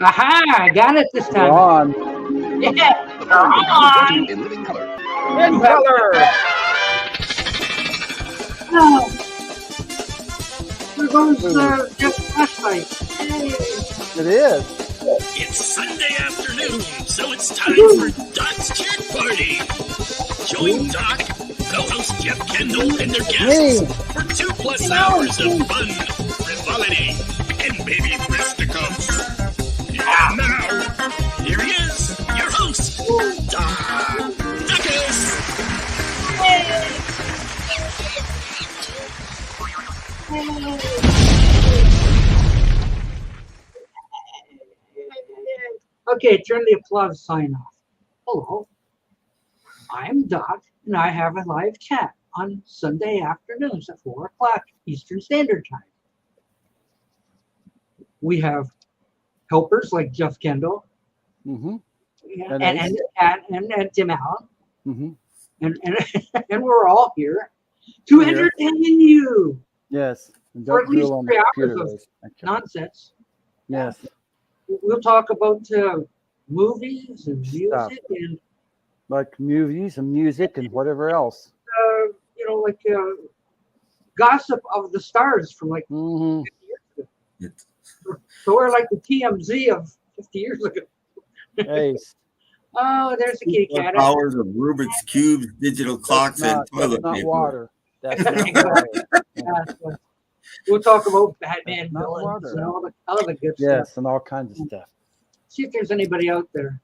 Aha! I got it this time. Ron. Yeah. On. In living color. In color. Oh, there goes Jeff's flashlight. Yay. It is. It's Sunday afternoon, so it's time for Doc's Kid Party. Join Doc, co-host Jeff Kendall, and their guests for 2+ hours of fun, frivolity, and maybe fisticuffs. And now, here he is, your host, Doc Duckus. Okay, turn the applause sign off. Hello, I'm Doc, and I have a live chat on Sunday afternoons at 4 o'clock Eastern Standard Time. We have helpers like Jeff Kendall Mm-hmm. and Tim Allen, Mm-hmm. and and we're all here to Here. entertain you Yes. And for at don't least drill on 3 the hours computer. of Liz. Okay. nonsense. Yes. We'll talk about movies and Stuff. music and Like movies and music and whatever else. like gossip of the stars from like Mm-hmm. 50 years ago. So we're like the TMZ of 50 years ago. Ace. Oh, there's the kitty cat. Powers of Rubik's cubes, digital clocks, and toilet That's not paper. water. That's not water. We'll talk about Batman Not villains water. and all the good Yes, stuff. and all kinds of stuff. See if there's anybody out there.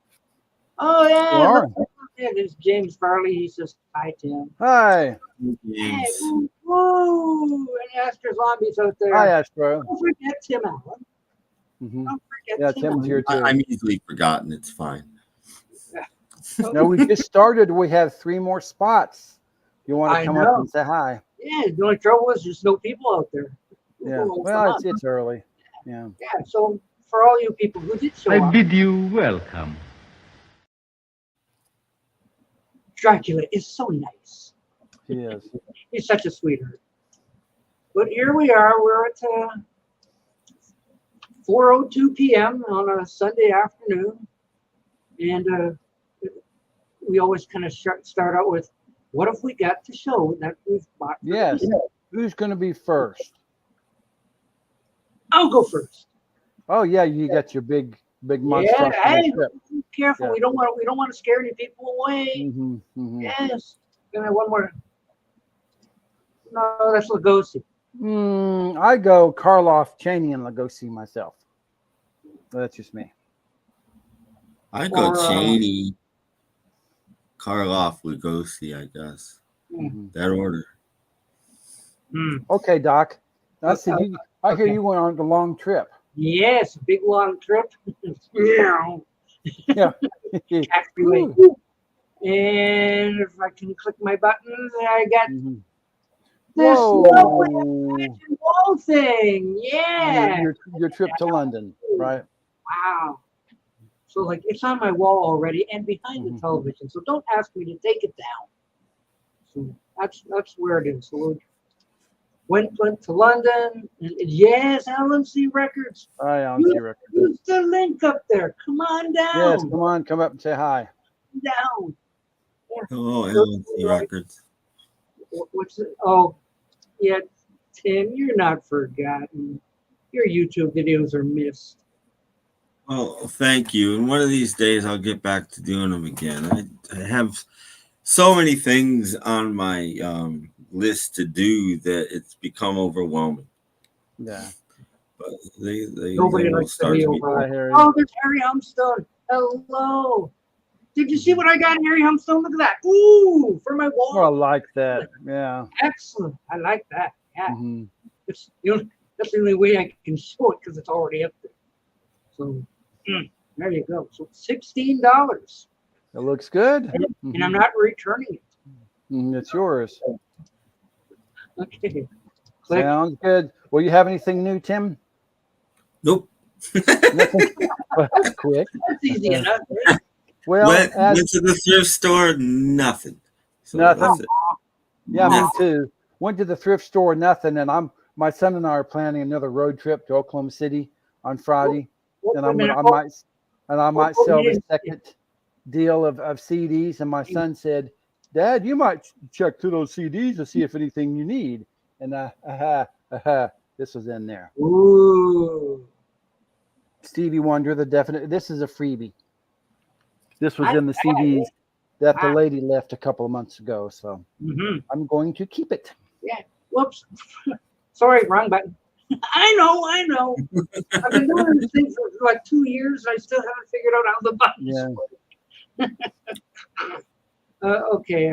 Oh yeah, Lauren. yeah. There's James Farley. He says hi, Tim. Hi. Hey, woo! And Astro Zombies out there. Hi, Astro. Don't forget Tim Allen. Mm-hmm. Don't forget Yeah, Tim Tim's Allen. here too. I'm easily forgotten. It's fine. No, we just started. We have 3 more spots. You want I to come know. up and say hi? Yeah, the only trouble is there's no people out there. Yeah. Who Well, wants it's early. Yeah. yeah, so for all you people who did show I up, bid you welcome. Dracula is so nice. He is. He's such a sweetheart. But here we are. We're at 4:02 p.m. on a Sunday afternoon, and we always kind of start out with, "What have we got to show that we've bought?" for Yes. the week?" Who's going to be first? I'll go first. Oh yeah, you got your big monster. Yeah, hey, trip. be careful. Yeah. We don't want to scare any people away. Mm-hmm, mm-hmm. Yes. And then one more. No, that's Lugosi. I go Karloff, Cheney, and Lugosi myself. That's just me. I go Or, Cheney, Karloff, Lugosi, I guess. Mm-hmm. That order. Okay, Doc. I Okay. hear you went on the long trip. Yes, big long trip. Yeah. Yeah. Actually, and if I can click my buttons, I got Mhm. this Whoa. Magic Wall thing. Yeah. Your trip to London, right? Wow. So like it's on my wall already and behind Mhm. the television. So don't ask me to take it down. So that's where it is. So we went to London and yes, LMC Records. I honestly reckon. Use the link up there. Come on down. Yes, come on, come up and say hi. Down. Hello, LNC Records. What's it? Oh, yeah, Tim, you're not forgotten. Your YouTube videos are missed. Well, thank you. And one of these days, I'll get back to doing them again. I have so many things on my list to do that it's become overwhelming. Yeah. But they Nobody will likes to start be to be. over. I hear you. Oh, there's Harry Humstone. Hello. Did you see what I got, Harry Humstone? Look at that. Ooh, for my wall. Oh, I like that. Yeah. Excellent. I like that. Yeah. Mm-hmm. It's, that's the only way I can show it because it's already up there. So there you go. So $16. It looks good. And I'm not returning it. It's yours. Okay. Click. Sounds good. Will you have anything new, Tim? Nope. Nothing. Well, that's quick. That's easy enough. Right? Well, went as, to the thrift store, nothing. So Nothing. that's it. yeah, me Nothing. too. Went to the thrift store, nothing, and my son and I are planning another road trip to Oklahoma City on Friday. and Wait a minute. I might oh, sell you the didn't- second deal of CDs. And my son said, "Dad, you might check through those CDs to see if anything you need." And this was in there. Ooh. Stevie Wonder, the definite. This is a freebie. This was I- in the CDs that the Wow. lady left a couple of months ago. So Mhm. I'm going to keep it. Yeah. Whoops. Sorry, wrong button. I know. I've been doing this thing for like 2 years. I still haven't figured out how the buttons work. Okay.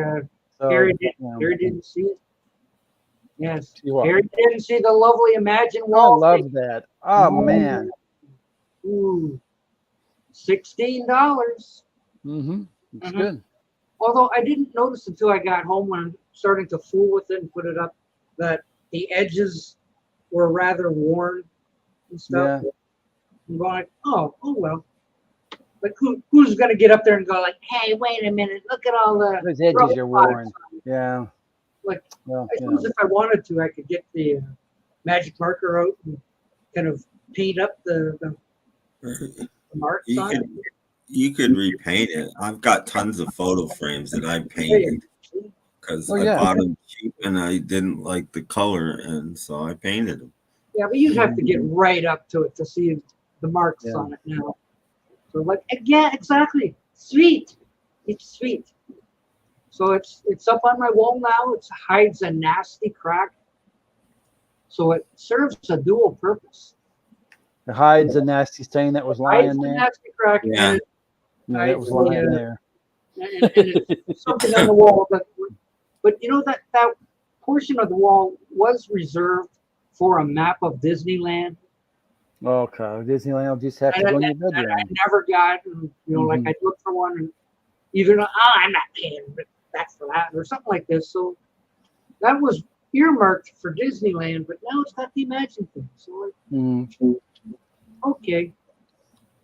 So, Harry you know, didn't see it. Yes. see what? Harry didn't see the lovely Imagine I wall. love that. Oh man. Ooh. $16. Mm-hmm. It's Mhm. good. Although I didn't notice until I got home when I'm starting to fool with it and put it up that the edges were rather worn and stuff. Yeah. I'm going like, oh well. Like who's gonna get up there and go like, hey, wait a minute, look at all the Those edges rough are spots worn. on it." Yeah. Like, Well, I suppose if I wanted to, I could get the magic marker out and kind of paint up the marks You on could it. you could repaint it. I've got tons of photo frames that I painted because Oh, I yeah. bought them cheap and I didn't like the color, and so I painted them. Yeah, but you'd have to get right up to it to see the marks Yeah. on it now. So like, yeah, exactly. Sweet. It's sweet. So it's up on my wall now. It hides a nasty crack. So it serves a dual purpose. It hides a nasty stain that was Hides lying the there. nasty crack Yeah. and, Yeah, that was lying there. and it's something on the wall but you know that portion of the wall was reserved for a map of Disneyland. Okay, Disneyland will just have to go in your And I bedroom. never got, and, like Mhm. I'd look for one and either, I'm not paying that for that or something like this. So that was earmarked for Disneyland, but now it's got the Imagine thing. So like, Mhm. okay.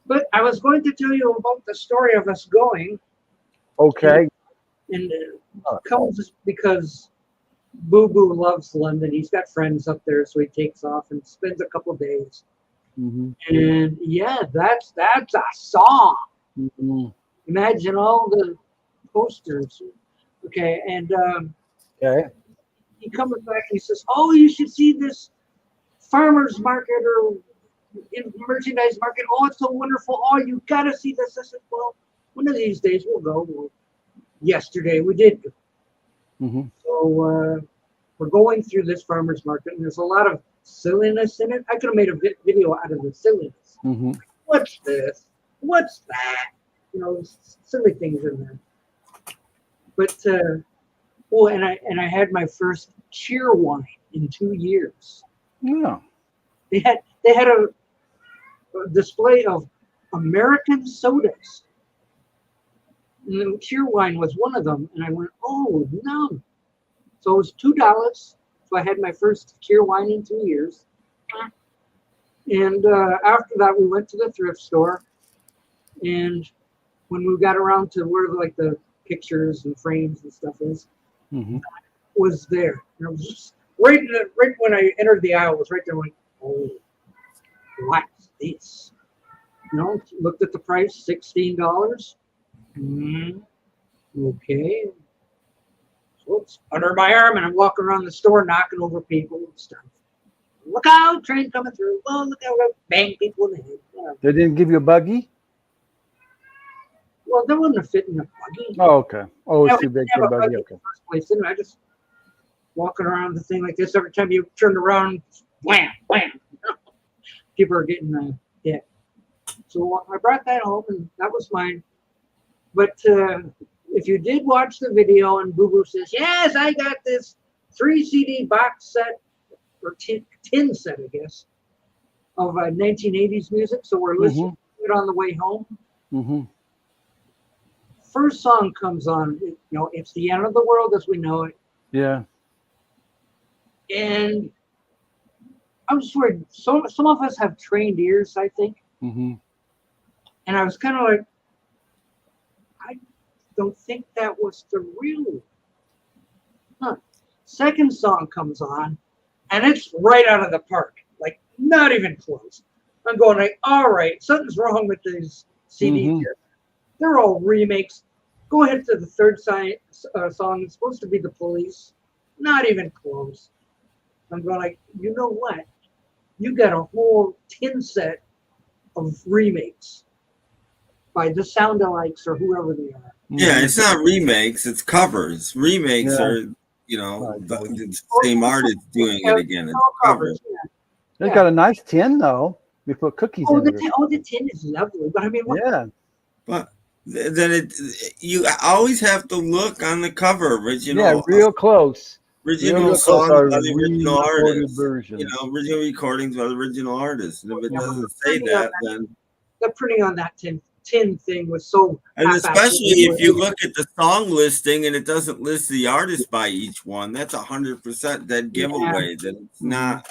But I was going to tell you about the story of us going, Okay. and it comes because Boo Boo loves London. He's got friends up there, so he takes off and spends a couple days. Mhm. And yeah, that's a song. Mhm. Imagine all the posters. Okay, and Okay. he comes back and he says, "Oh, you should see this farmers market or merchandise market. Oh, it's so wonderful. Oh, you got to see this." I said, "Well, one of these days we'll go." Well, yesterday we did go. Mhm. So we're going through this farmers market, and there's a lot of silliness in it. I could have made a video out of the silliness. Mhm. What's this? What's that? Silly things in there. But and I had my first cheer wine in 2 years. Yeah. They had a display of American sodas. And the cheer wine was one of them, and I went, oh no. So it was $2. So I had my first cheer wine in 2 years. And after that, we went to the thrift store, and when we got around to where like the pictures and frames and stuff Mhm. was there. And it was just right when I entered the aisle, it was right there. Like, oh, what's this? Looked at the price, $16. Okay. So it's under my arm, and I'm walking around the store, knocking over people and stuff. Look out, train coming through. Oh, look out, bang people in the head. Whatever. They didn't give you a buggy? Well, there wasn't a fit in the buggy. Oh, okay. Oh, Yeah, it's we too big didn't for a have a buggy. buggy Okay. in the first place, didn't I? Just walking around the thing like this. Every time you turned around, wham, wham. People are getting hit. So I brought that home, and that was mine. But if you did watch the video, and Boo Boo says, yes, I got this 3 CD box set, or tin set, I guess, of 1980s music. So we're listening to it on the way home. Mhm. First song comes on, it's the end of the world as we know it. Yeah. And I'm just worried. Some of us have trained ears, I think. Mhm. And I was kind of like, I don't think that was the real. Second song comes on, and it's right out of the park. Like, not even close. I'm going like, all right, something's wrong with these CDs Mhm. here. They're all remakes. Go ahead to the third song. It's supposed to be The Police. Not even close. I'm going like, you know what? You got a whole tin set of remakes by the sound-alikes or whoever they are. Yeah, Mhm. it's not remakes, it's covers. Remakes Yeah. are, Right, the same artist doing Yeah, it it's again. It's all a cover. covers. Yeah. They Yeah. got a nice tin though. We put cookies in it. The tin is lovely, but I mean, what? Yeah. But then you always have to look on the cover, Yeah, real close. original Real close songs are by the original re-recorded artist. versions. Original recordings by the original artist. And if it Yeah, but doesn't say that, then the printing on that tin thing was so and half-assed. especially if you look at the song listing and it doesn't list the artist by each one, that's 100% dead giveaway. That it's not.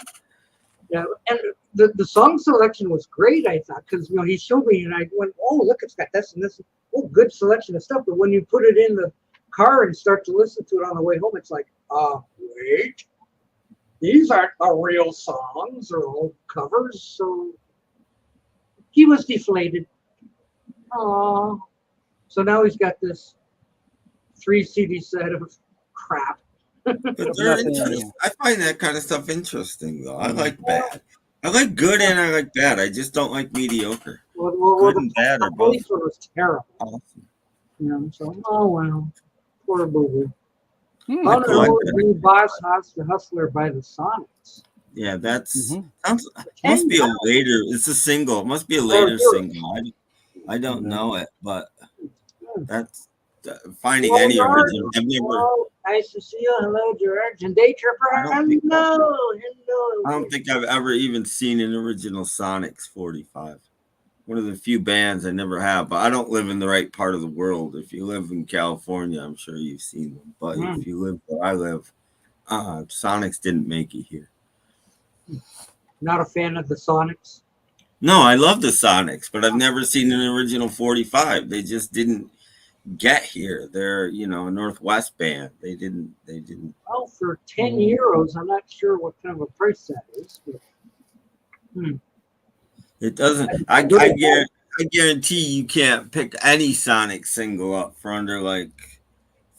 Yeah, and the song selection was great, I thought, because he showed me and I went, oh, look, it's got this and this. Oh, good selection of stuff. But when you put it in the car and start to listen to it on the way home, it's like, wait, these aren't the real songs, they're all covers. So he was deflated. Oh, so now he's got this 3 CD set of crap. But they're Nothing interesting. anymore. I find that kind of stuff interesting, though. I like bad. I like good and I like bad. I just don't like mediocre. Good and bad are both Police was terrible. awesome. So, oh well, poor boo Hmm. I boo. collect New Boss Hustler by the Sonics. Yeah, that's Mhm. must be a later. It's a single. It must be a later single. I don't know it, but that's finding Hello, any George. original. I've never. Hello, nice to see you. Hello, George. And Day Tripper. I don't think- Hello. I don't think I've ever even seen an original Sonics 45. One of the few bands I never have, but I don't live in the right part of the world. If you live in California, I'm sure you've seen them. But if you live where I live, Sonics didn't make it here. Not a fan of the Sonics. No, I love the Sonics, but I've never seen an original 45. They just didn't get here. They're, a Northwest band. They didn't. Well, for 10 euros, I'm not sure what kind of a price that is. But, It doesn't. I guarantee you can't pick any Sonic single up for under like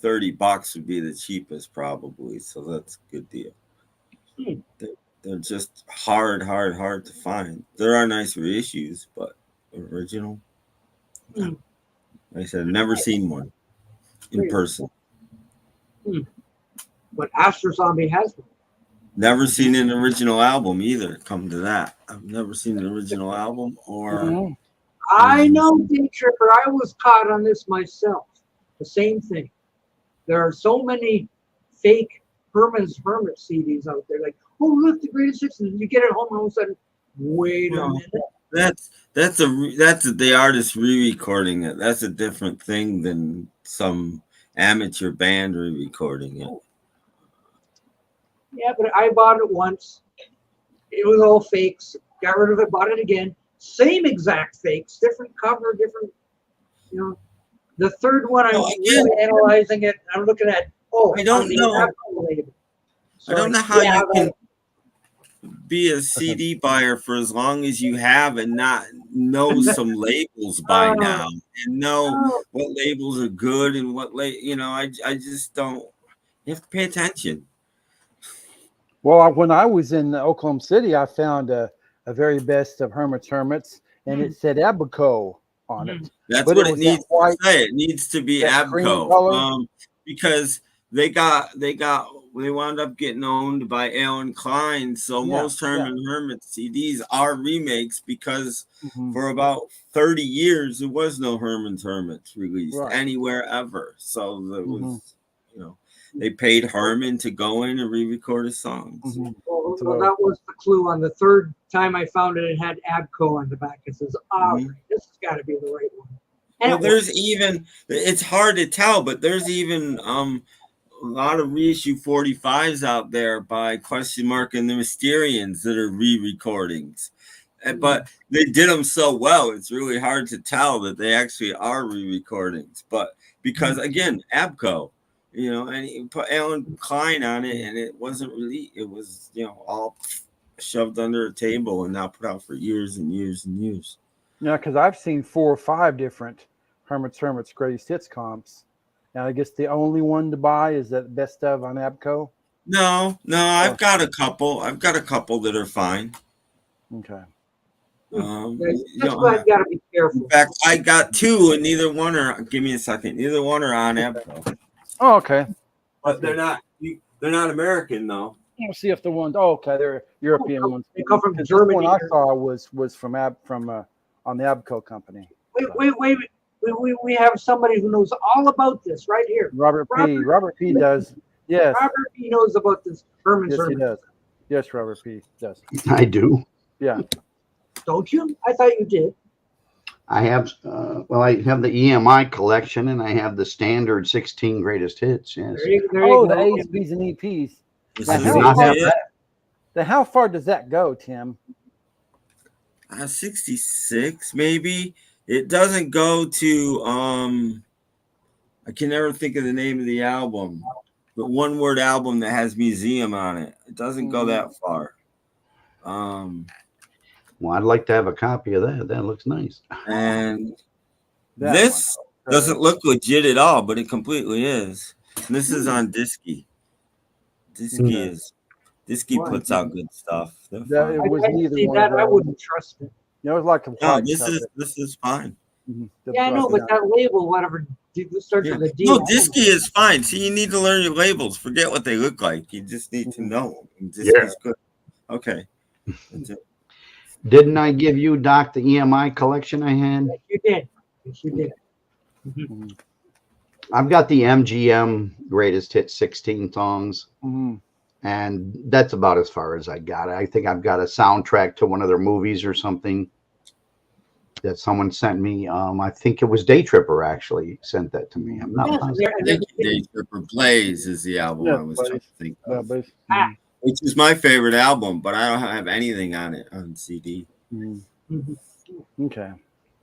$30 would be the cheapest probably. So that's a good deal. They're just hard to find. There are nice reissues, but original. Like I said, I've never seen one in person. But Astro Zombie has one. Never seen an original album either. Come to that, I've never seen an original album or. I know, Day Tripper. I was caught on this myself. The same thing. There are so many fake Herman's Hermit CDs out there. Like, oh, look, the greatest hits. And you get it home, and all of a sudden, wait a minute. That's the artist re-recording it. That's a different thing than some amateur band re-recording it. Yeah, but I bought it once. It was all fakes. Got rid of it, bought it again. Same exact fakes, different cover, different, The third one, I'm really analyzing it. I'm looking at, I don't know. So I don't know how you can be a CD buyer for as long as you have and not know some labels by now and know what labels are good and what I just don't. You have to pay attention. Well, when I was in Oklahoma City, I found a very best of Hermit's Hermits, and it said Abaco on it. That's but what it needs to say. It needs to be Abco. Because they wound up getting owned by Alan Klein. So most Herman Hermit CDs are remakes because for about 30 years there was no Herman's Hermits released anywhere ever. So there was, they paid Herman to go in and re-record his songs. Well, that was the clue. On the third time I found it, it had Abco on the back. It says, this has got to be the right one. And well, it's hard to tell, but there's even a lot of reissue 45s out there by Question Mark and the Mysterians that are re-recordings. But they did them so well, it's really hard to tell that they actually are re-recordings. But because, again, Abco, and he put Alan Klein on it, and it wasn't really, it was, all shoved under a table and not put out for years and years and years. Yeah, because I've seen 4 or 5 different Hermit's Greatest Hits comps. Now, I guess the only one to buy is that Best of on Abco. No, I've got a couple. I've got a couple that are fine. Okay. That's why you got to be careful. In fact, I got 2, and neither one are. Give me a second. Neither one are on Abco. Oh, okay. But they're not. They're not American though. Let's see if the ones. Oh, okay, they're European ones. They come from 'Cause Germany. This one I saw was from on the Abco company. Wait. We have somebody who knows all about this right here. Robert P. does. Yes. Robert P. knows about this Herman's. Yes, he does. Yes, Robert P. does. I do. Yeah. Don't you? I thought you did. I have, I have the EMI collection and I have the standard 16 greatest hits. Yes. There you Oh, the go. A's, B's, and EPs. This I is do not have it. that. Then how far does that go, Tim? 66 maybe. It doesn't go to I can never think of the name of the album, but one word album that has museum on it. It doesn't go that far. Well, I'd like to have a copy of that. That looks nice. And That this one. doesn't look legit at all, but it completely is. And this is on Disky. Disky puts out good stuff. They're That, it fine. was I neither see one that. of I those. wouldn't trust it. It was like a No, white this cover. is fine. Mhm. Yeah, I know, but that label, whatever, starts Yeah. with a D. No, Disky is fine. See, you need to learn your labels. Forget what they look like. You just need to know them. Disky's good. Okay. That's it. Didn't I give you, Doc, the EMI collection I had? Yes, you did. Yes, you did. Mhm. I've got the MGM greatest hit 16 songs, Mhm. and that's about as far as I got. I think I've got a soundtrack to one of their movies or something that someone sent me. I think it was Day Tripper actually sent that to me. I'm not Yes, positive. they're- Day Tripper Plays is the album Yeah, I was Plays. trying to think Yeah, of, but- Ah. which is my favorite album, but I don't have anything on it on CD. Mhm. Mhm. Okay.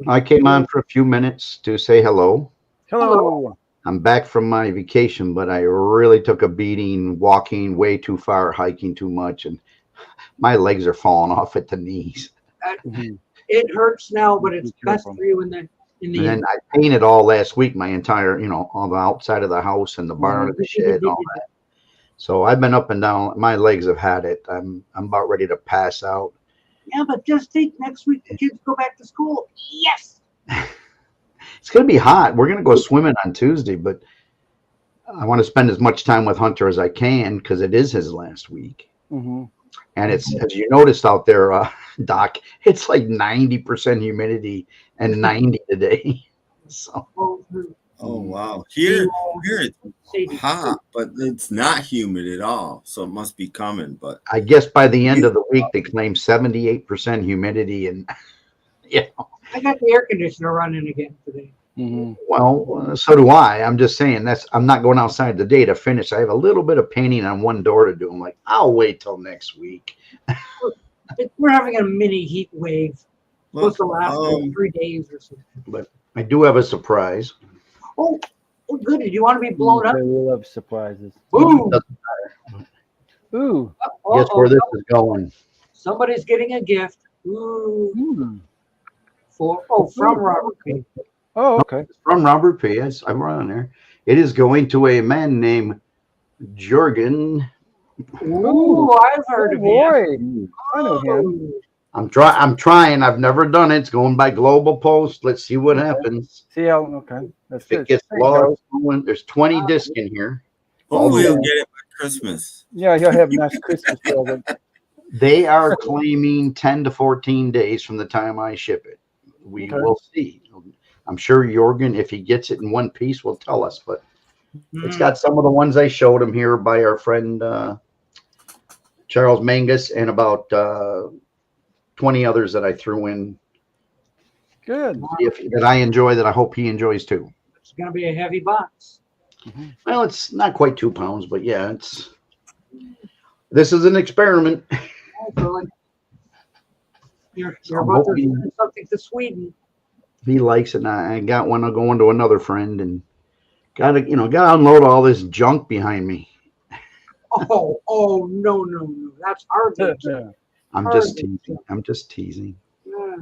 I came on for a few minutes to say hello. Hello. I'm back from my vacation, but I really took a beating walking way too far, hiking too much, and my legs are falling off at the knees. Mhm. It hurts now, but it's Be best careful. for you in the And then I painted all last week, my entire, on the outside of the house and the barn and the shed and all that. So I've been up and down. My legs have had it. I'm about ready to pass out. Yeah, but just think next week the kids go back to school. Yes. It's going to be hot. We're going to go swimming on Tuesday, but I want to spend as much time with Hunter as I can because it is his last week. Mhm. And it's, as you noticed out there, Doc, it's like 90% humidity and 90 today. So Oh wow! Here it's hot, but it's not humid at all, so it must be coming. But I guess by the end of the week, they claim 78% humidity. And I got the air conditioner running again today. Mhm. well, so do I. I'm just saying I'm not going outside today to finish. I have a little bit of painting on one door to do. I'm like, I'll wait till next week. We're having a mini heat wave. Supposed to last like um, 3 days or something. But I do have a surprise. Oh, good. Do you want to be blown up? They love surprises. Boom. Ooh. Guess where this is going? Somebody's getting a gift. Ooh. Hmm. From Robert P. Oh, okay. It's from Robert P. I'm on there. It is going to a man named Jorgen. Ooh, I've heard of him. Boy, I know him. I'm trying. I've never done it. It's going by Global Post. Let's see what happens. See how? Okay. That's If it good. gets There you lost, go. there's 20 discs in here. hopefully Okay. you'll get it by Christmas. Yeah, you'll have a nice Christmas present. They are claiming 10 to 14 days from the time I ship it. We Okay. will see. I'm sure Jorgen, if he gets it in one piece, will tell us. But it's got some of the ones I showed him here by our friend Charles Mangus and about 20 others that I threw in Good. that I enjoy, that I hope he enjoys too. It's going to be a heavy box. Well, it's not quite 2 pounds, but yeah, this is an experiment. Oh, good. You're I'm about to hoping- send something to Sweden. He likes it. And I got one. I'll go into another friend and gotta unload all this junk behind me. Oh, no. That's hard. Yeah. I'm just teasing. I'm just teasing. Yeah.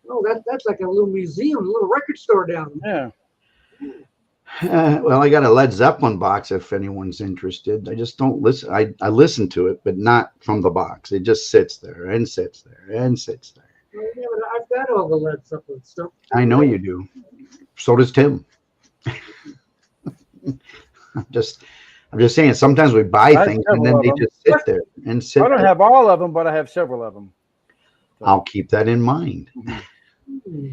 Oh, that's like a little museum, a little record store down there. Yeah. Well, I got a Led Zeppelin box if anyone's interested. I just don't listen. I listen to it, but not from the box. It just sits there and sits there and sits there. Oh, yeah, but I've got all the Led Zeppelin stuff. I know you do. So does Tim. I'm just saying. Sometimes we buy I have things and then several they of them. just sit there and sit. I don't there. have all of them, but I have several of them. I'll keep that in mind. Hmm.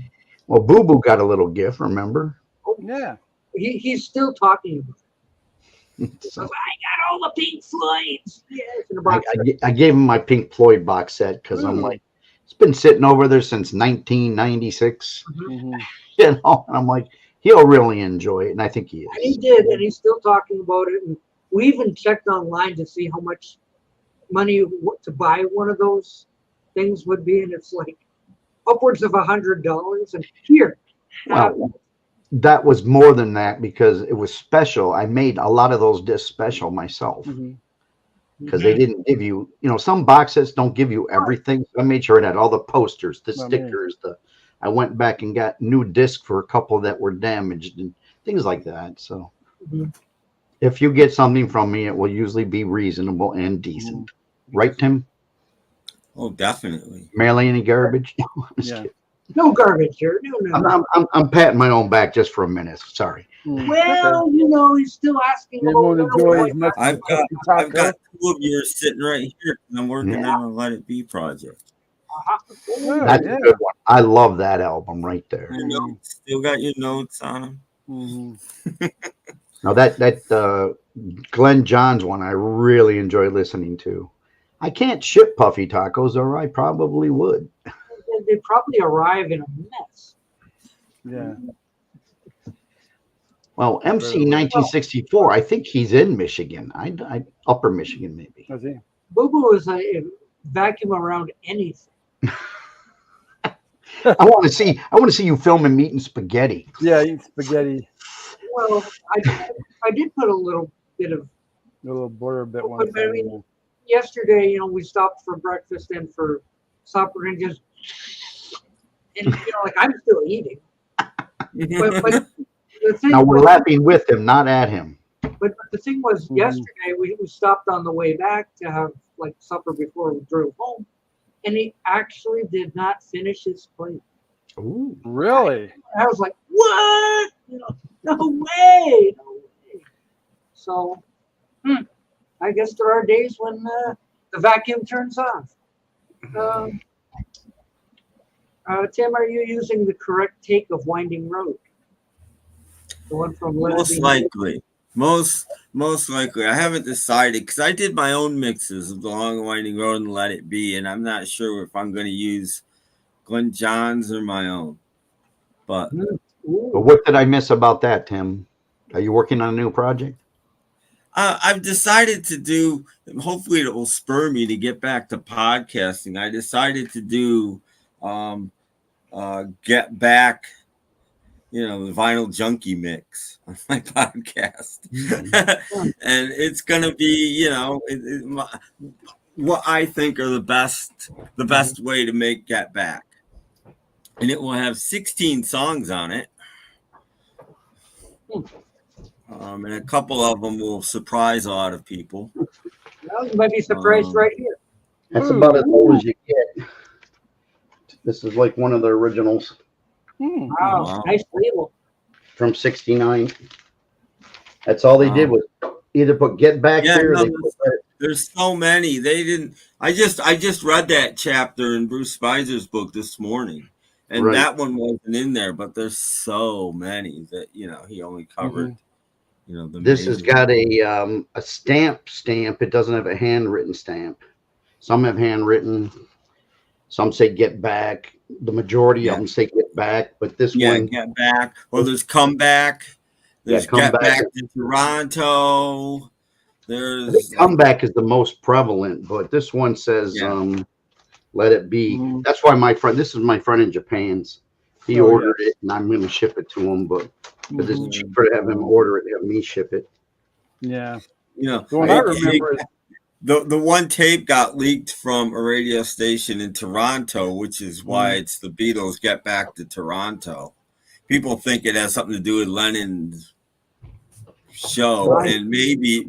Well, Boo Boo got a little gift. Remember? Yeah. He's still talking about it. So I got all the Pink Floyds. Yes, in a box. I gave him my Pink Floyd box set because I'm like, it's been sitting over there since 1996. Mhm. You know, and I'm like, he'll really enjoy it, and I think he And he is. did, and he's still talking about it. And we even checked online to see how much money to buy one of those things would be, and it's like upwards of $100. And here, Well, that was more than that because it was special. I made a lot of those discs special myself Mhm. because they didn't give you, some box sets don't give you everything. So I made sure it had all the posters, the Well, man. stickers, I went back and got new discs for a couple that were damaged and things like that. So Mhm. if you get something from me, it will usually be reasonable and decent. Right, Tim? Oh, definitely. Mail any garbage? I'm just Yeah. kidding. no garbage here. No. I'm patting my own back just for a minute. Sorry. Mm. Well, he's still asking You about won't Little enjoy Boy. as much I've got as taco. I've got two of yours sitting right here, and I'm working Yeah. on a Let It Be project. Yeah. That's a good one. I love that album right there. Your notes, still got your notes on them. Mhm. Now that Glenn Johns one, I really enjoy listening to. I can't ship puffy tacos, or I probably would. They probably arrive in a mess. Yeah. Well, MC 1964, I think he's in Michigan. I Upper Michigan, maybe. Was he? Boo Boo is a vacuum around anything. I want to see you filming meat and spaghetti. Yeah, eat spaghetti. Well, I did put a little bit of A little border bit one But I mean, time. yesterday. We stopped for breakfast and for supper and just like I'm still eating. But the thing Now we're was, laughing with him, not at him. but the thing was, Mhm. yesterday we stopped on the way back to have like supper before we drove home, and he actually did not finish his plate. Ooh. Really? I was like, what? No way, no way. So, I guess there are days when the vacuum turns off. Tim, are you using the correct take of Winding Road? The one from Let It Most Be. likely. Most likely. I haven't decided because I did my own mixes of the Long and Winding Road and Let It Be, and I'm not sure if I'm going to use Glenn Johns or my own. But But Ooh. what did I miss about that, Tim? Are you working on a new project? I've decided to do, hopefully it will spur me to get back to podcasting. I decided to do Get Back, the Vinyl Junkie mix on my podcast. And it's going to be, what I think are the best way to make Get Back. And it will have 16 songs on it. And a couple of them will surprise a lot of people. Well, you might be surprised right here. That's about as old as you get. This is like one of the originals Hmm. Wow, Wow. nice label. from '69. That's all they did was either put Get Back Yeah, there. Or no, they put There's so many. They didn't. I just read that chapter in Bruce Spizer's book this morning, and Right. that one wasn't in there. But there's so many that he only covered. The This has major got ones. a stamp. It doesn't have a handwritten stamp. Some have handwritten. Some say Get Back. The majority of them say Get Back, but this one, Get Back, or there's Come Back. There's Come Get Back. Back to Toronto. I think There's Comeback is the most prevalent, but this one says Let It Be. That's why this is my friend in Japan's. He ordered it, and I'm going to ship it to him, but because it's cheaper to have him order it than have me ship it. Yeah. The one I remember is The one tape got leaked from a radio station in Toronto, which is why it's the Beatles Get Back to Toronto. People think it has something to do with Lennon's show, Right. and maybe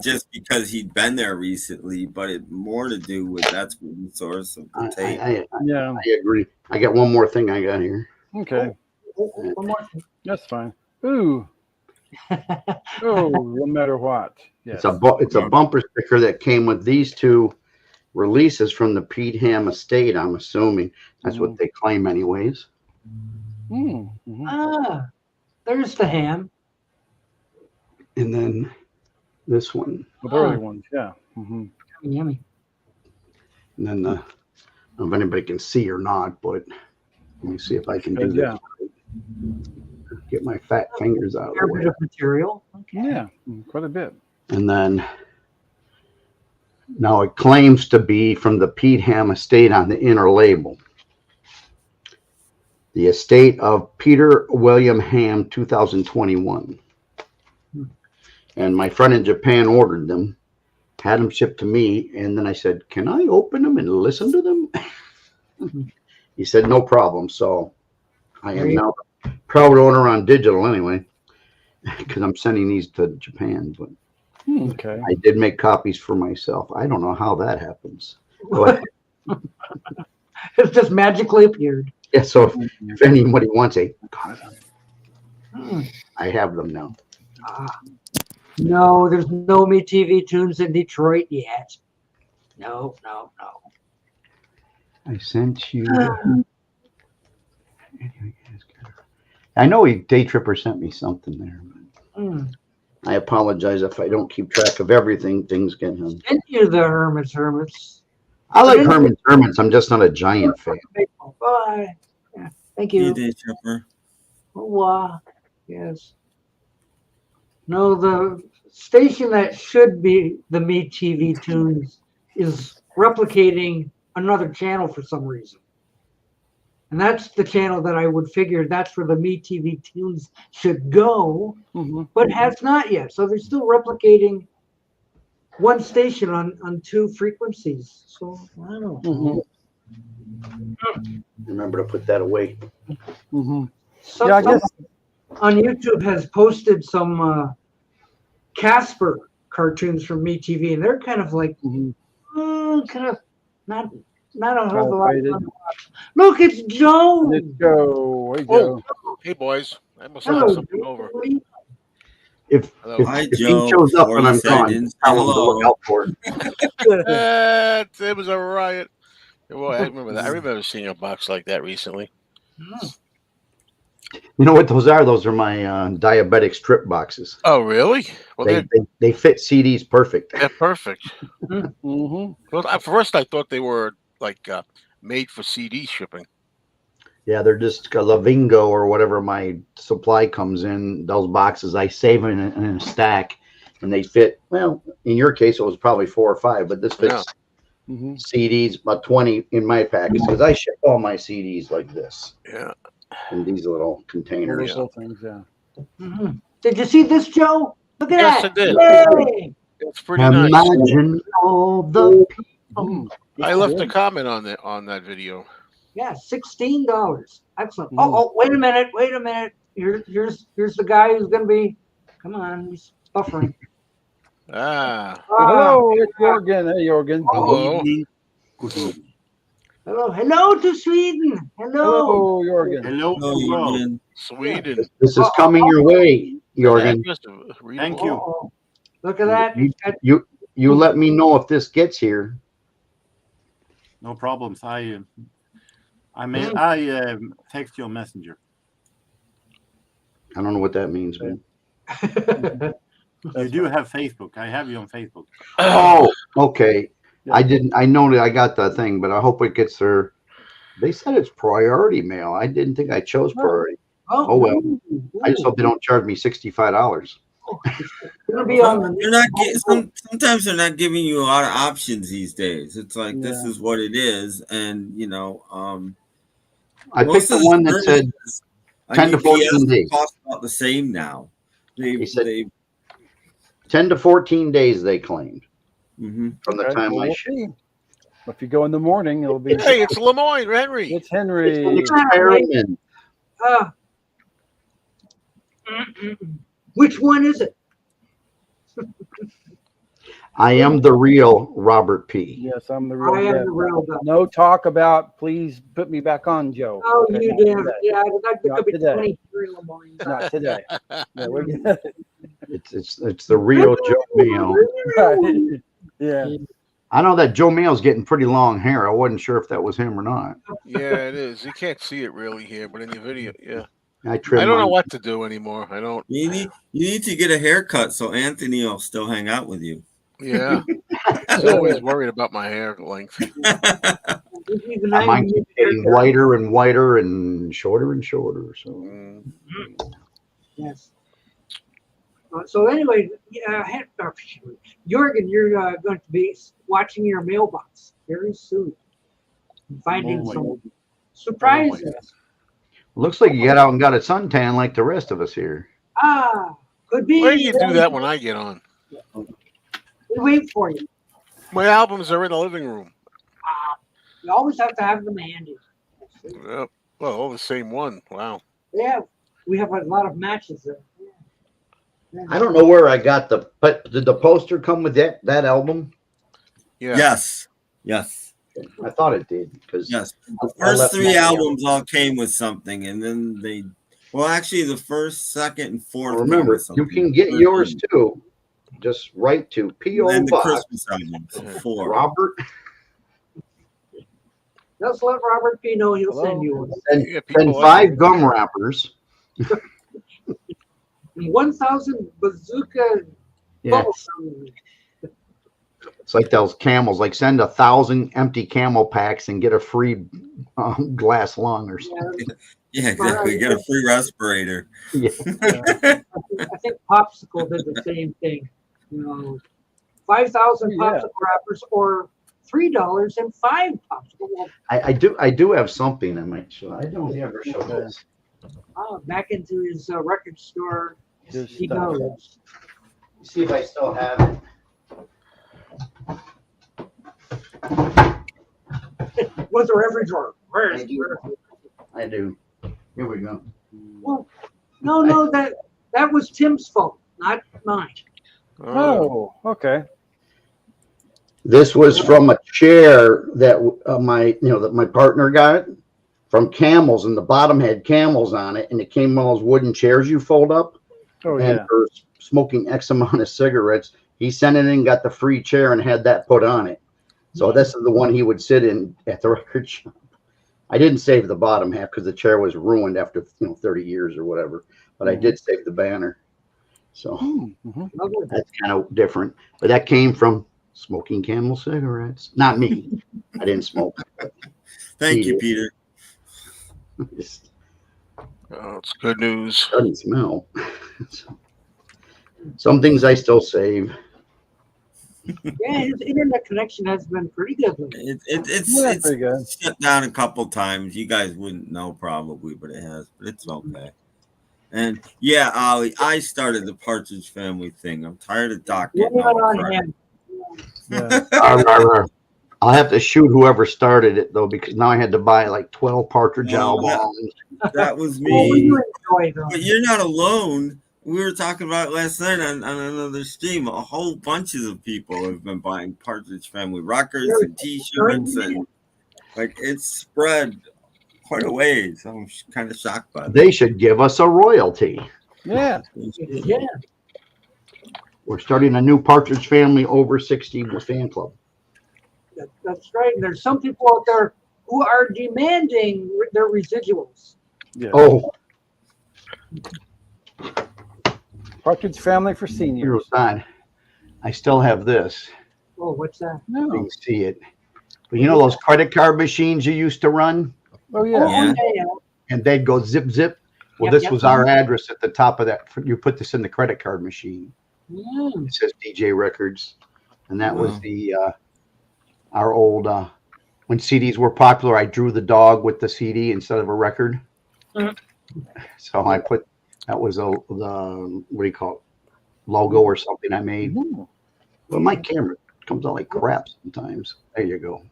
just because he'd been there recently, but it more to do with that's the source of the tape. I agree. I got one more thing I got here. Okay. One more thing. That's fine. Ooh. Oh, no matter what. Yes. It's a bumper sticker that came with these two releases from the Pete Ham estate. I'm assuming that's what they claim, anyways. Mm-hmm. Ah, there's the ham. And then this one. The early ones, yeah. Mm-hmm. Yummy. And then I don't know if anybody can see or not, but let me see if I can do Yeah. this. Get my fat fingers out of the Fair way. bit of material. Okay. Yeah, quite a bit. And then now it claims to be from the Pete Ham estate on the inner label. The estate of Peter William Ham, 2021. And my friend in Japan ordered them, had them shipped to me, and then I said, "Can I open them and listen to them?" He said, "No problem." So I am now proud owner on digital anyway, because I'm sending these to Japan. But Okay. I did make copies for myself. I don't know how that happens. But, It just magically appeared. yeah, so if anybody wants a Hmm. I have them now. No, there's no Me TV tunes in Detroit yet. No. I sent you. I know Day Tripper sent me something there. Mm. I apologize if I don't keep track of everything. Things get him. Sent you the Hermits. I like Hermits. I'm just not a giant fan. Bye. Yeah. Thank You you. did, Chipper. Oh, yes. No, the station that should be the Me TV tunes is replicating another channel for some reason. And that's the channel that I would figure that's where the Me TV tunes should go, but has not yet. So they're still replicating one station on two frequencies. So I don't know. Remember to put that away. Yeah, I guess. On YouTube has posted some Casper cartoons from Me TV, and they're kind of like kind of not a whole lot. Look, it's Joe. Let's go. Hey, Joe. Hey, boys. I must Hello, have something over. If Hi, he Joe. shows up Before and you I'm said gone, you didn't say tell him to hello. look out for it. It was a riot. Well, I remember that. I remember seeing a box like that recently. You know what those are? Those are my diabetic strip boxes. Oh, really? Well, They fit CDs perfect. they're perfect. Mm-hmm. Well, at first I thought they were like made for CD shipping. Yeah, they're just a Lavingo or whatever my supply comes in. Those boxes I save in a stack, and they fit. Well, in your case, it was probably 4 or 5, but this fits CDs about 20 in my package because I ship all my CDs like this. Yeah. In these little containers. Little things, yeah. Did you see this, Joe? Look at Yes, that. I did. Yay! It's pretty nice. Imagine all the people. I left a comment on that video. Yeah, $16. Excellent. Oh, wait a minute. Here's the guy who's gonna be. Come on, he's buffering. Hello, it's Jorgen. Hey, Jorgen. Hello. Hello to Sweden. Hello, Jorgen. Hello. Sweden. This is coming your way, Jorgen. Thank you. Uh-oh. Look at that. You let me know if this gets here. No problems. I text you on Messenger. I don't know what that means, man. You do have Facebook. I have you on Facebook. Oh, okay. I know that I got the thing, but I hope it gets there. They said it's priority mail. I didn't think I chose priority. Oh well. I just hope they don't charge me $65. It'll be on the. They're not sometimes they're not giving you a lot of options these days. It's like this is what it is, and I picked the one that said 10 to 14 days. Cost about the same now. They said 10 to 14 days. They claimed. from the Okay, time well, I we'll shoot. see. If you go in the morning, it'll be. Hey, it's Lemoyne, Henry. It's Henry. Experiment. Which one is it? I am the real Robert P. Yes, I'm the real. I am guy. the real guy. No talk about. Please put me back on, Joe. Oh, Okay, you not did. today. Yeah, there Not could be today. 23 Lemoynes. Not today. Yeah, we're good. It's the real Joe Mayo. Right. Yeah. I know that Joe Mayo's getting pretty long hair. I wasn't sure if that was him or not. Yeah, it is. You can't see it really here, but in the video, yeah. I I trimmed don't know mine. what to do anymore. I don't. You need to get a haircut so Anthony will still hang out with you. Yeah. He's always worried about my hair length. Mine keeps getting whiter and whiter and shorter and shorter. So Yes. So anyway, Jorgen, you're going to be watching your mailbox very soon, and finding some surprises. looks like you got out and got a suntan like the rest of us here. Could be. Why do you do that when I get on? We wait for you. My albums are in the living room. You always have to have them handy. Yep. Well, all the same one. Wow. Yeah, we have a lot of matches there. Yeah. I don't know where I got but did the poster come with that album? Yeah. Yes. I thought it did because Yes. The I first left 3 mine albums all came with something, and then actually the first, second, and fourth. came remember with you something. can get yours too. Just write to P.O. And the Box Christmas albums. 4. Robert Just let Robert P know he'll send you one. and, Yeah, people and like 5 it. gum wrappers. 1,000 bazooka Yeah. bubble. It's like those camels. Like send 1,000 empty camel packs and get a free glass lung or something. Yeah, exactly. Get a free respirator. Yeah. I think Popsicle did the same thing. 5,000 popsicle wrappers or $3 and 5 popsicle. Well, I do have something I might show. I don't ever show this. back into his record store. Good He stuff. goes. See if I still have it. Was there every drawer? Where is I do. I do. Here we go. Well, no, that was Tim's phone, not mine. Oh, okay. This was from a chair that that my partner got from Camels, and the bottom had Camels on it, and it came in all those wooden chairs you fold up. Oh, And yeah. for smoking X amount of cigarettes, he sent it in, got the free chair, and had that put on it. So this is the one he would sit in at the record shop. I didn't save the bottom half because the chair was ruined after 30 years or whatever. But I did save the banner. So Lovely. that's kind of different. But that came from smoking Camel cigarettes. Not me. I didn't smoke. Thank you, Peter. It Oh, it's good news. doesn't smell. Some things I still save. Yeah, his internet connection has been pretty good lately. Yeah, pretty good. It's shut down a couple times. You guys wouldn't know probably, but it has. But it's okay. And yeah, Ollie, I started the Partridge Family thing. I'm tired of Doc getting Blame it all on the him. Yeah. I'll have to shoot whoever started it though, because now I had to buy like 12 Partridge Oh, yeah. albums. That was Well, me. you enjoy them. But you're not alone. We were talking about it last night on another stream. A whole bunches of people have been buying Partridge Family records and T-shirts, and like it's spread quite a ways. I'm kind of shocked by that. They should give us a royalty. Yeah. Yeah. We're starting a new Partridge Family over 60 fan club. That's right. And there's some people out there who are demanding their residuals. Yeah. Oh, Partridge Family for here's seniors. that. I still have this. Oh, what's that? You No. can see it. But you know those credit card machines you used to run? Oh, yeah. Oh, yeah. And they'd go zip, zip. Well, Yep, this yep. was our address at the top of that. You put this in the credit card machine. Mm. It says DJ Records. And that was Wow. the our old when CDs were popular, I drew the dog with the CD instead of a record. Mhm. So I put that was the what do you call it? Logo or something I made. Mhm. Well, my camera comes out like crap sometimes. There you go.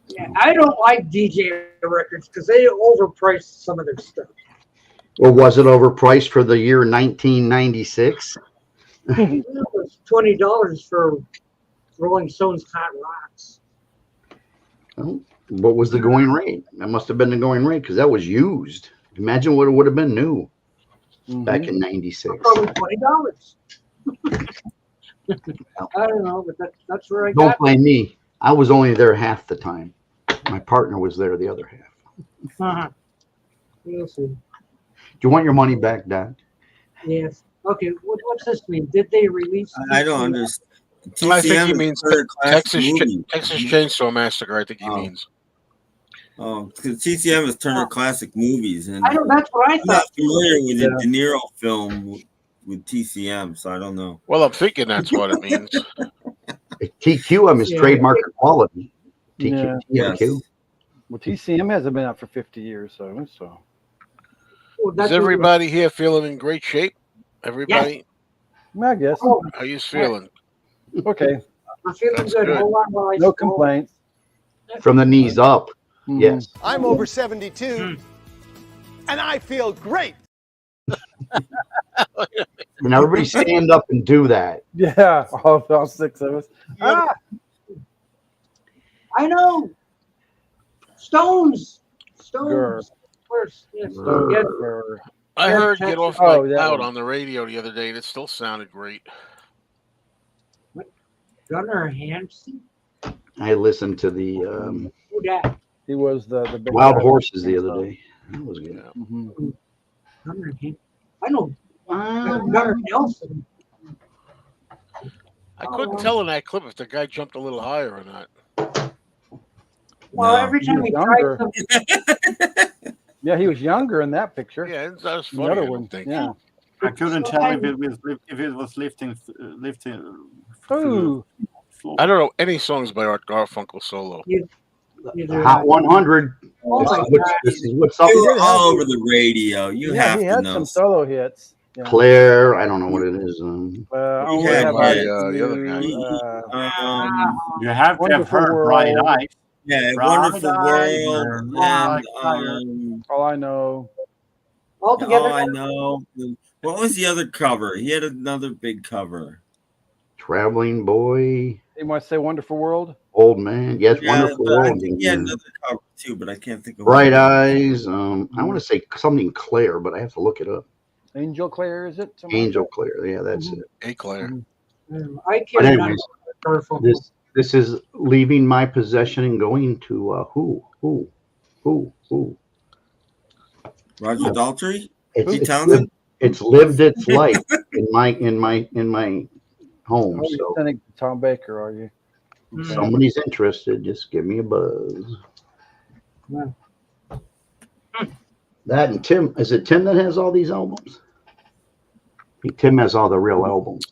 Yeah, I don't like DJ records because they overprice some of their stuff. Well, was it overpriced for the year 1996? It was $20 for Rolling Stones Hot Rocks. Oh, what was the going rate? That must have been the going rate because that was used. Imagine what it would have been new back in 96. Probably $20. I don't know, but that's where I Don't got it. blame me. I was only there half the time. My partner was there the other half. Uh-huh. We'll see. Do you want your money back, Doc? Yes. Okay. What's this mean? Did they release? I don't understand. I think he TCM means is Texas movie. Texas Chainsaw Massacre. I think he Oh. means. Oh, because TCM is Turner Classic Movies, and I don't. That's what I I'm not thought. familiar with Yeah. the De Niro film with TCM, so I don't know. Well, I'm thinking that's what it means. TQM is Yeah. trademark quality. Yeah. TQ. Well, TCM hasn't been out for 50 years, so Well, Is that's everybody here feeling in great shape? Everybody, I guess. Oh, how you feeling? Okay, I'm feeling That's good. good. Hold on while I no scroll. complaints. From the knees up. Mhm. Yes. I'm over 72 and I feel great. And everybody stand up and do that. Yeah, all 6 of us. Ah, I know. Stones. Grr. First, yes. Grr. Yes. I Yeah, heard Texas. "Get Off Oh, My that Cloud" one. on the radio the other day, and it still sounded great. Gunnar Hansen. I listened to the Who that? he was the big Wild guy. Horses the other day. That was good. Mhm. Gunnar Hansen. I know Gunnar Nelson. I couldn't tell in that clip if the guy jumped a little higher or not. Well, No. every time He he was tried younger. something, Yeah, he was younger in that picture. Yeah, that was The funny. other I don't one, think. yeah. I couldn't tell if it was lifting. Ooh, I don't know any songs by Art Garfunkel solo. either, Hot 100. Oh my This is what's up. You were did have all to- over the radio. You yeah, have he to had know. some solo hits. Yeah. Claire, I don't know what it is. Oh, had have by, I the other guy. You have to have Wonderful heard Bright World. Eyes. Yeah, Bright Wonderful Eyes, World, like and All I Know. oh, altogether. I know. What was the other cover? He had another big cover. Traveling Boy, You want to say Wonderful World? Old Man. Yes, Yeah, Wonderful but I World. think he had another cover too, but I can't think of Bright what it Eyes. I want to say something Claire, but I have to look it up. Angel Claire, is it? Something like Angel Claire. Yeah, that's it. Hey, Claire. I But can't anyways, remember. this is leaving my possession and going to who? Roger Daltrey? It's, Pete it's, Townsend? lived, it's lived its life in my home. Oh, you're So sending to Tom Baker, are you? if somebody's interested, just give me a buzz. Yeah. That and Tim, is it Tim that has all these albums? I think Tim has all the real albums.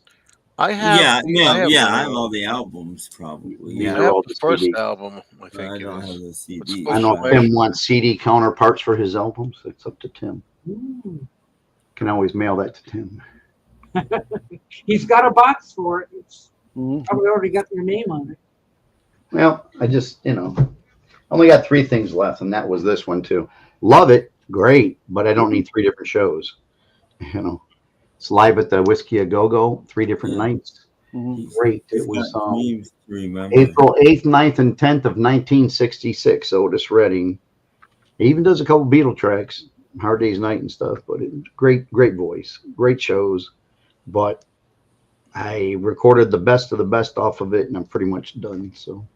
I have. I have all the albums probably. These Yeah, I are have all the the first CD. album. I but think I it don't is. have the CD. What's I know Wait. Tim wants CD counterparts for his albums. It's up to Tim. Can always mail that to Tim. He's got a box for it. It's Mhm. probably already got your name on it. Well, I just, only got 3 things left, and that was this one too. Love it, great, but I don't need 3 different shows. It's live at the Whiskey A Go Go, 3 different Yeah. nights. Mhm. Great. He's It was got dreams to remember. April 8th, 9th, and 10th of 1966. Otis Redding. He even does a couple Beatle tracks, Hard Day's Night and stuff. But great voice, great shows. But I recorded the best of the best off of it, and I'm pretty much done. So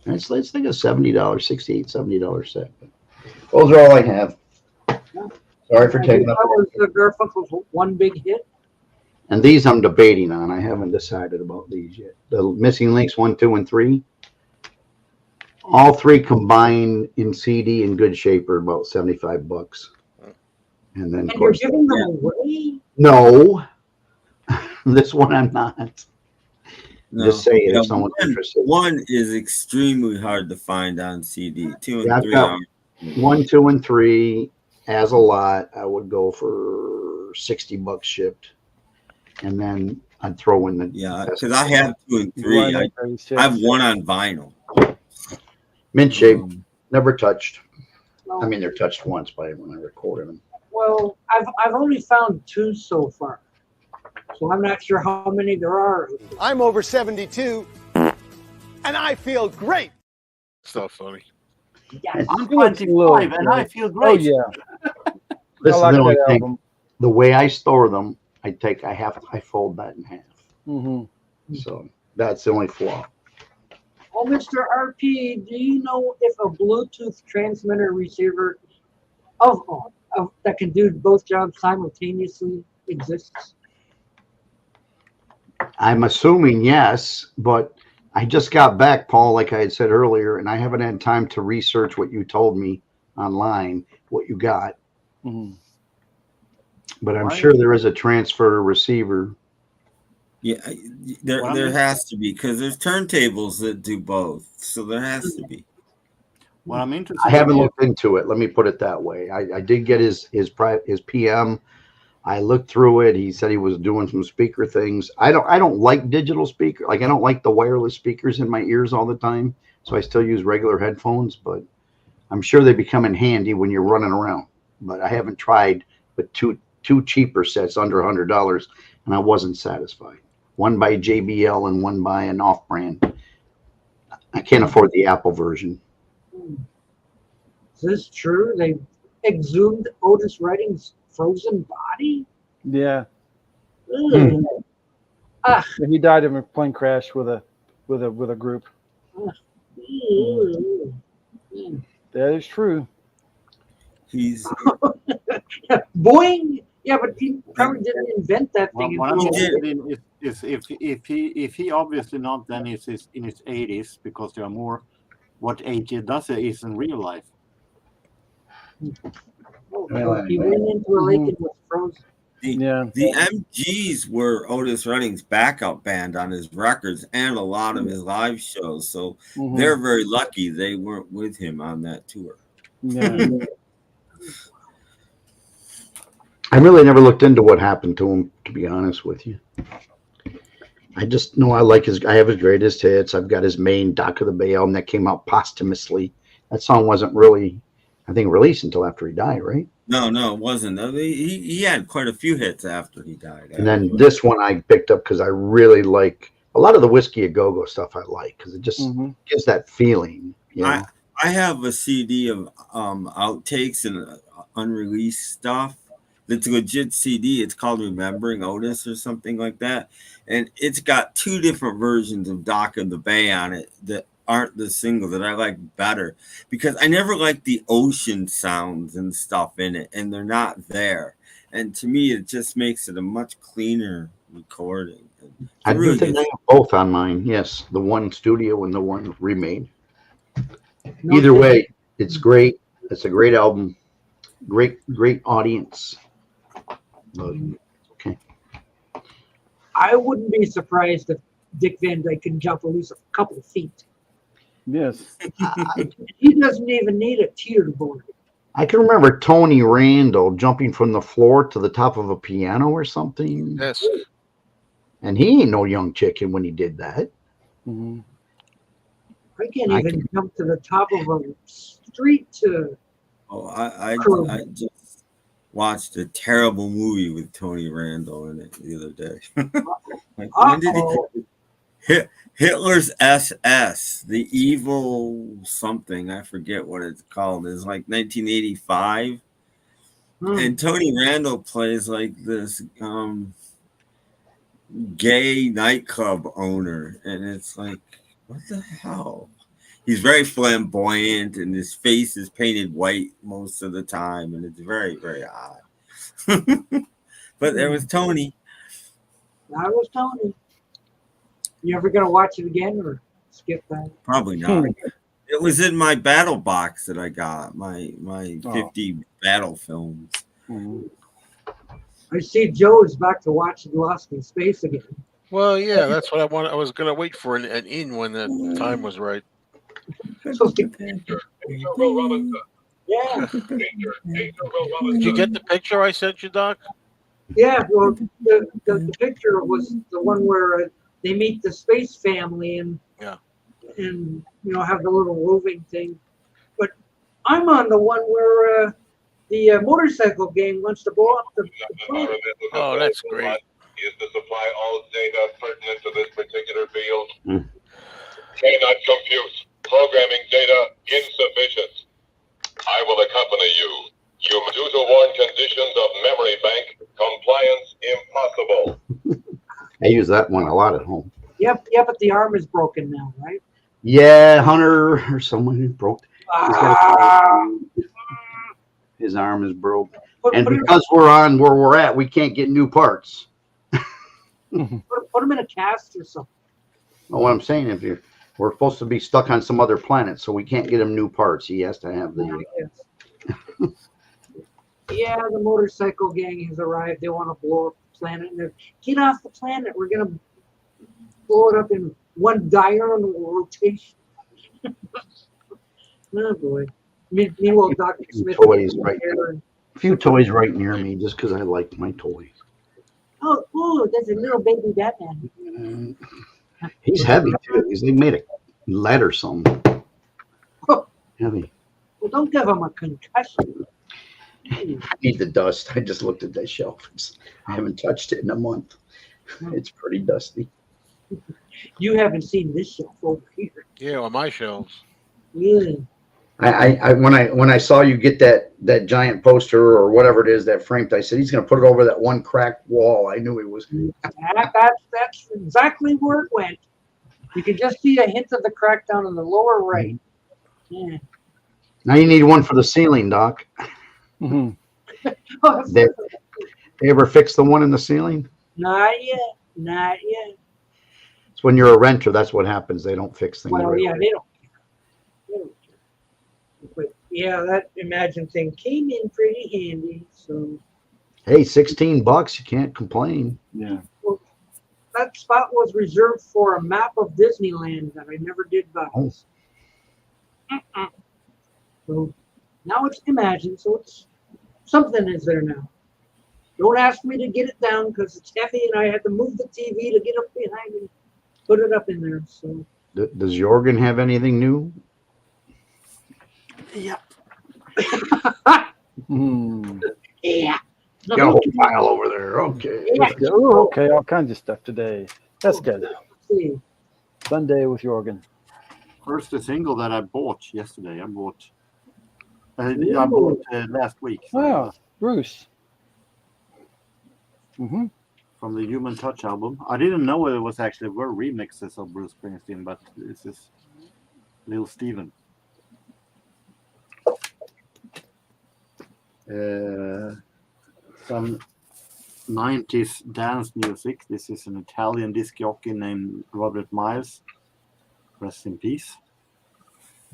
let's think of $70, $68, $70 set. But those are all I have. Sorry for taking up. That was the Garfunkel's one big hit. And these I'm debating on. I haven't decided about these yet. The Missing Links 1, 2, and 3. All 3 combined in CD in good shape are about $75. And then, of And you're course, giving them away? no, this one I'm not. No. Just say it Yeah, if someone's interested. One is extremely hard to find on CD. 2 and Yeah, I've 3 got are. 1, 2, and 3 as a lot. I would go for $60 shipped. And then I'd throw in the because I have 2 and 3. I have 1 on vinyl. Mint shape, never touched. I mean, they're touched once by when I recorded them. Well, I've only found 2 so far, so I'm not sure how many there are. I'm over 72, and I feel great. So funny. Yes. I'm 25 and I feel great. Oh yeah. This is like the only that thing. album. The way I store them, I fold that in half. Mm-hmm. So that's the only flaw. Oh, Mr. RP, do you know if a Bluetooth transmitter receiver that can do both jobs simultaneously exists? I'm assuming yes, but I just got back, Paul, like I had said earlier, and I haven't had time to research what you told me online, what you got. Mm-hmm. But I'm sure there is a transfer receiver. Yeah, there has to be, because there's turntables that do both, so there has to be. What I'm interested I haven't looked into it. Let me put it that way. I did get his PM. I looked through it. He said he was doing some speaker things. I don't like digital speaker. Like I don't like the wireless speakers in my ears all the time. So I still use regular headphones, but I'm sure they become in handy when you're running around. But I haven't tried with two cheaper sets under $100, and I wasn't satisfied. One by JBL and one by an off-brand. I can't afford the Apple version. Is this true? They exhumed Otis Redding's frozen body? Yeah. Ah. He died in a plane crash with a group. That is true. He's Boing. Yeah, but he probably didn't invent that thing. What I'm interested in is if he obviously not then is in his 80s, because there are more. What age he does it is in real life. So he went into a lake and was frozen. The MGs were Otis Redding's backup band on his records and a lot of his live shows. So they're very lucky they weren't with him on that tour. Yeah. I really never looked into what happened to him, to be honest with you. I just know I have his greatest hits. I've got his main Dock of the Bay album that came out posthumously. That song wasn't really, I think, released until after he died, right? No, it wasn't. He had quite a few hits after he died. And then this one I picked up because I really like a lot of the Whiskey A Go-Go stuff. I like because it just gives that feeling. You know? I have a CD of outtakes and unreleased stuff. It's a legit CD. It's called Remembering Otis or something like that. And it's got 2 different versions of Dock of the Bay on it that aren't the single that I like better, because I never liked the ocean sounds and stuff in it, and they're not there. And to me, it just makes it a much cleaner recording. I do think I have both on mine. Yes, the one studio and the one remade. Either way, it's great. It's a great album. Great audience. Okay. I wouldn't be surprised if Dick Van Dyke can jump at least a couple of feet. Yes. He doesn't even need a teeter board. I can remember Tony Randall jumping from the floor to the top of a piano or something. Yes. And he ain't no young chicken when he did that. I can't even jump to the top of a street to. Oh, I just watched a terrible movie with Tony Randall in it the other day. When did he? Hitler's SS, the evil something, I forget what it's called. It's like 1985. And Tony Randall plays like this gay nightclub owner. And it's like, what the hell? He's very flamboyant and his face is painted white most of the time. And it's very, very odd. But there was Tony. That was Tony. You ever gonna watch it again or skip that? Probably not. It was in my battle box that I got, my 50 battle films. I see Joe is back to watch Lost in Space again. Well, yeah, that's what I want. I was gonna wait for an in when the time was right. Yeah. Did you get the picture I sent you, Doc? Yeah, well, the picture was the one where they meet the space family and Yeah. and have the little roving thing. But I'm on the one where the motorcycle gang wants to blow up the planet. Oh, that's great. Is to supply all data pertinent to this particular field. Cannot compute. Programming data insufficient. I will accompany you. Due to worn conditions of memory bank, compliance impossible. I use that one a lot at home. Yep, but the arm is broken now, right? Yeah, Hunter or someone who broke. His arm is broke. And because we're on where we're at, we can't get new parts. Put him in a cast or something. Well, what I'm saying, we're supposed to be stuck on some other planet, so we can't get him new parts. He has to have the. Yeah, the motorcycle gang has arrived. They want to blow up the planet. And get off the planet. We're gonna blow it up in one diurnal rotation. Oh boy. Meanwhile, Dr. Smith. Toys right there. A few toys right near me, just because I like my toys. Oh, there's a little baby Batman. He's heavy too. They made a lead or something. Heavy. Well, don't give him a concussion. I need the dust. I just looked at that shelf. I haven't touched it in a month. It's pretty dusty. You haven't seen this shelf over here. Yeah, on my shelves. Yeah. When I saw you get that giant poster or whatever it is that framed, I said he's going to put it over that one cracked wall. I knew he was. That's exactly where it went. You can just see a hint of the crack down in the lower right. Yeah. Now you need one for the ceiling, Doc. They ever fix the one in the ceiling? Not yet. It's when you're a renter. That's what happens. They don't fix things. Well, right yeah, away. they don't care. But yeah, that Imagine thing came in pretty handy. So Hey, $16. You can't complain. Yeah. well, that spot was reserved for a map of Disneyland that I never did buy. Oh. So now it's Imagine, so it's something is there now. Don't ask me to get it down because it's heavy and I had to move the TV to get up behind and put it up in there. So Does Jorgen have anything new? yeah. Yeah. Got a whole pile over there. Okay. Yeah. Oh, okay, all kinds of stuff today. That's good. See. Sunday with Jorgen. First, the single that I bought yesterday. I bought last week. Oh, Bruce. Mm-hmm. From the Human Touch album. I didn't know it was actually were remixes of Bruce Springsteen, but this is Lil Steven. Some 90s dance music. This is an Italian disc jockey named Robert Miles. Rest in peace.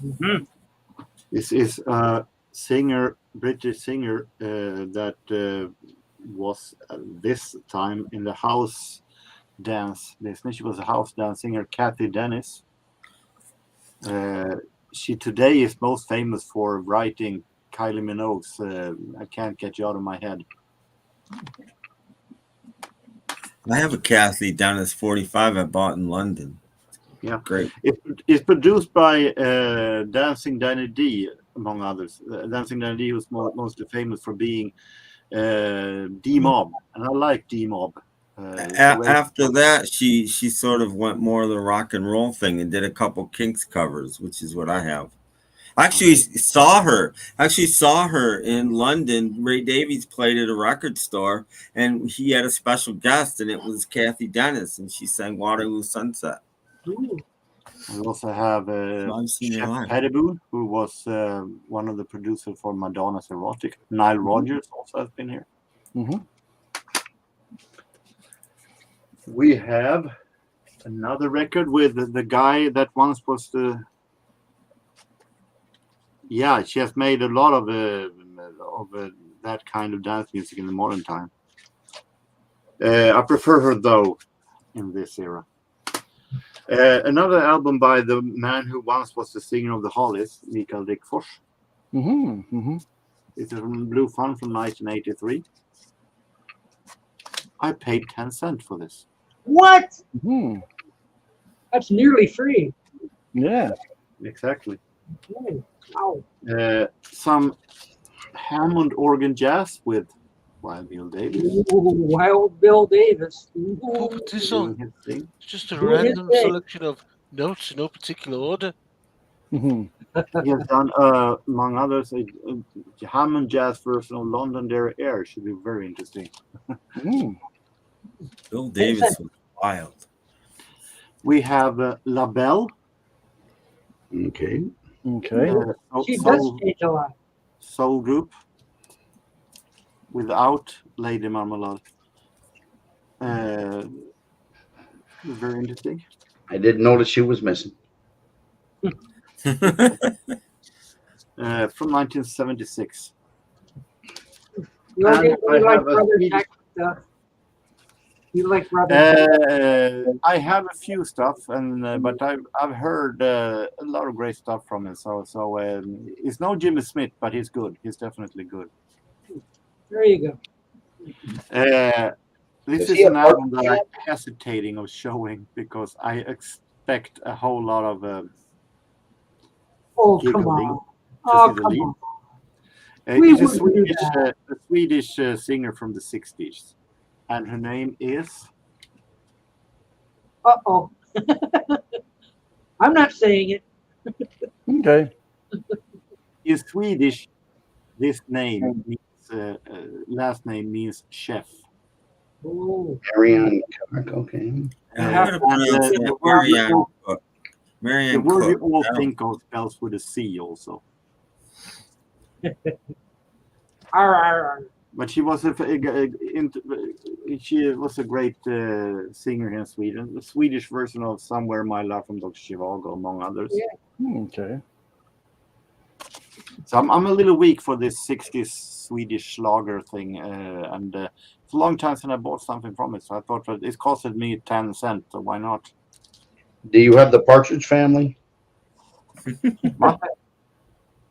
Mm-hmm. This is a singer, British singer that was this time in the house dance business. She was a house dance singer, Kathy Dennis. She today is most famous for writing Kylie Minogue's I Can't Get You Out of My Head. I have a Kathy Dennis 45 I bought in London. Yeah, great. It's produced by Dancing Danny D, among others. Dancing Danny D was mostly famous for being D-Mob, and I like D-Mob. After that, she sort of went more of the rock and roll thing and did a couple Kinks covers, which is what I have. I actually saw her in London. Ray Davies played at a record store, and he had a special guest, and it was Kathy Dennis, and she sang Waterloo Sunset. Ooh. We also have Shep Pettibone, who was one of the producers for Madonna's Erotic. Nile Rodgers also has been here. Mm-hmm. We have another record with the guy that once was the... Yeah, she has made a lot of that kind of dance music in the modern time. I prefer her, though, in this era. Another album by the man who once was the singer of the Hollies, Mikael Dickfors. Mm-hmm. Mm-hmm. It's from Blue Fun from 1983. I paid 10 cents for this. What? Hmm. That's nearly free. Yeah. Exactly. Okay. Wow. Some Hammond organ jazz with Wild Bill Davis Ooh, Wild Bill Davis. Oh, Ooh. but this doing song, his thing. it's just a Doing his random thing. selection of notes in no particular order. Mhm. He has done, among others, a Hammond jazz version of Londonderry Air. Should be very interesting. Mm. Bill Davis was wild. We have La Belle. Okay. Okay. She does change a lot. Soul group without Lady Marmalade. Very interesting. I didn't notice she was missing. From 1976. You don't And really I like have a Brother Swedish- Jack stuff. You like Brother Jack? I have a few stuff, and but I've heard a lot of great stuff from him. So it's no Jimmy Smith, but he's good. He's definitely good. There you go. This Does is he an have album that art? I'm hesitating of showing because I expect a whole lot of Oh, come giggling. on. to Oh, see the come lead. on. We It's a wouldn't do Swedish singer from the 60s, and her name is. Uh-oh. I'm not saying it. Okay. In Swedish, this name means, last name means chef. Oh. Marianne Cook. Okay. I would have pronounced the it word you Marianne all- Cook. The Marianne word you Cook. all I don't- think of spells with a C also. Arr, arr, arr. But she was a great singer in Sweden. The Swedish version of "Somewhere My Love" from Dr. Zhivago, among others. Yeah. Okay. So I'm a little weak for this 60s Swedish Schlager thing, and it's a long time since I bought something from it. So I thought that it costed me 10 cents. So why not? Do you have the Partridge Family? What?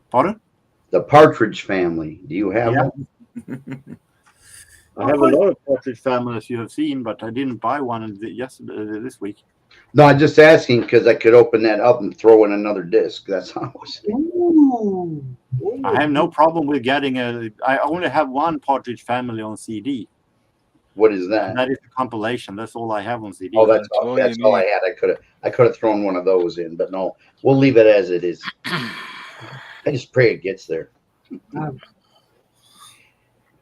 Pardon? The Partridge Family. Do you have Yeah. one? I have a lot of Partridge Family, as you have seen, but I didn't buy one this week. No, I'm just asking because I could open that up and throw in another disc. That's how I was. Ooh. Ooh. I have no problem with getting I only have one Partridge Family on CD. What is that? That is a compilation. That's all I have on CD. Oh, that's That's all. all That's you all I need. had. I could have thrown one of those in, but no, we'll leave it as it is. I just pray it gets there. Um,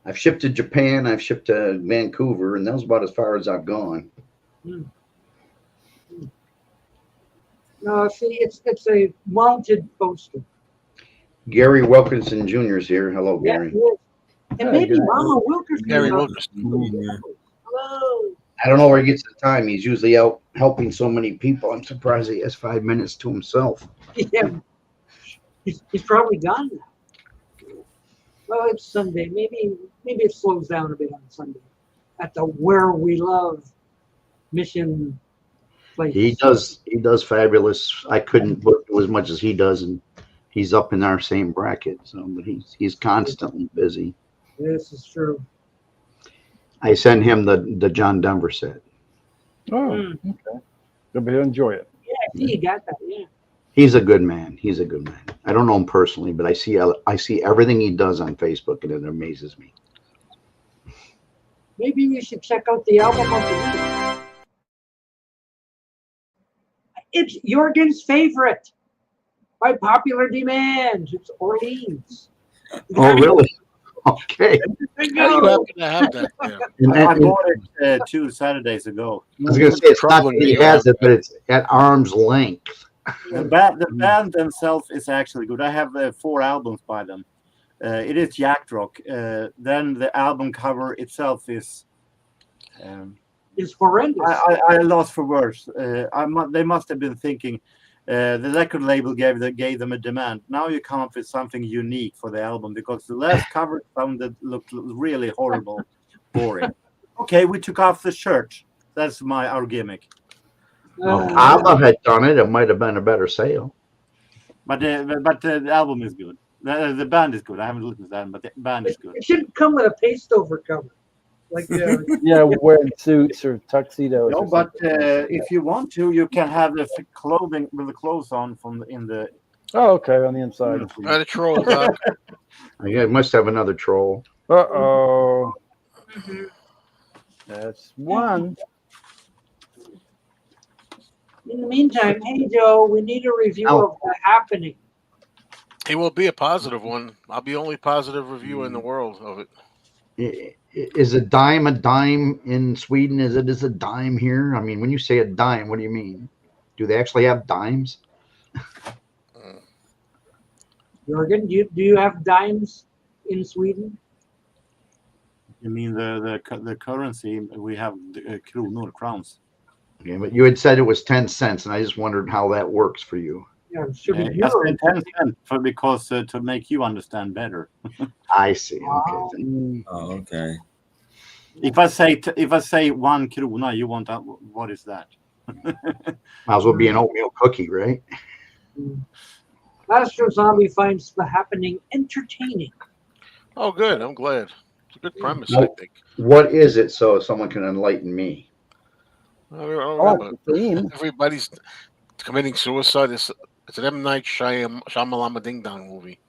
I've shipped to Japan. I've shipped to Vancouver, and that was about as far as I've gone. No, see, it's a mounted poster. Gary Wilkinson Jr. is here. Hello, Yeah, Gary. it is. And Hey, maybe good. Mama Wilkerson. Gary is out. Wilkerson. Hello. I don't know where he gets the time. He's usually out helping so many people. I'm surprised he has 5 minutes to himself. Yeah. He's probably gone now. Well, it's Sunday. Maybe it slows down a bit on Sunday at the Where We Love Mission place. He does fabulous. I couldn't do as much as he does, and he's up in our same bracket. So, but he's constantly busy. This is true. I sent him the John Denver set. Oh, Mm. okay. You'll be able to enjoy it. Yeah, I see you got that. Yeah. He's a good man. He's a good man. I don't know him personally, but I see everything he does on Facebook, and it amazes me. Maybe we should check out the album of the week. It's Jorgen's favorite. By popular demand. It's Orleans. Oh, really? Okay. How do you happen to have that there? I bought it 2 Saturdays ago. I was going to say, it's not that he has it, but it's at arm's length. The band themselves is actually good. I have 4 albums by them. It is yacht rock. Then the album cover itself is. It's horrendous. I lost for words. They must have been thinking. The record label gave them a demand. Now you come up with something unique for the album because the last cover looked really horrible, boring. Okay, we took off the shirt. That's our gimmick. If ABBA had done it, it might have been a better sale. But the album is good. The band is good. I haven't listened to that, but the band is good. It shouldn't come with a paste over cover. Like Yeah, wearing suits or tuxedos. No, or but something. if you want to, you can have the clothing with the clothes on from in the. Oh, okay, on the inside. Not a troll, Doc. Yeah, it must have another troll. Uh-oh. That's one. in the meantime, hey Joe, we need a review Oh. of The Happening. It will be a positive one. I'll be the only positive reviewer in the world of it. Is a dime in Sweden? Is it a dime here? I mean, when you say a dime, what do you mean? Do they actually have dimes? Jürgen, do you have dimes in Sweden? You mean the currency? We have kronor, crowns. Okay, but you had said it was 10 cents, and I just wondered how that works for you. Yeah, it should be Yes, euros. 10 cents because to make you understand better. I see. Wow. Okay. Oh, okay. If I say 1 krona, you want that? What is that? Might as well be an oatmeal cookie, right? Astro Zombie finds The Happening entertaining. Oh, good. I'm glad. It's a good premise, No. I think. What is it, so someone can enlighten me? I don't know, Oh, but the theme. everybody's committing suicide. It's an M. Night Shyamalan Ding Dong movie.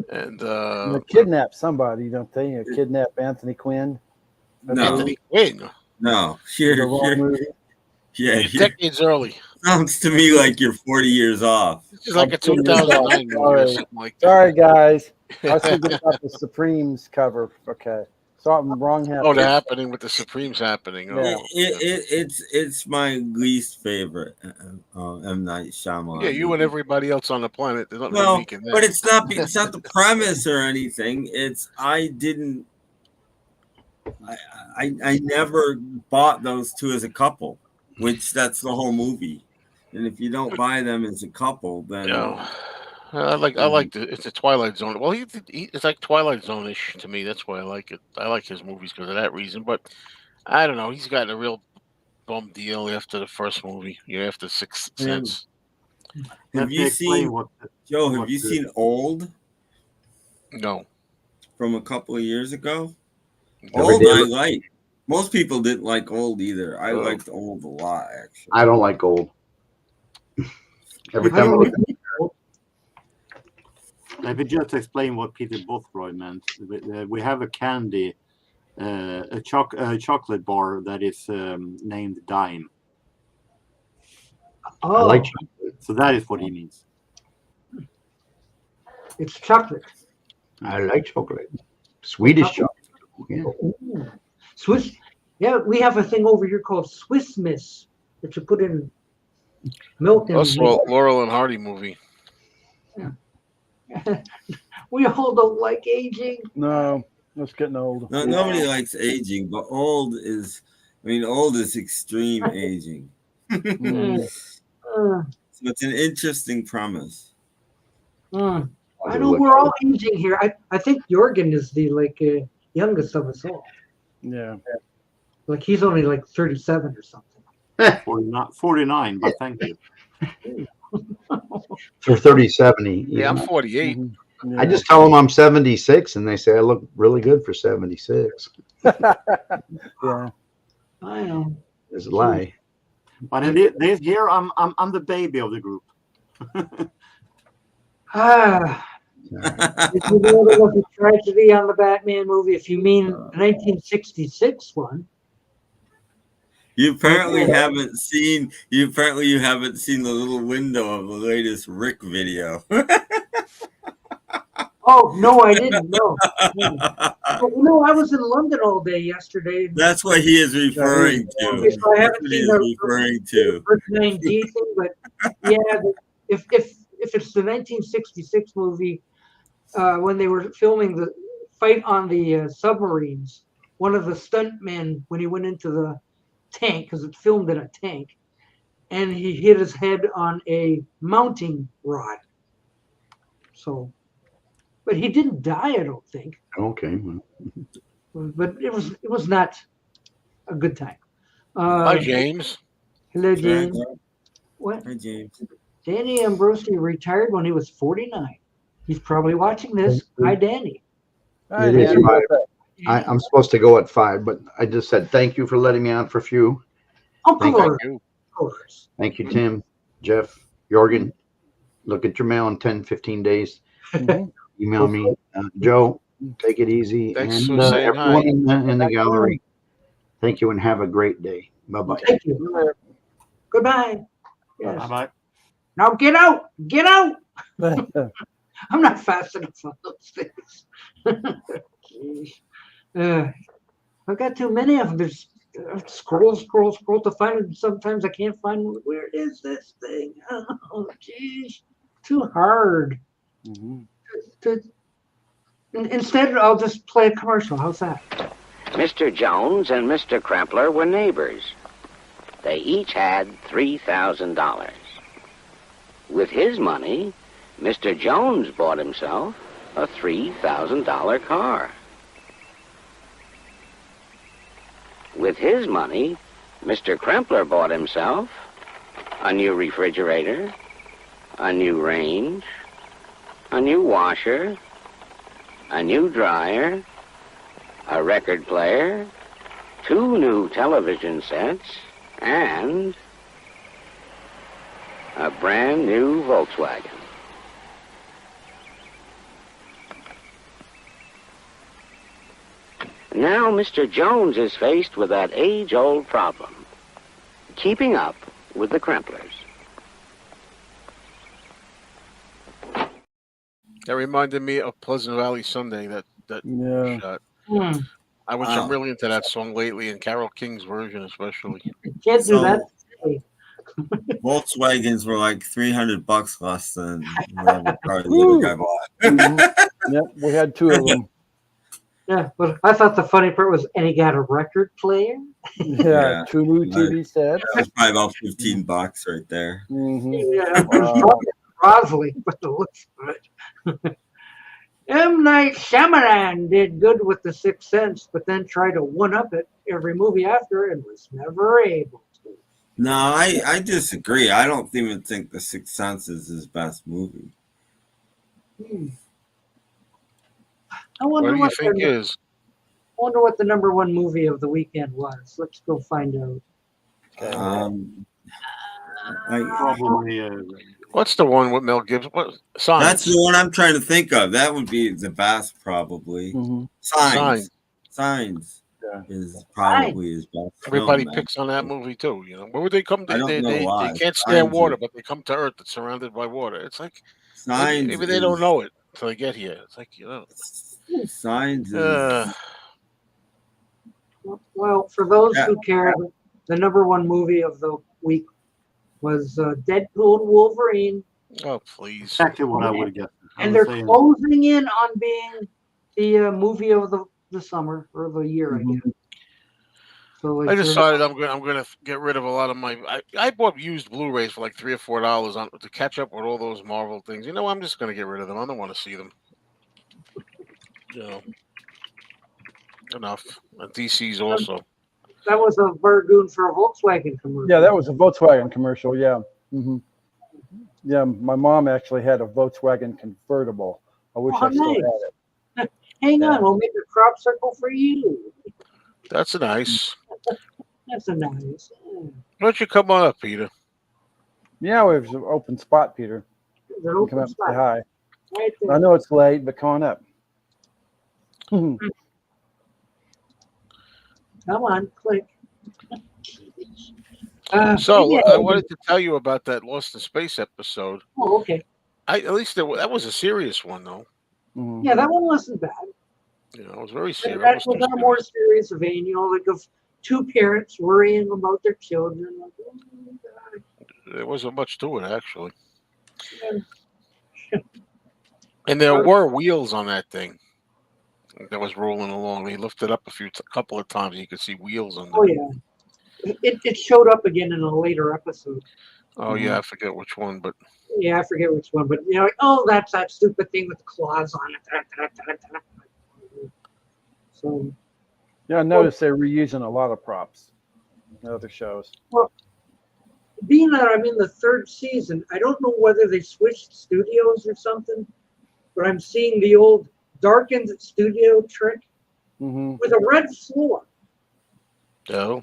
And They kidnap somebody, don't they? Or kidnap Anthony Quinn. No. Anthony Quinn. No, The wrong movie. Decades early. Sounds to me like you're 40 years off. This is like a 2009 movie or something like that. Sorry, guys. I was thinking about the Supremes cover. Okay. Something wrong happened. Oh, The Happening with the Supremes happening. Oh, Yeah. It's my least favorite M. Night Shyamalan. Yeah, you and everybody else on the planet. There's nothing Well, unique in that. but it's not the premise or anything. It's I never bought those two as a couple, which that's the whole movie. And if you don't buy them as a couple, then I like it's a Twilight Zone. Well, it's like Twilight Zone-ish to me. That's why I like it. I like his movies because of that reason. But I don't know. He's gotten a real bum deal after the first movie. After Sixth Sense. Have you seen Joe? Have you seen Old? No. From a couple of years ago. Never Old did. I like. Most people didn't like Old either. I liked Old a lot, actually. I don't like gold. Every time I look at it, Let me just explain what Peter Bothroyd meant. We have a candy, a chocolate bar that is named Dime. Oh, I like chocolate. So that is what he means. it's chocolate. I like chocolate. Swedish chocolate. Yeah. Ooh. Swiss. Yeah, we have a thing over here called Swiss Miss that you put in milk and Also, a Laurel and Hardy movie. we all don't like aging. No, that's getting old. No, nobody likes aging, but old is extreme aging. So it's an interesting premise. I know we're all aging here. I think Jorgen is the youngest of us all. Yeah. Like he's only like 37 or something. 49, but thank you. For 30-70. Yeah, I'm 48. Yeah. I just tell them I'm 76, and they say I look really good for 76. Yeah. I know. It's a lie. But in this year, I'm the baby of the group. Did you know there was a tragedy on the Batman movie? If you mean the 1966 one. You apparently haven't seen you haven't seen the little window of the latest Rick video. Oh no, I didn't. No. No, I was in London all day yesterday. That's what he is referring to. Okay, so I haven't That's what he seen is referring to. the 9D thing, but yeah, if it's the 1966 movie, when they were filming the fight on the submarines, one of the stuntmen, when he went into the tank, because it's filmed in a tank, and he hit his head on a mounting rod. So, but he didn't die, I don't think. Okay. But it was not a good time. Hi, James. Hello, James. Hi, What? James. Danny Ambrosi retired when he was 49. He's probably watching this. Hi, Danny. Hi, It is Danny. my- I'm supposed to go at 5, but I just said thank you for letting me on for a few. Of Thank course. you. Of course. Thank you, Tim, Jeff, Jorgen. Look at your mail in 10, 15 days. Mhm. Email me. Joe, take it easy. Thanks And for saying everyone hi. in the gallery, thank you and have a great day. Bye-bye. Thank you. Goodbye. Yes. Bye-bye. Now get out. Get out. I'm not fast enough on those things. Jeez. I've got too many of them. There's scroll to find it. Sometimes I can't find where is this thing. Oh, geez, too hard. Instead, I'll just play a commercial. How's that? Mr. Jones and Mr. Krempler were neighbors. They each had $3,000. With his money, Mr. Jones bought himself a $3,000 car. With his money, Mr. Krempler bought himself a new refrigerator, a new range, a new washer, a new dryer, a record player, 2 new television sets, and a brand new Volkswagen. Now Mr. Jones is faced with that age-old problem, keeping up with the Kremplers. That reminded me of Pleasant Valley Sunday, that Yeah. shot. Hmm. Which I'm really into that song lately, and Carole King's version especially. Can't do that. Volkswagens were like $300 less than whatever car the other guy bought. Yep, we had 2 of them. Yeah, but I thought the funny part was, and he got a record player. Yeah, 2 new TV sets. That was probably about $15 right there. Yeah, probably Bosley, but the looks good. M. Night Shyamalan did good with The Sixth Sense, but then tried to one-up it every movie after and was never able to. No, I disagree. I don't even think The Sixth Sense is his best movie. I wonder What do you think is? I wonder what the #1 movie of the weekend was. Let's go find out. Probably. What's the one with Mel Gibson? What? Signs. That's the one I'm trying to think of. That would be the best, probably. Signs. Is probably his best. Everybody film, picks on that movie too. You know, where would they come? I don't know They why. can't stand Signs water, is- but they come to Earth that's surrounded by water. It's like Signs maybe they is- don't know it until they get here. It's like, you know. Signs is Well, for those who care, the #1 movie of the week was Deadpool and Wolverine. Oh, please. Exactly what I would have guessed. And they're closing in on being the movie of the summer or the year, I guess. So I decided I'm gonna get rid of a lot of my. I bought used Blu-rays for like $3 or $4 to catch up with all those Marvel things. You know, I'm just gonna get rid of them. I don't want to see them. You know, enough. And DC's also. That was a Burgoon for a Volkswagen commercial. Yeah, that was a Volkswagen commercial. Yeah. Yeah, my mom actually had a Volkswagen convertible. I wish I still had it. Hang on, we'll make a crop circle for you. That's nice. That's a nice. Why don't you come on up, Peter? Yeah, it was an open spot, Peter. It's an You open come up and spot. say hi. Right there. I know it's late, but come on up. Come on, click. So yeah. I wanted to tell you about that Lost in Space episode. Oh, okay. At least that was a serious one, though. Yeah, that one wasn't bad. You know, it was very serious. That was on a more serious vein, you know, like of 2 parents worrying about their children. Like, oh my God. There wasn't much to it, actually. Yeah. And there were wheels on that thing that was rolling along. They lifted up a couple of times. You could see wheels on there. Oh, yeah. It showed up again in a later episode. Oh, yeah, I forget which one, but Yeah, I forget which one, but you know, like, oh, that's that stupid thing with the claws on it. So, Yeah, I noticed they're reusing a lot of props in other shows. well, being that I'm in the 3rd season, I don't know whether they switched studios or something, but I'm seeing the old darkened studio trick with a red floor. Oh.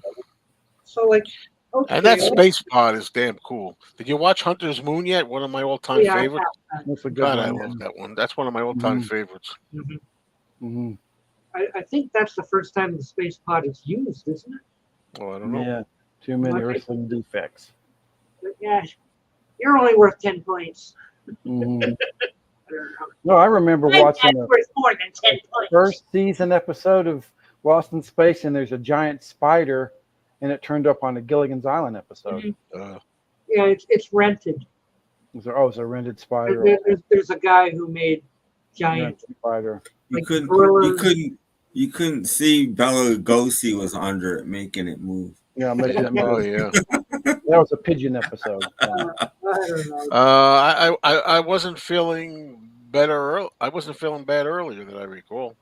So like, okay. And that space pod is damn cool. Did you watch Hunter's Moon yet? One of my all-time Yeah, I favorites. have that. That's a good God, I one. love that one. That's one of my all-time favorites. I think that's the first time the space pod is used, isn't it? Oh, I don't know. Yeah, too many Okay. earthling defects. But yeah, you're only worth 10 points. Mhm. I don't know. No, I remember watching That's the worth more than 10 points. first season episode of Lost in Space, and there's a giant spider, and it turned up on the Gilligan's Island episode. Yeah, it's rented. It's a rented spider. There's a guy who made giant spider. You couldn't see Bela Lugosi was under it, making it move. Yeah, making it move. Oh yeah. That was a pigeon episode. I wasn't feeling better. I wasn't feeling bad earlier that I recall.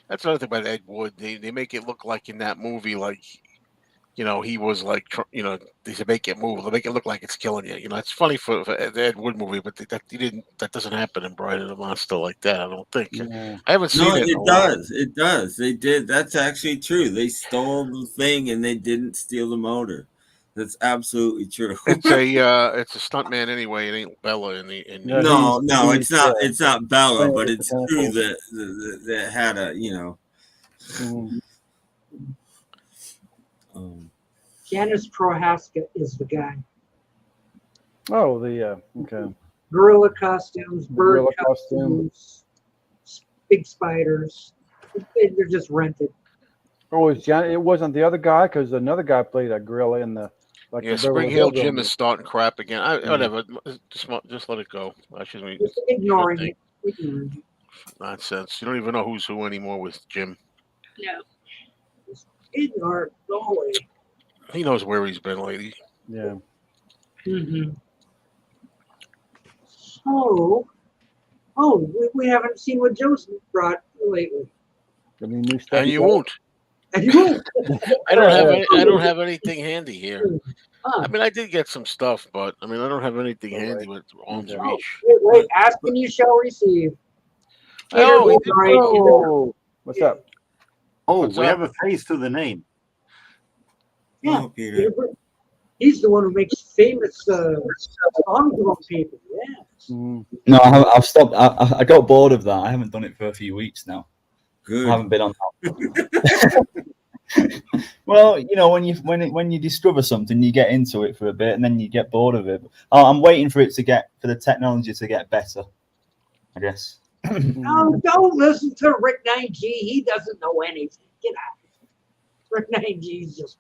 That's another thing about Ed Wood. They make it look like in that movie, like he was like, they make it move. They make it look like it's killing you. It's funny for the Ed Wood movie, but that doesn't happen in Bride of the Monster like that. I don't think. Yeah. I haven't seen it. It does. It does. They did. That's actually true. They stole the thing and they didn't steal the motor. That's absolutely true. It's a stuntman anyway. It ain't Bella in the. No, it's not. It's not Bella, but it's true that had a Janice Prohaska is the guy. Oh, okay. Gorilla costumes, bird Gorilla costumes, big spiders. They're just rented. Oh, it wasn't the other guy, because another guy played a gorilla in the. Yeah, Spring Hill Jim is starting crap again. Whatever, just let it go. Just ignoring it. Nonsense. You don't even know who's who anymore with Jim. Yeah. Just ignore it. Go away. He knows where he's been lately. Yeah. So, we haven't seen what Joe's brought lately. I mean, new stuff. And you won't. And you won't. I don't have anything handy here. I mean, I did get some stuff, but I don't have anything handy with arm's reach. Wait, ask and you shall receive. What's up? We have a face to the name. Yeah, Oh, Peter. He's the one who makes famous songs about people. Yes. No, I've stopped. I got bored of that. I haven't done it for a few weeks now. Good. I haven't been on that. Well, when you discover something, you get into it for a bit, and then you get bored of it. I'm waiting for for the technology to get better, I guess. No, don't listen to Rick 9G. He doesn't know anything. Get out. Rick 9G's just.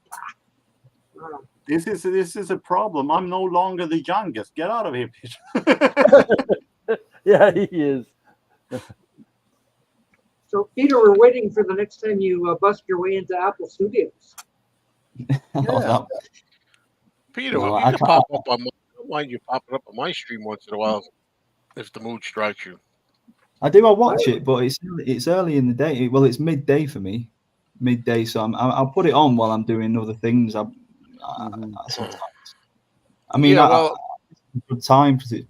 This is a problem. I'm no longer the youngest. Get out of here, Peter. Yeah, he is. So, Peter, we're waiting for the next time you bust your way into Apple Studios. Yeah. Peter, No, you can pop up on. I don't mind you popping up on my stream once in a while, if the mood strikes you. I do. I watch it, but it's early in the day. Well, it's midday for me. Midday, so I'll put it on while I'm doing other things. Sometimes. I mean, good time because it's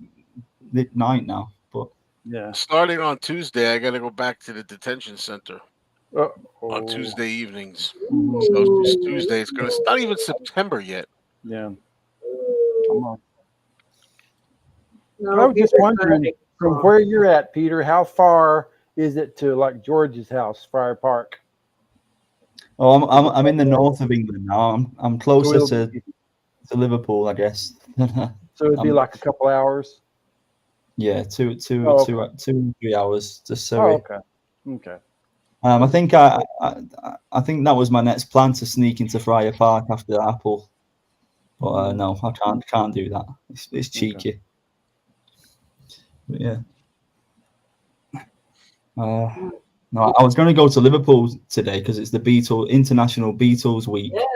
midnight now. But yeah, starting on Tuesday, I got to go back to the detention center on Tuesday evenings. So Tuesday, it's not even September yet. Yeah. Come on. No, I was just Peter's wondering, from where you're at, Peter, how far is it to like George's house, Friar Park? Oh, I'm in the north of England now. I'm closer to Liverpool, I guess. So it'd be like a couple hours. Yeah, 2 3 hours to Oh, Surrey. Okay. I think I think that was my next plan, to sneak into Friar Park after Apple, but no, I can't do that. It's cheeky. Okay. But yeah. No, I was going to go to Liverpool today because it's the International Beatles Week. Yes.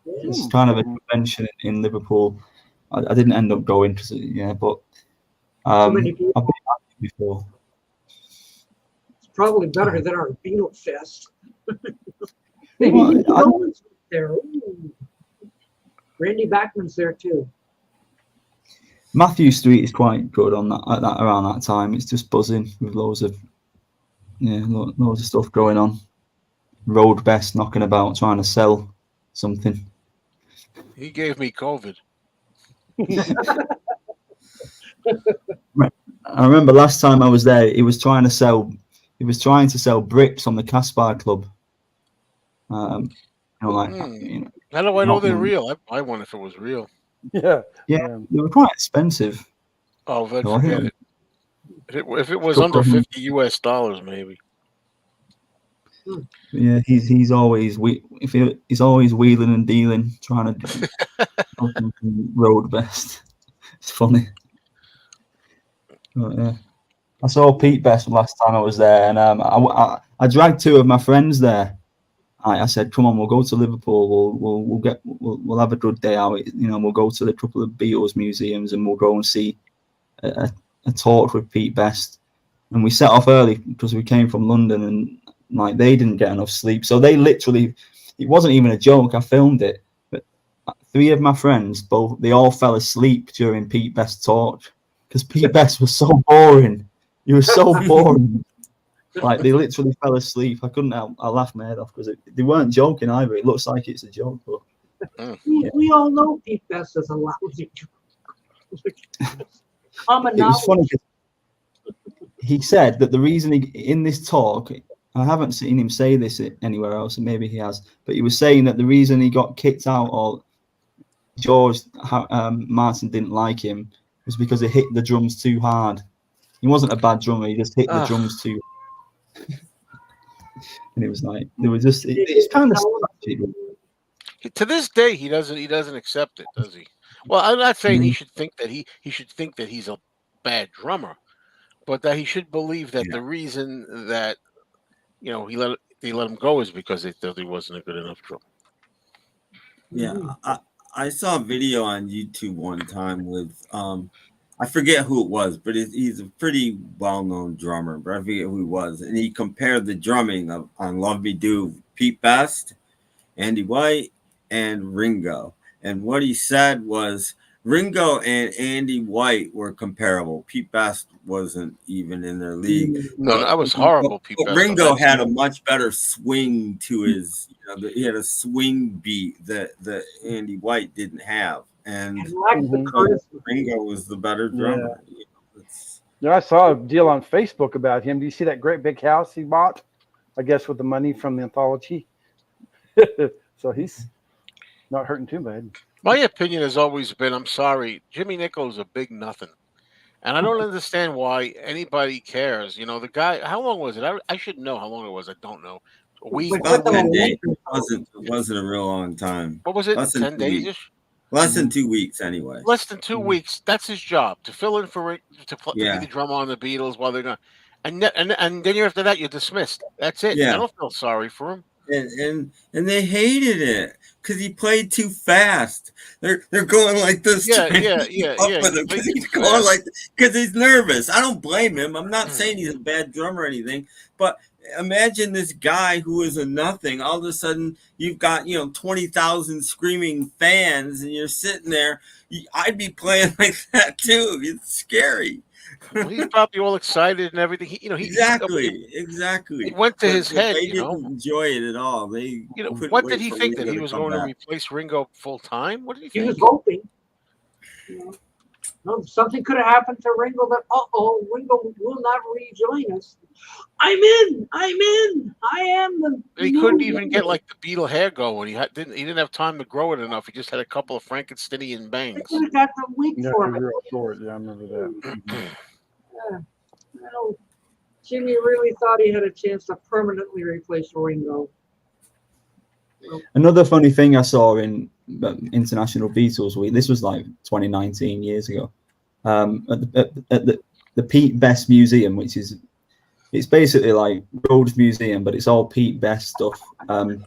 It's kind of a convention in Liverpool. I didn't end up going because but I've been before. It's probably better than our Beatle Fest. There. Ooh. Randy Bachman's there too. Matthew Street is quite good on that around that time. It's just buzzing with loads of loads of stuff going on. Road Best knocking about trying to sell something. He gave me COVID. I remember last time I was there, he was trying to sell Brips on the Caspar Club. How do I know they're real? I'd buy one if it was real. Yeah, they were quite expensive. Oh, then forget it. If it was under $50 maybe. Yeah, he's always he's always wheeling and dealing, trying to do Road Best. It's funny. But, yeah. I saw Pete Best last time I was there, and I dragged two of my friends there. I said, "Come on, we'll go to Liverpool. We'll have a good day out. We'll go to a couple of Beatles museums, and we'll go and see a talk with Pete Best." And we set off early because we came from London, and like they didn't get enough sleep, so they literally, it wasn't even a joke. I filmed it, but three of my friends, they all fell asleep during Pete Best's talk because Pete Best was so boring. He was so boring. Like they literally fell asleep. I couldn't. I laughed my head off because they weren't joking either. It looks like it's a joke, but we all know Pete Best is a lousy joke. It was funny. He said that the reason in this talk, I haven't seen him say this anywhere else, and maybe he has, but he was saying that the reason he got kicked out or George Martin didn't like him was because he hit the drums too hard. He wasn't a bad drummer; he just hit the drums too. And it was like they were just. It's kind of. To this day, he doesn't accept it, does he? Well, I'm not saying he should think that he's a bad drummer, but that he should believe that the reason that they let him go is because they thought he wasn't a good enough drummer. Yeah, I saw a video on YouTube one time with I forget who it was, but he's a pretty well-known drummer, but I forget who he was, and he compared the drumming on Love Me Do, Pete Best, Andy White, and Ringo. And what he said was Ringo and Andy White were comparable. Pete Best wasn't even in their league. No, that was horrible. Pete Best. Ringo had a much better swing to his. He had a swing beat that Andy White didn't have, and Ringo was the better drummer. Yeah, I saw a deal on Facebook about him. Do you see that great big house he bought? I guess with the money from the anthology. So he's not hurting too bad. My opinion has always been, I'm sorry, Jimmy Nichols is a big nothing. And I don't understand why anybody cares. The guy, how long was it? I should know how long it was. I don't know. A week? About 10 days. It wasn't a real long time. What was it? Less 10 days? Less than 2 weeks, anyway. Less than 2 weeks. That's his job, to fill in for to be the drummer on the Beatles while they're gone. And then after that, you're dismissed. That's it. Yeah. I don't feel sorry for him. And they hated it because he played too fast. They're going like this. Yeah. Because he's going like because he's nervous. I don't blame him. I'm not saying he's a bad drummer or anything, but imagine this guy who is a nothing. All of a sudden, you've got 20,000 screaming fans, and you're sitting there. I'd be playing like that too. It's scary. Well, he's probably all excited and everything. Exactly. It went to his head. They didn't enjoy it at all. They, what did he think, that he was going to replace Ringo full time? What did he think? He was hoping. No, something could have happened to Ringo. That Ringo will not rejoin us. I'm in. I am the. He couldn't even get like the Beatle hair going. He didn't have time to grow it enough. He just had a couple of Frankensteinian bangs. They could have got the wig for him. Real short. Yeah, I remember that. Jimmy really thought he had a chance to permanently replace Ringo. Another funny thing I saw in International Beatles Week, this was like 2019 years ago, at the Pete Best Museum, it's basically like Rhodes Museum, but it's all Pete Best stuff from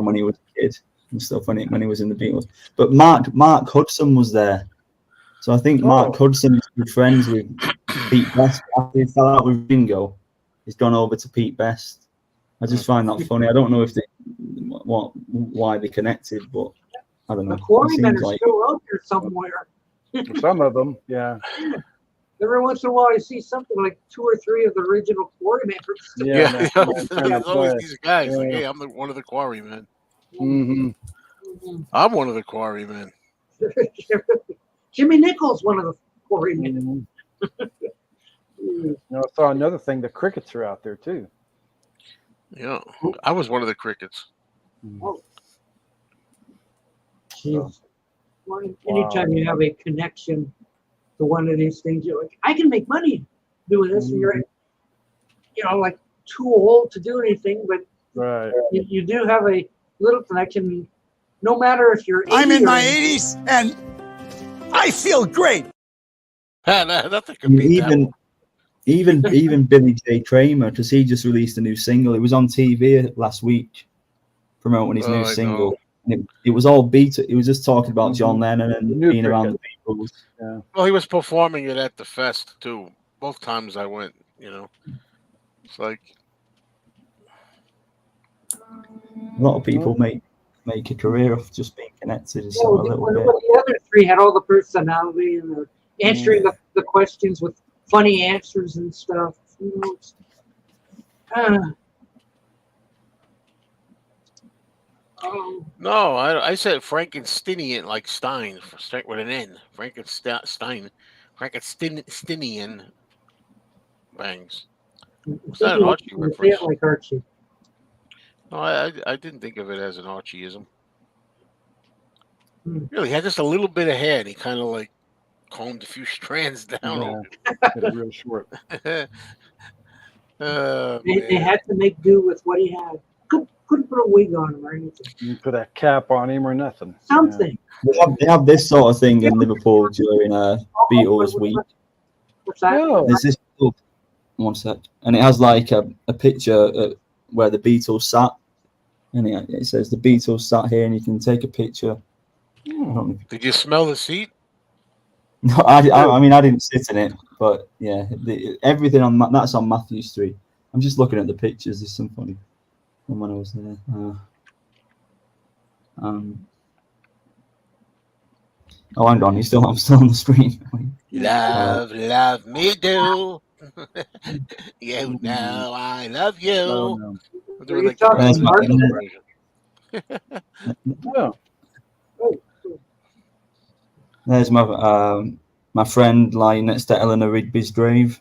when he was a kid and stuff when he was in the Beatles. But Mark Hudson was there. So I think Mark Hudson is good friends with Pete Best. After he fell out with Ringo, he's gone over to Pete Best. I just find that funny. I don't know if why they connected, but I don't know. The Quarrymen are still out there somewhere. Some of them, yeah. Every once in a while, I see something like 2 or 3 of the original Quarrymen. Yeah, Yeah, there's always these guys like, Yeah. hey, I'm one of the Quarrymen. Mm-hmm. I'm one of the Quarrymen. Jimmy Nichols, one of the Quarrymen. You know, I saw another thing. The crickets are out there too. Yeah, I was one of the crickets. Oh. Jeez. Well, anytime you have a connection to one of these things, you're like, I can make money doing this, and you're, like too old to do anything, but Right. you do have a little connection. No matter if you're 80 I'm in or my 80s and I feel great. Nothing can beat that one. Even Billy J. Kramer, because he just released a new single. It was on TV last week promoting his new single. And it was all beat. It was just talking about John Lennon and being around the Beatles. Yeah. Well, he was performing it at the fest too. Both times I went, it's like a lot of people make a career of just being connected and so a little bit. The other 3 had all the personality and they're answering the questions with funny answers and stuff. no, I said Frankensteinian, like Stein, with an N. Frankenstein, Frankensteinian bangs. It's not an Archie reference. Like Archie. No, I didn't think of it as an Archieism. Really, he had just a little bit of hair, and he kind of like combed a few strands down. Yeah, get it real short. They had to make do with what he had. Couldn't put a wig on him or anything. You put a cap on him or nothing. Something. Yeah. They have this sort of thing in Liverpool during Beatles week. What's that? There's this club, one sec, and it has like a picture where the Beatles sat, and it says the Beatles sat here, and you can take a picture. Did you smell the seat? No, I mean I didn't sit in it, but yeah, everything on that's on Matthew Street. I'm just looking at the pictures. There's some funny from when I was there. Oh, hang on, I'm still on the screen. Love me do. You know I love you. Oh, no. I'm doing like the Oh. There's my friend lying next to Eleanor Rigby's grave.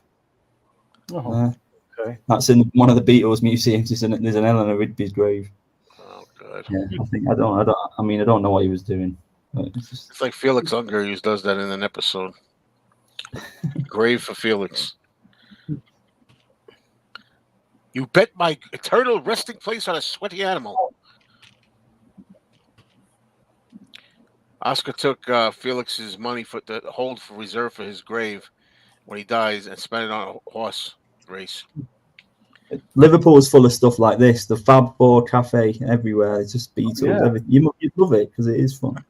Oh, okay. That's in one of the Beatles museums. There's an Eleanor Rigby's grave. Oh god. Yeah, I don't know what he was doing. But it's like Felix Unger who does that in an episode. Grave for Felix. You bet my eternal resting place on a sweaty animal. Oscar took Felix's money to hold for reserve for his grave when he dies and spent it on a horse race. Liverpool is full of stuff like this. The Fab Four Cafe everywhere. It's just Beatles. Everything. You'd love it because it is fun.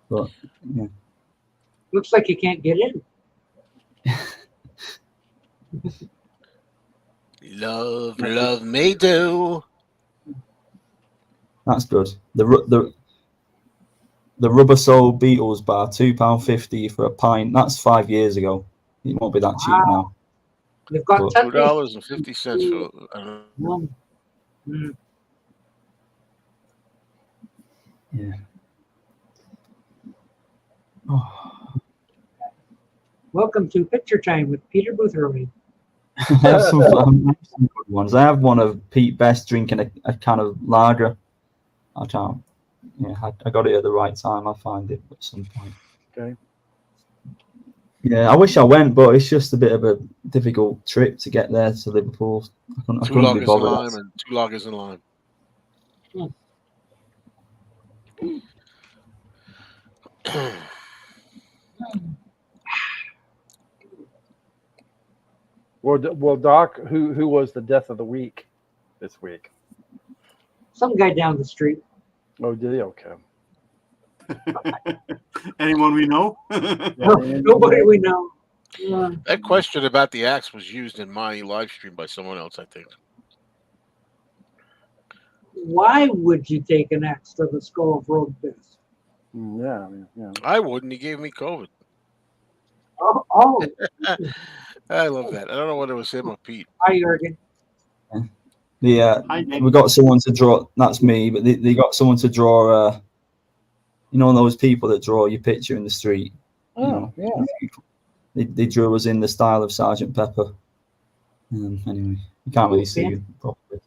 But yeah. Looks like you can't get in. Love me do. That's good. The Rubber Soul Beatles bar, £2.50 for a pint. That's 5 years ago. It won't be that cheap now. They've got $2.50 for. Yeah. Oh. Welcome to Picture Time with Peter Boothroyd. I have some good ones. I have one of Pete Best drinking a kind of lager. I can't. Yeah, I got it at the right time. I'll find it at some point. Okay. Yeah, I wish I went, but it's just a bit of a difficult trip to get there to Liverpool. I couldn't be bothered. And 2 lagers in lime. Well, Doc, who was the death of the week this week? Some guy down the street. Oh, did he? Okay. Anyone we know? Nobody we know. That question about the axe was used in my live stream by someone else, I think. Why would you take an axe to the skull of Road Best? Yeah, yeah. I wouldn't. He gave me COVID. Oh. I love that. I don't know whether it was him or Pete. Hi, Jurgen. We got someone to draw. That's me, but they got someone to draw. You know those people that draw your picture in the street. Oh, yeah. They drew us in the style of Sergeant Pepper. Anyway, you can't really see it properly.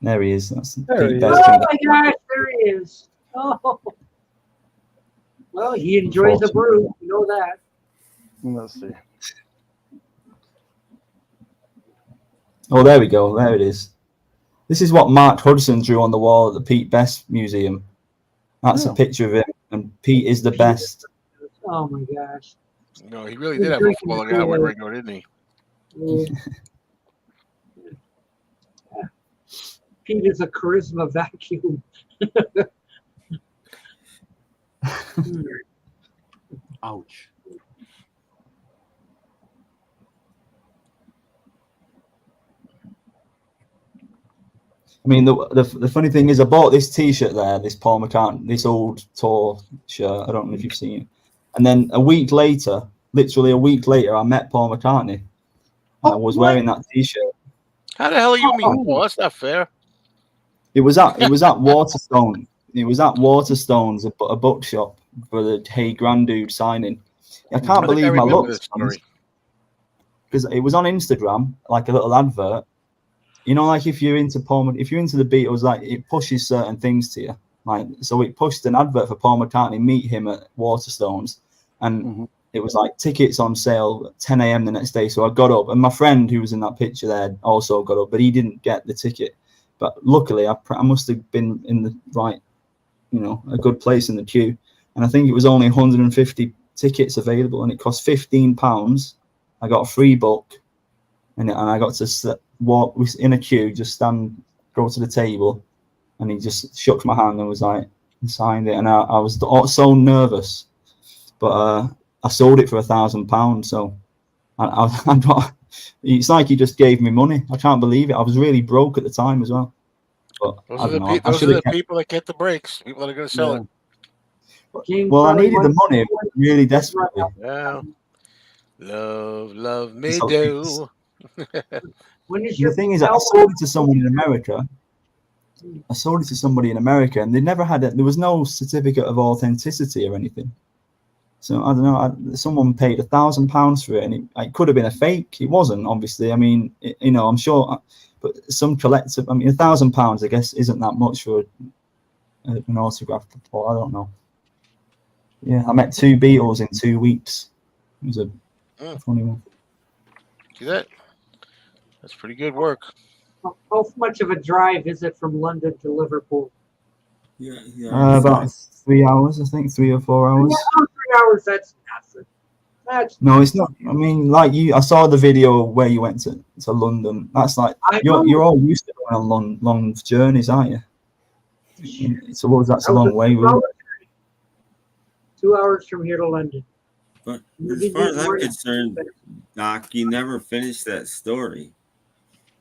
There he is. That's There Pete he Best. is. Oh my gosh, there he is. Oh. Well, he enjoys a brew. You know that. Let's see. Oh, there we go. There it is. This is what Mark Hudson drew on the wall at the Pete Best Museum. That's a picture of him, and Pete is the best. Oh my gosh. No, he really did have a falling out with Ringo, didn't he? Pete is a charisma vacuum. Ouch. I mean, the funny thing is, I bought this T-shirt there, this Paul McCartney, this old tour shirt. I don't know if you've seen it. And then a week later, literally a week later, I met Paul McCartney. And I was wearing that T-shirt. How the hell are you meeting Paul? That's not fair. It was at Waterstone. It was at Waterstone's, a bookshop for the Hey Granddude signing. I can't believe my luck, because it was on Instagram, like a little advert. You know, like if you're into the Beatles, like it pushes certain things to you. Like, so it pushed an advert for Paul McCartney, meet him at Waterstones, and it was like tickets on sale at 10 a.m. the next day. So I got up, and my friend who was in that picture there also got up, but he didn't get the ticket. But luckily, I must have been in the right, a good place in the queue. And I think it was only 150 tickets available, and it cost £15. I got a free book, and I got to walk in a queue, just go to the table, and he just shook my hand and was like, signed it. And I was so nervous, but I sold it for £1,000. So I'm not. It's like he just gave me money. I can't believe it. I was really broke at the time as well. But Those are the people that get the breaks. People that are going to sell it. Well, I needed the money really desperately. Yeah. Love me do. The thing is, I sold it to someone in America. And they never had it. There was no certificate of authenticity or anything. So I don't know. Someone paid £1,000 for it, and it could have been a fake. It wasn't, obviously. I mean, I'm sure. But some collective. I mean, £1,000, I guess, isn't that much for an autograph. I don't know. Yeah, I met 2 Beatles in 2 weeks. It was a funny one. See that? That's pretty good work. How much of a drive is it from London to Liverpool? Yeah. About 3 hours, I think, 3 or 4 hours. Yeah, 3 hours. That's nothing. No, it's not. I mean, like I saw the video where you went to London. That's like you're all used to going on long journeys, aren't you? So that's a long way. 2 hours from here to London. But as far as I'm concerned, Doc, you never finished that story.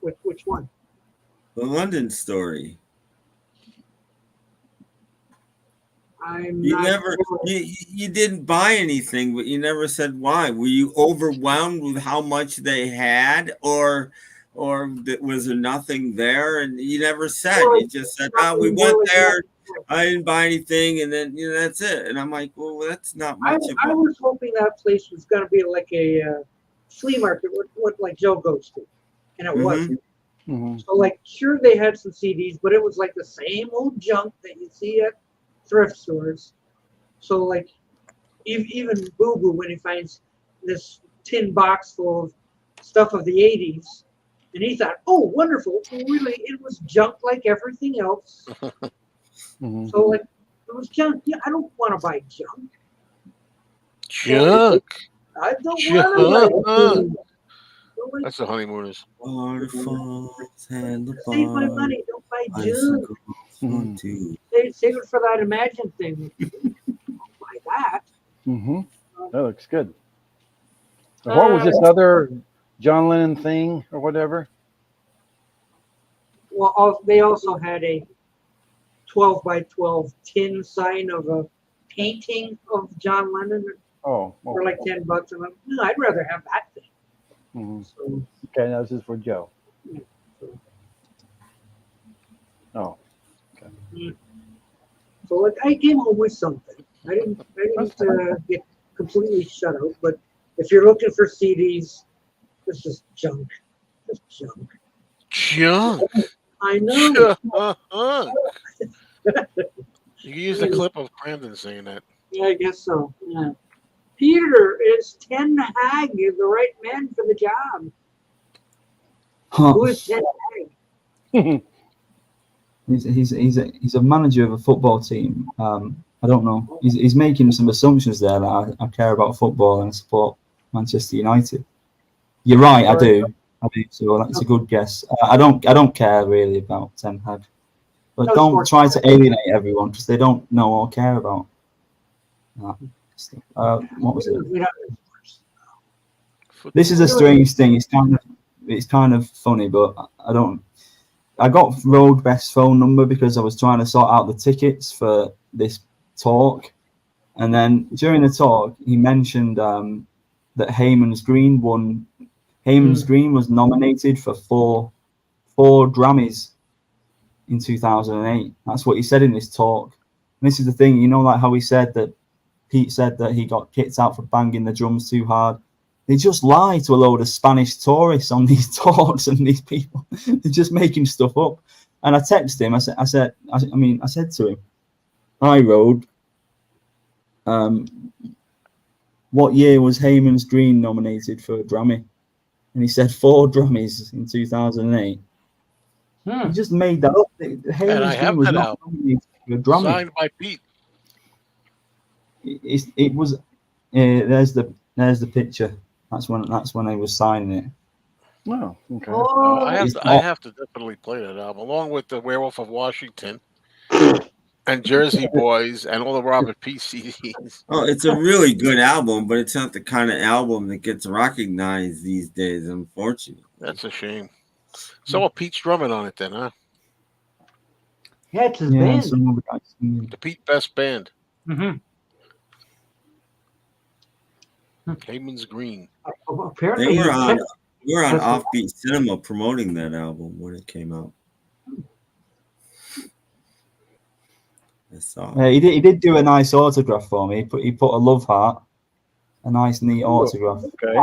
Which one? The London story. You didn't buy anything, but you never said why. Were you overwhelmed with how much they had, or was there nothing there? And you never said. You just said, we went there. I didn't buy anything, and then that's it. And I'm like, well, that's not much. I was hoping that place was going to be like a flea market, what like Joe goes to, and it wasn't. So like, sure, they had some CDs, but it was like the same old junk that you see at thrift stores. So like, even Boo Boo, when he finds this tin box full of stuff of the 80s, and he thought, oh, wonderful. Well, really, it was junk like everything else. So like, it was junk. Yeah, I don't want to buy junk. Junk. I don't want to buy junk. That's the honeymooners. Save my money. Don't buy junk. Save it for that Imagine thing. Don't buy that. That looks good. What was this other John Lennon thing or whatever? Well, they also had a 12 by 12 tin sign of a painting of John Lennon Oh, for like $10. I'm like, no, I'd rather have that thing. mhm. So, Okay, now this is for Joe. yeah, so, Oh, so like I came home with something. I didn't get completely shut out. But if you're looking for CDs, this is junk. Just junk. Junk. I know. You can use the clip of Brandon saying that. Yeah, I guess so. Yeah. Peter, is Ten Hag the right man for the job? Who is Ten Hag? He's a manager of a football team. I don't know. He's making some assumptions there that I care about football and I support Manchester United. You're right, I do. So that's a good guess. I don't care really about Ten Hag, but don't try to alienate everyone because they don't know or care about that. What was it? This is a strange thing. It's kind of funny, but I got Road Best's phone number because I was trying to sort out the tickets for this talk, and then during the talk he mentioned that Heyman's Green won. Heyman's Green was nominated for four Grammys in 2008. That's what he said in this talk. And this is the thing, you know, like how he said that Pete said that he got kicked out for banging the drums too hard. They just lie to a load of Spanish tourists on these talks, and these people they're just making stuff up. And I texted him. I said to him, "Hi, Road. What year was Heyman's Green nominated for a Grammy?" And he said 4 Grammys in 2008. He just made that up. Heyman's Green was not nominated for a Grammy. Signed by Pete. It was. There's the picture. That's when I was signing it. Oh, okay. I have to definitely play that album along with the Werewolf of Washington and Jersey Boys and all the Robert P. CDs. Oh, it's a really good album, but it's not the kind of album that gets recognized these days, unfortunately. That's a shame. So Pete's drumming on it then, huh? Yeah, it's his band. The Pete Best Band. Mm-hmm. Heyman's Green. Apparently, They were on Offbeat Cinema promoting that album when it came out. I saw. He did do a nice autograph for me. He put a love heart, a nice neat autograph. Okay.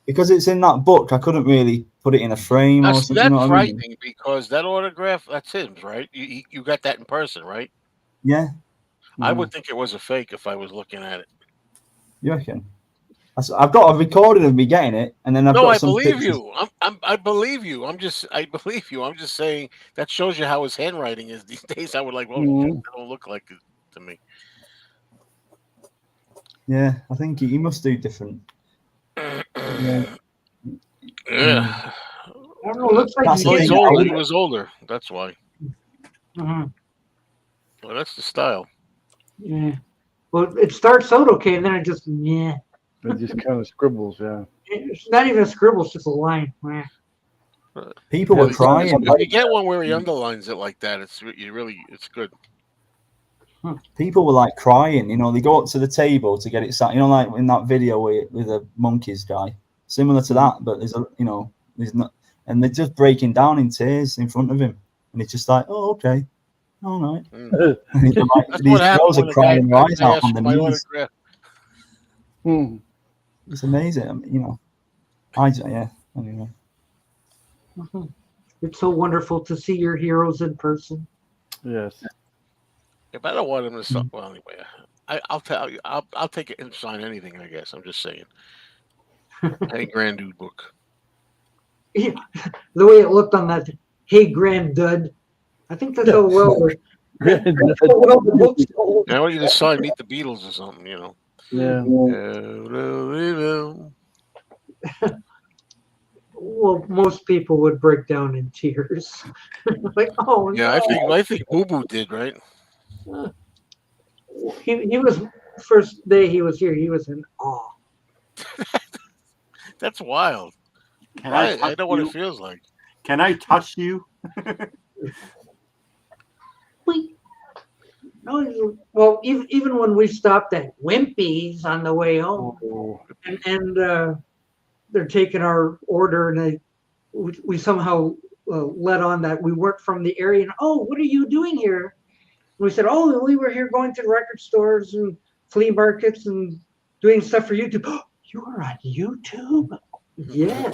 Because it's in that book, I couldn't really put it in a frame or something. That's frightening because that autograph, that's him, right? You got that in person, right? Yeah. I would think it was a fake if I was looking at it. You reckon? I've got a recording of me getting it, and then I've got some believe pictures. you. I believe you. I believe you. I'm just saying that shows you how his handwriting is these days. I would like, well, it don't look like it to me. Yeah, I think he must do different. Yeah. I don't know. It looks like he's older. He was older. That's why. Mm-hmm. Well, that's the style. Yeah. Well, it starts out okay, and then it just It just kind of scribbles, yeah. It's not even a scribble; it's just a line. People were crying. If you get one where he underlines it like that, it's good. People were like crying. You know, they go up to the table to get it signed. You know, like in that video with the monkeys guy, similar to that, but there's not, and they're just breaking down in tears in front of him, and it's just like, oh, okay. All right. These girls are crying their eyes out on the knees. It's amazing. You know, anyway. It's so wonderful to see your heroes in person. Yes. If I don't want him to stop, well, anyway, I'll tell you, I'll take it and sign anything. I guess I'm just saying. Hey, Grand Dude book. Yeah, the way it looked on that. Hey, Grand Dud. I think that's how well the book's told. I want you to sign Meet the Beatles or something, you know. Yeah. Well, most people would break down in tears. Like, oh yeah, no. I think Boo Boo did, right? He was first day he was here. He was in awe. That's wild. I know what it feels like. Can I touch you? Oh, well, even when we stopped at Wimpy's on the way home, Oh. and they're taking our order, and we somehow let on that we weren't from the area. And what are you doing here? And we said, we were here going to record stores and flea markets and doing stuff for YouTube. You are on YouTube? Yeah.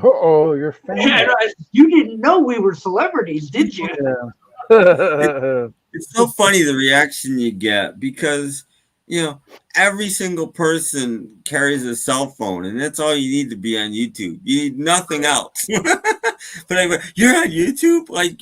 Oh, you're famous. You didn't know we were celebrities, did you? Yeah. It's so funny the reaction you get because every single person carries a cell phone, and that's all you need to be on YouTube. You need nothing else. But anyway, you're on YouTube, like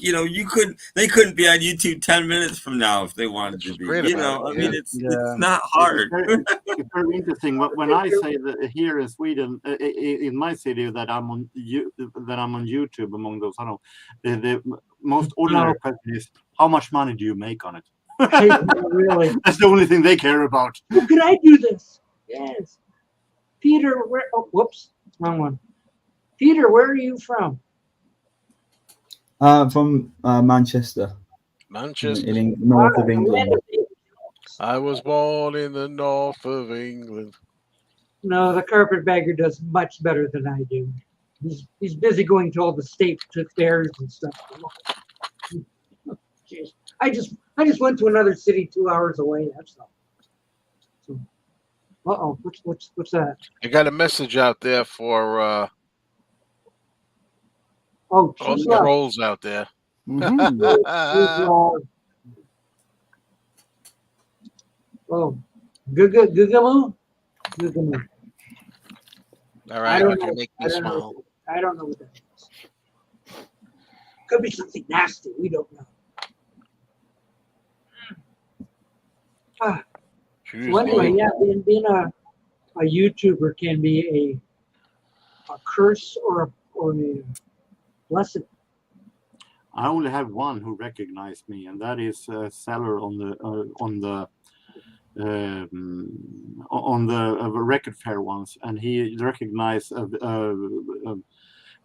they couldn't be on YouTube 10 minutes from now if they wanted to be. I mean, it's not hard. It's very interesting. When I say that here in Sweden, in my city, that I'm on YouTube, among those, I don't know, the most ordinary question is, how much money do you make on it? Really? That's the only thing they care about. How could I do this? Yes. Peter, where? Oh, whoops, wrong one. Peter, where are you from? From Manchester. Manchester. In north of England. I was born in the north of England. No, the carpetbagger does much better than I do. He's busy going to all the state fairs and stuff. Jeez. I just went to another city 2 hours away. That's all. So, what's that? I got a message out there for all the trolls out there. Googamoo. All right, you make me smile. I don't know what that is. Could be something nasty. We don't know. So anyway, being a YouTuber can be a curse or a blessing. I only have one who recognized me, and that is a seller on the record fair once, and he recognized a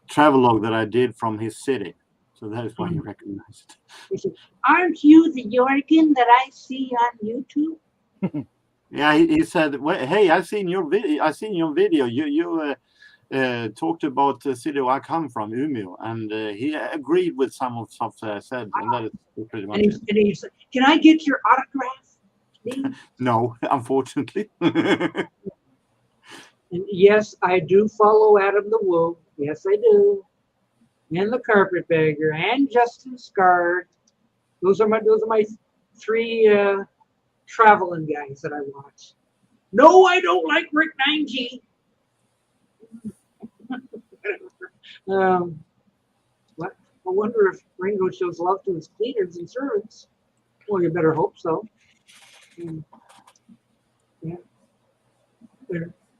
travelogue that I did from his city, so that is why he recognized it. Aren't you the Jorgen that I see on YouTube? Yeah, he said, well, "Hey, I've seen your video. You talked about the city where I come from, Umeå," and he agreed with some of stuff that I said, and that is pretty much it. And he said, "Can I get your autograph, please?" No, unfortunately. And yes, I do follow Adam the Wolf. Yes, I do. And the Carpetbagger and Justin Scard. Those are my three traveling guys that I watch. No, I don't like Rick 9G. What? I wonder if Ringo shows love to his cleaners and servants. Well, you better hope so. Yeah.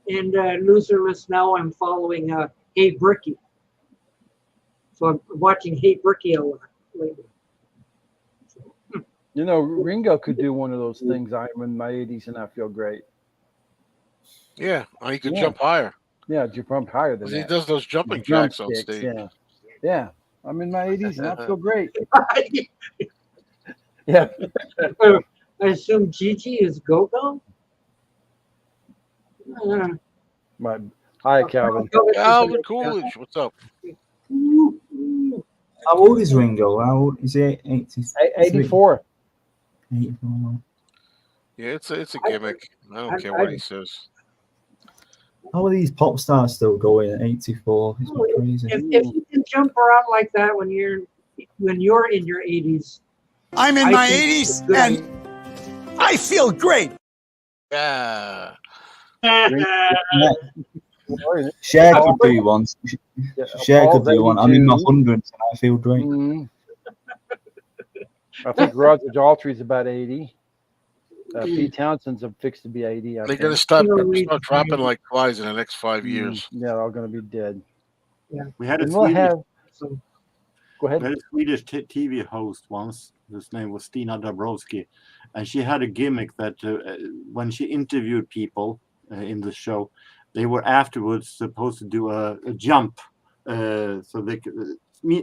And loser list now, I'm following Hey Bricky. So I'm watching Hey Bricky a lot lately. Ringo could do one of those things. I'm in my 80s and I feel great. Yeah, or he could jump higher. Yeah, jump higher than that. He does those jumping jacks on stage. Yeah. I'm in my 80s and I feel great. Yeah. I assume Gigi is Go-Go? Hi, Calvin. Calvin Coolidge, what's up? How old is Ringo? How old is he? 84. 84. Yeah, it's a gimmick. I don't care what he says. How are these pop stars still going at 84? It's crazy. If you can jump around like that when you're in your 80s. I'm in my 80s and I feel great. Yeah. Cher could do one. Cher could do one. I'm in my hundreds and I feel great. I think Roger Daltrey is about 80. Pete Townsend's fixed to be 80. They're going to start dropping like flies in the next 5 years. Yeah, they're all going to be dead. Yeah. We had a Go ahead. Swedish TV host once. His name was Stina Dabrowski, and she had a gimmick that when she interviewed people in the show, they were afterwards supposed to do a jump, so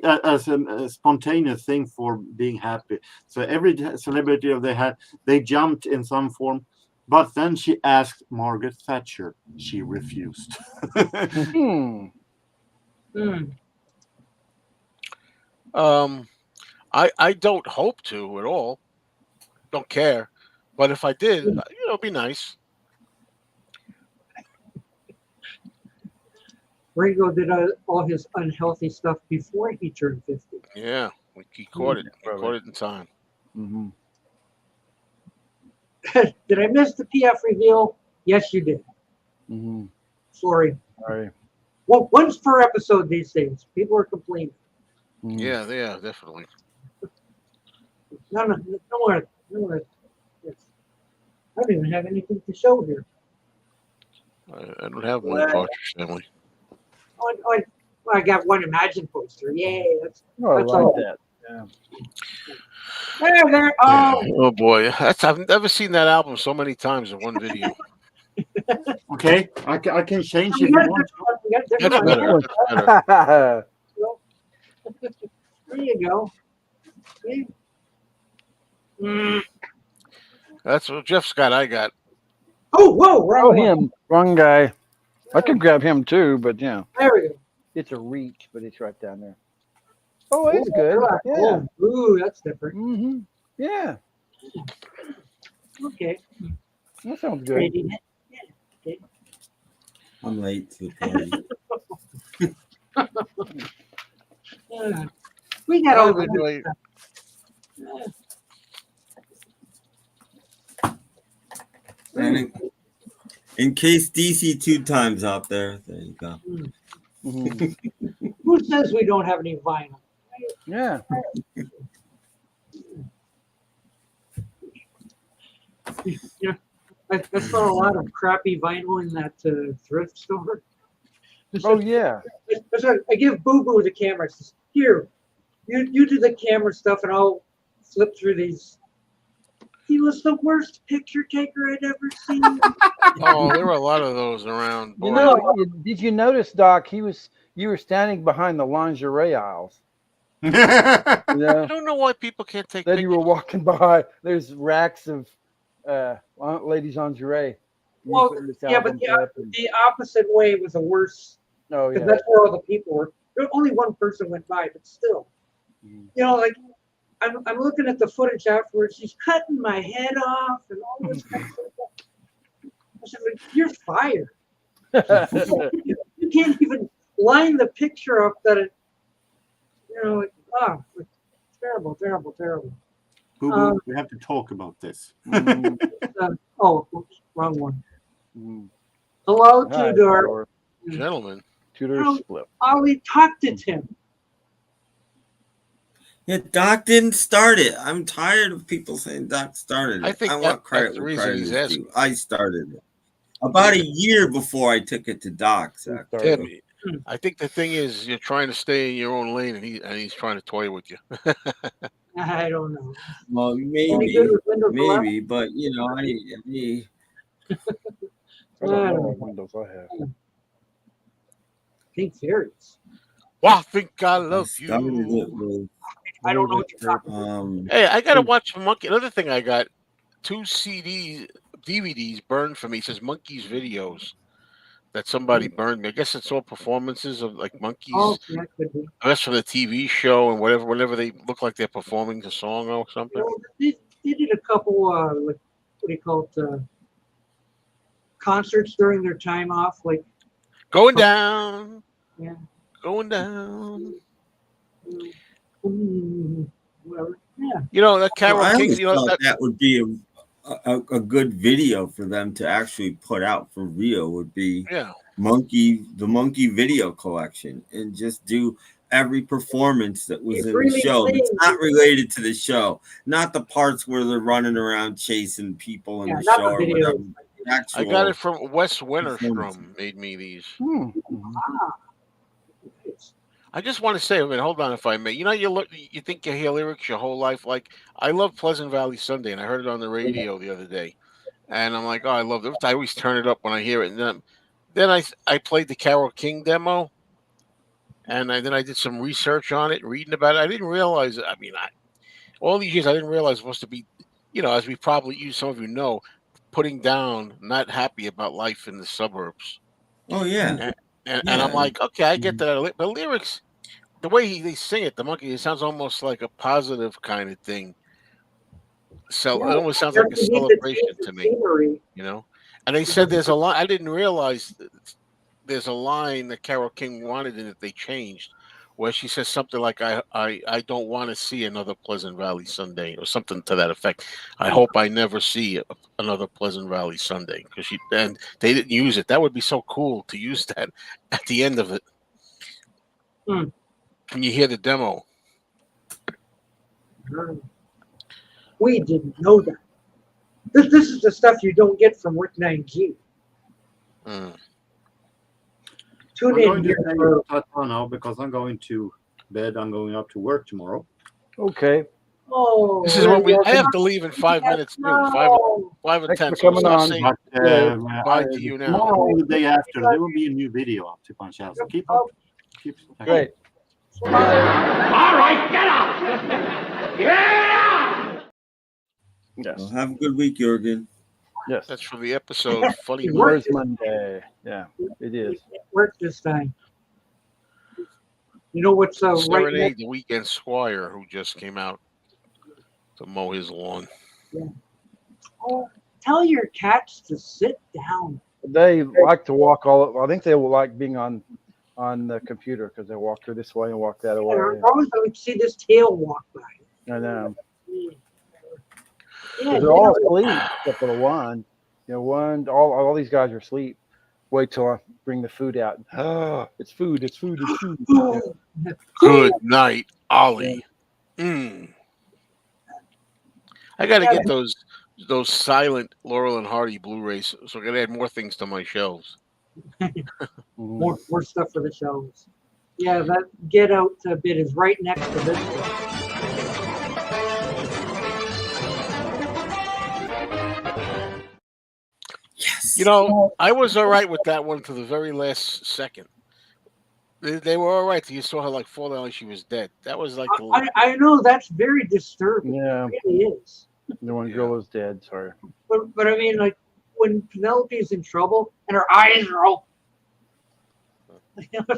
as a spontaneous thing for being happy. So every celebrity they jumped in some form. But then she asked Margaret Thatcher. She refused. Hmm. I don't hope to at all. Don't care. But if I did, it'd be nice. Ringo did all his unhealthy stuff before he turned 50. Yeah, he caught it. He caught it in time. Mm-hmm. Did I miss the PF reveal? Yes, you did. Mm-hmm. Sorry. Sorry. Well, once per episode these days. People are complaining. Mm. Yeah, definitely. No more. Yes. I don't even have anything to show here. I don't have one Partridge Family. I got one Imagine poster. Yay! That's I like all. that. Yeah. There. Oh boy, I've never seen that album so many times in one video. Okay, I can change We if you got want. That's better. That's better. There you go. Okay. That's what Jeff's got. I got. Oh, whoa! Wrong one. Him. Wrong guy. I could grab him too, but yeah. There we go. It's a reach, but it's right down there. Oh, it's good. Yeah. Oh, ooh, that's different. Mm-hmm. Yeah. Okay. That sounds good. Rating it. Yeah. Okay. I'm late to the party. We got all the good stuff. And in case DC 2 times out there you go. Mm-hmm. Who says we don't have any vinyl? Yeah. Yeah. I saw a lot of crappy vinyl in that thrift store. Oh yeah. I give Boo Boo the camera. I says, here, you do the camera stuff, and I'll flip through these. He was the worst picture taker I'd ever seen. Oh, there were a lot of those around. Boy. You know, did you notice, Doc? You were standing behind the lingerie aisles. I don't know why people can't take Then pictures. you were walking by. There's racks of ladies' lingerie. Well, yeah, but the opposite way was the worst. Oh yeah. Because that's where all the people were. Only one person went by, but still. Mm-hmm. You know, like I'm looking at the footage afterwards. She's cutting my head off and all this kind of stuff. I said, "You're fired. You can't even line the picture up that it. You know, it's terrible. Boo Boo, we have to talk about this. Oops, wrong one. Mm. Hello, Tudor. Gentlemen. Tudor split. Ollie talked to Tim. Yeah, Doc didn't start it. I'm tired of people saying Doc started it. I think want credit that's the where reason credit he's is asking. due. I started it about a year before I took it to Doc's. Tim, I think the thing is you're trying to stay in your own lane, and he's trying to toy with you. I don't know. Well, maybe, but you know, I don't know what windows I have. Pink fairies. Well, I think I love you. I don't know what you're talking about. Hey, I gotta watch Monkey. Another thing I got 2 DVDs burned for me. It says Monkeys videos that somebody burned me. I guess it's all performances of like Monkeys. Oh, that could be. I guess from the TV show and whenever they look like they're performing a song or something. You know, they did a couple like what do you call it? Concerts during their time off, like Going Down. Yeah. Going Down. Whatever. Yeah. You know that Carol I King. always You know thought that would be a good video for them to actually put out for real. Would be the Monkey video collection, and just do every performance that was in really the show that's sings. not related to the show, not the parts where they're running around chasing people in the not show the or video. whatever. I got it from Wes Winterstrom. Made me these. I just want to say, hold on, if I may. You know, you think you hear lyrics your whole life. Like I love Pleasant Valley Sunday, and I heard it on the radio the other day, and I'm like, oh, I love it. I always turn it up when I hear it, and then I played the Carol King demo, and then I did some research on it, reading about it. I didn't realize. I mean, all these years I didn't realize it was supposed to be, as we probably some of you know, putting down, not happy about life in the suburbs. Oh yeah. And I'm like, okay, I get that. The lyrics, the way they sing it, the monkey, it sounds almost like a positive kind of thing. So it almost sounds like a celebration to me, And they said there's a line. I didn't realize there's a line that Carole King wanted in it. They changed, where she says something like, "I don't want to see another Pleasant Valley Sunday," or something to that effect. I hope I never see another Pleasant Valley Sunday, because and they didn't use it. That would be so cool to use that at the end of it. When you hear the demo. We didn't know that. This is the stuff you don't get from Rick 9G. Tune in here for now because I'm going to bed. I'm going up to work tomorrow. Okay. Oh, this is what I have to leave in 5 minutes. Too. 5 and 10. So coming on. Bye to you now. Tomorrow, the day after, there will be a new video up to punch out. So keep up. Great. All right, get up! Get up! Yes. Well, have a good week, Jürgen. Yes. That's for the episode. Funny Where's Monday? Yeah, it is. It worked this time. You know what's right Serenade next? the Weekend Squire, who just came out to mow his lawn. Yeah. Oh, tell your cats to sit down. They like to walk I think they will like being on the computer because they walk through this way and walk that way. I always like to see this tail walk by. I know. Yeah, They're all asleep except for the one. All these guys are asleep. Wait till I bring the food out. It's food. It's food. It's food. Yeah. Good night, Ollie. I got to get those silent Laurel and Hardy Blu-rays, so I got to add more things to my shelves. more stuff for the shelves. Yeah, that Get Out bit is right next to this one. Yes. I was all right with that one to the very last second. They were all right. You saw her fall down like she was dead. That was like I know that's very disturbing. Yeah, it really is. The one girl is dead. Sorry. But I mean, like when Penelope's in trouble and her eyes are open,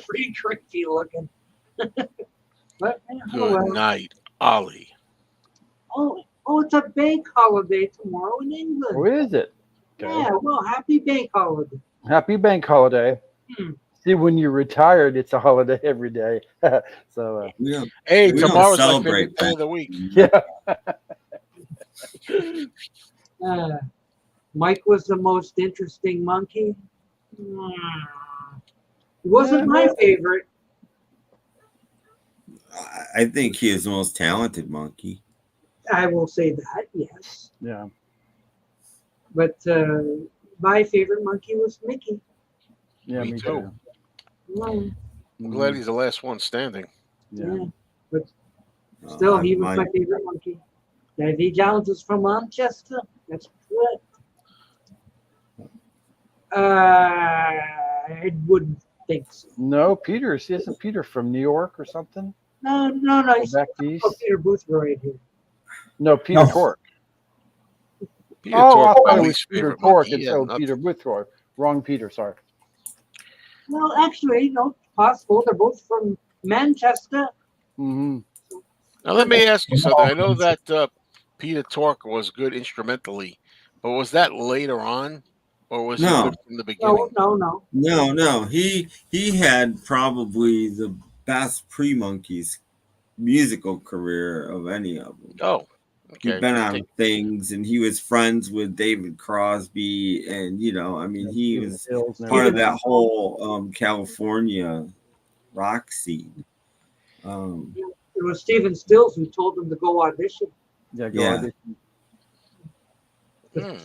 pretty creepy looking. But good night, Ollie. Oh, it's a bank holiday tomorrow in England. Who is it? Okay. Yeah, well, happy bank holiday. Happy bank holiday. See, when you're retired, it's a holiday every day. So, hey, we tomorrow's don't my favorite day of the week. Yeah. Mike was the most interesting monkey. He wasn't my favorite. I think he is the most talented monkey. I will say that, yes. Yeah. But my favorite monkey was Mickey. Yeah, me too. Mm. I'm glad he's the last one standing. Yeah. But still, he was my favorite monkey. Davy Jones is from Manchester. That's good. I wouldn't think so. No, isn't Peter from New York or something? No. He's back east. Peter Boothroyd here. No, Peter Tork. Peter I Tork, thought my it was least Peter favorite Tork. monkey. It's Peter Boothroyd. Wrong Peter, sorry. Well, actually, possible. They're both from Manchester. Mm-hmm. Now, let me ask you something. I know that Peter Tork was good instrumentally, but was that later on, or was he good from the beginning? No. He had probably the best pre-Monkeys musical career of any of them. Oh, okay. He'd been on things, and he was friends with David Crosby, and he was part of that whole California rock scene. It was Stephen Stills who told him to go audition. Audition.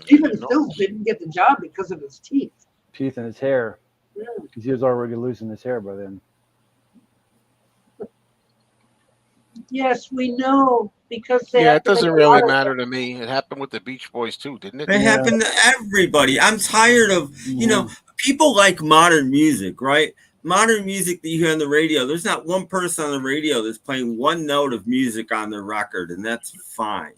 Stephen Stills didn't get the job because of his teeth. Teeth in his hair. Yeah. Because he was already losing his hair by then. Yes, we know. Because it doesn't really matter to me. It happened with the Beach Boys too, didn't it? It happened to everybody. I'm tired of, people like modern music, right? modern music that you hear on the radio, there's not one person on the radio that's playing one note of music on their record, and that's fine.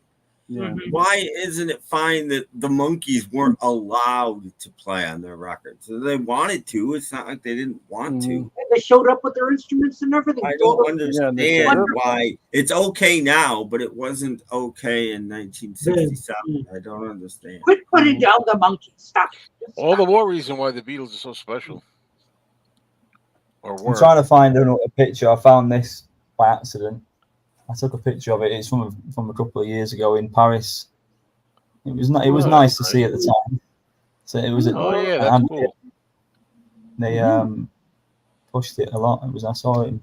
Yeah. Why isn't it fine that the Monkees weren't allowed to play on their records? So they wanted to. It's not like they didn't want to. They showed up with their instruments and everything. I don't understand why it's okay now, but it wasn't okay in 1967. I don't understand. Quit putting down the Monkees. Stop. All the more reason why the Beatles are so special. Or I'm trying to find a picture. I found this by accident. I took a picture of it. It's from a couple of years ago in Paris. It was not. It was nice to see at the time. So it was. Oh yeah, that's cool. They pushed it a lot. It was. I saw it.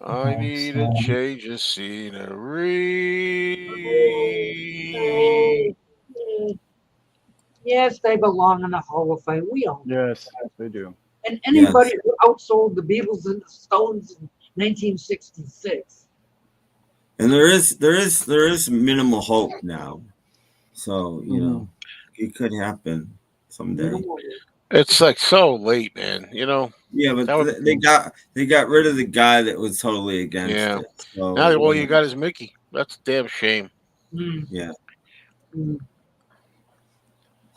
I need a change of scenery. Yes, they belong in the Hall of Fame. We all know. Yes, they do. And anybody who outsold the Beatles and the Stones in 1966. And there is minimal hope now. So, you know, it could happen someday. It's like so late, man. You know. Yeah, but they got rid of the guy that was totally against it. So, now all you got is Mickey. That's a damn shame. Yeah.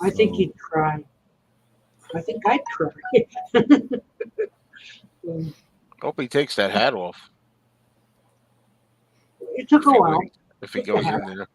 I think he'd cry. I think I'd cry. Hope he takes that hat off. It took a while. If he goes in there.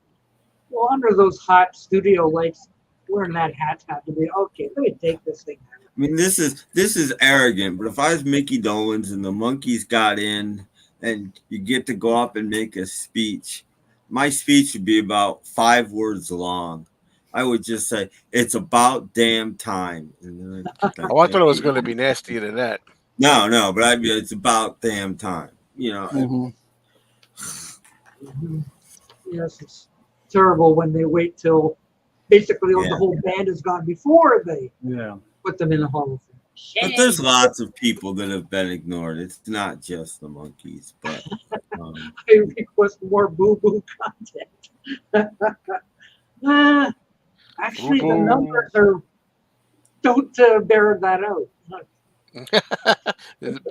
Well, under those hot studio lights, wearing that hat had to be okay. Let me take this thing out. I mean, this is arrogant, but if I was Mickey Dolenz and the Monkees got in and you get to go up and make a speech, my speech would be about 5 words long. I would just say, it's about damn time. And then I thought it was going to be nastier than that. No, but it's about damn time. You know. Yes, it's terrible when they wait till basically the whole band is gone before they put them in the Hall of Fame. But there's lots of people that have been ignored. It's not just the Monkees, but I request more boo-boo content. Actually, the numbers don't bear that out.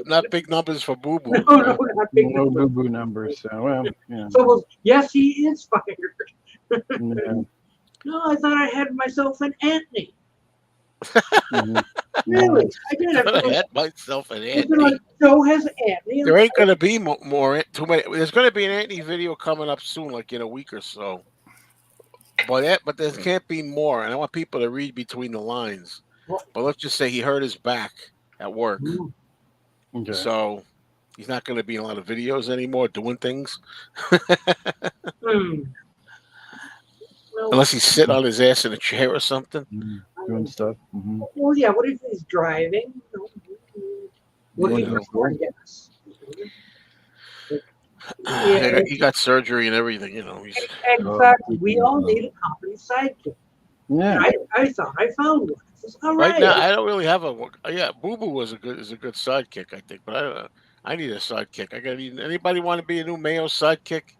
Not big numbers for Boo Boo. No, not big no Boo Boo numbers. So, well, yeah. So, yes, he is fired. Yeah. No, I thought I had myself an Anthony. Really? I did. I had myself an Anthony. Like, Joe has Anthony. There ain't going to be more too many. There's going to be an Anthony video coming up soon, like in a week or so. But there can't be more. And I want people to read between the lines. But let's just say he hurt his back at work. Okay. So he's not going to be in a lot of videos anymore doing things. Unless he's sitting on his ass in a chair or something. Doing stuff. Well, yeah, what if he's driving? What if he's recording? Yes. Yeah. He got surgery and everything, you know. Exactly. We all need a comedy sidekick. Yeah. I thought I found one. All right now, I don't really have a. Yeah, Boo Boo is a good sidekick, I think. But I need a sidekick. Anybody want to be a new Mayo sidekick?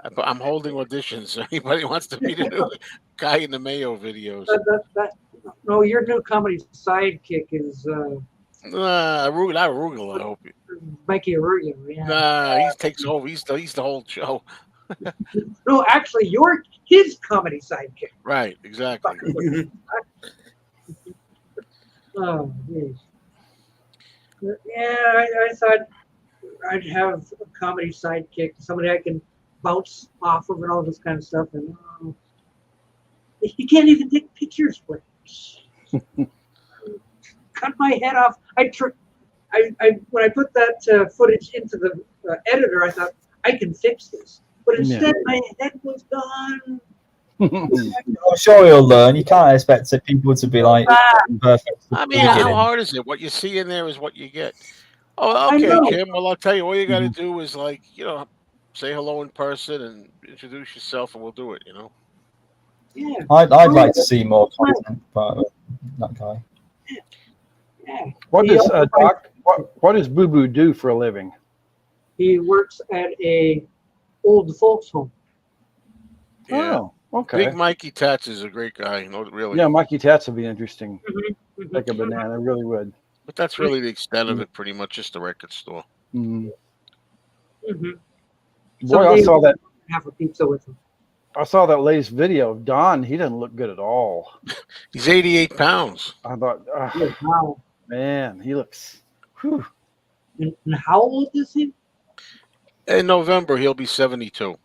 I'm holding auditions. Anybody wants to be the new guy in the Mayo videos? No, your new comedy sidekick is not Arugula. I hope. Mikey Arugula. Yeah. Nah, he takes over. He's the whole show. No, actually, you're his comedy sidekick. Right, exactly. Oh, geez. Yeah, I thought I'd have a comedy sidekick, somebody I can bounce off of and all this kind of stuff. And you can't even take pictures with it. Cut my head off. When I put that footage into the editor, I thought I can fix this, but instead my head was gone. I'm sure he'll learn. You can't expect people to be like perfect. I mean, how hard is it? What you see in there is what you get. Oh, okay, Kim. Well, I'll tell you. All you got to do is say hello in person and introduce yourself, and we'll do it. You know. Yeah. I'd like to see more content about that guy. Yeah. What does Boo Boo do for a living? He works at a old folks home. Yeah. Oh, okay. Big Mikey Tats is a great guy. No, really. Yeah, Mikey Tats would be interesting. Like a banana, really would. But that's really the extent of it, pretty much, just a record store. Mm. Mm-hmm. Boy, I saw that. Have a pizza with him. I saw that latest video of Don. He doesn't look good at all. He's 88 pounds. I thought, Wow. man, he looks. Whew. And how old is he? In November, he'll be 72.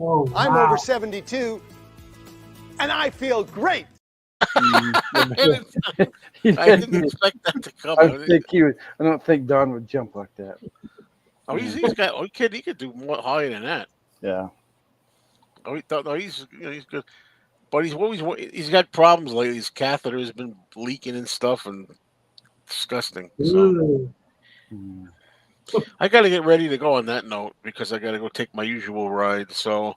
Oh, wow. I'm over 72, and I feel great. I didn't expect that to come. I don't think Don would jump like that. Oh, he's got. Oh, he could do more higher than that. Yeah. Oh, he's good, but he's got problems lately. His catheter has been leaking and stuff, and disgusting. So I got to get ready to go on that note because I got to go take my usual ride. So,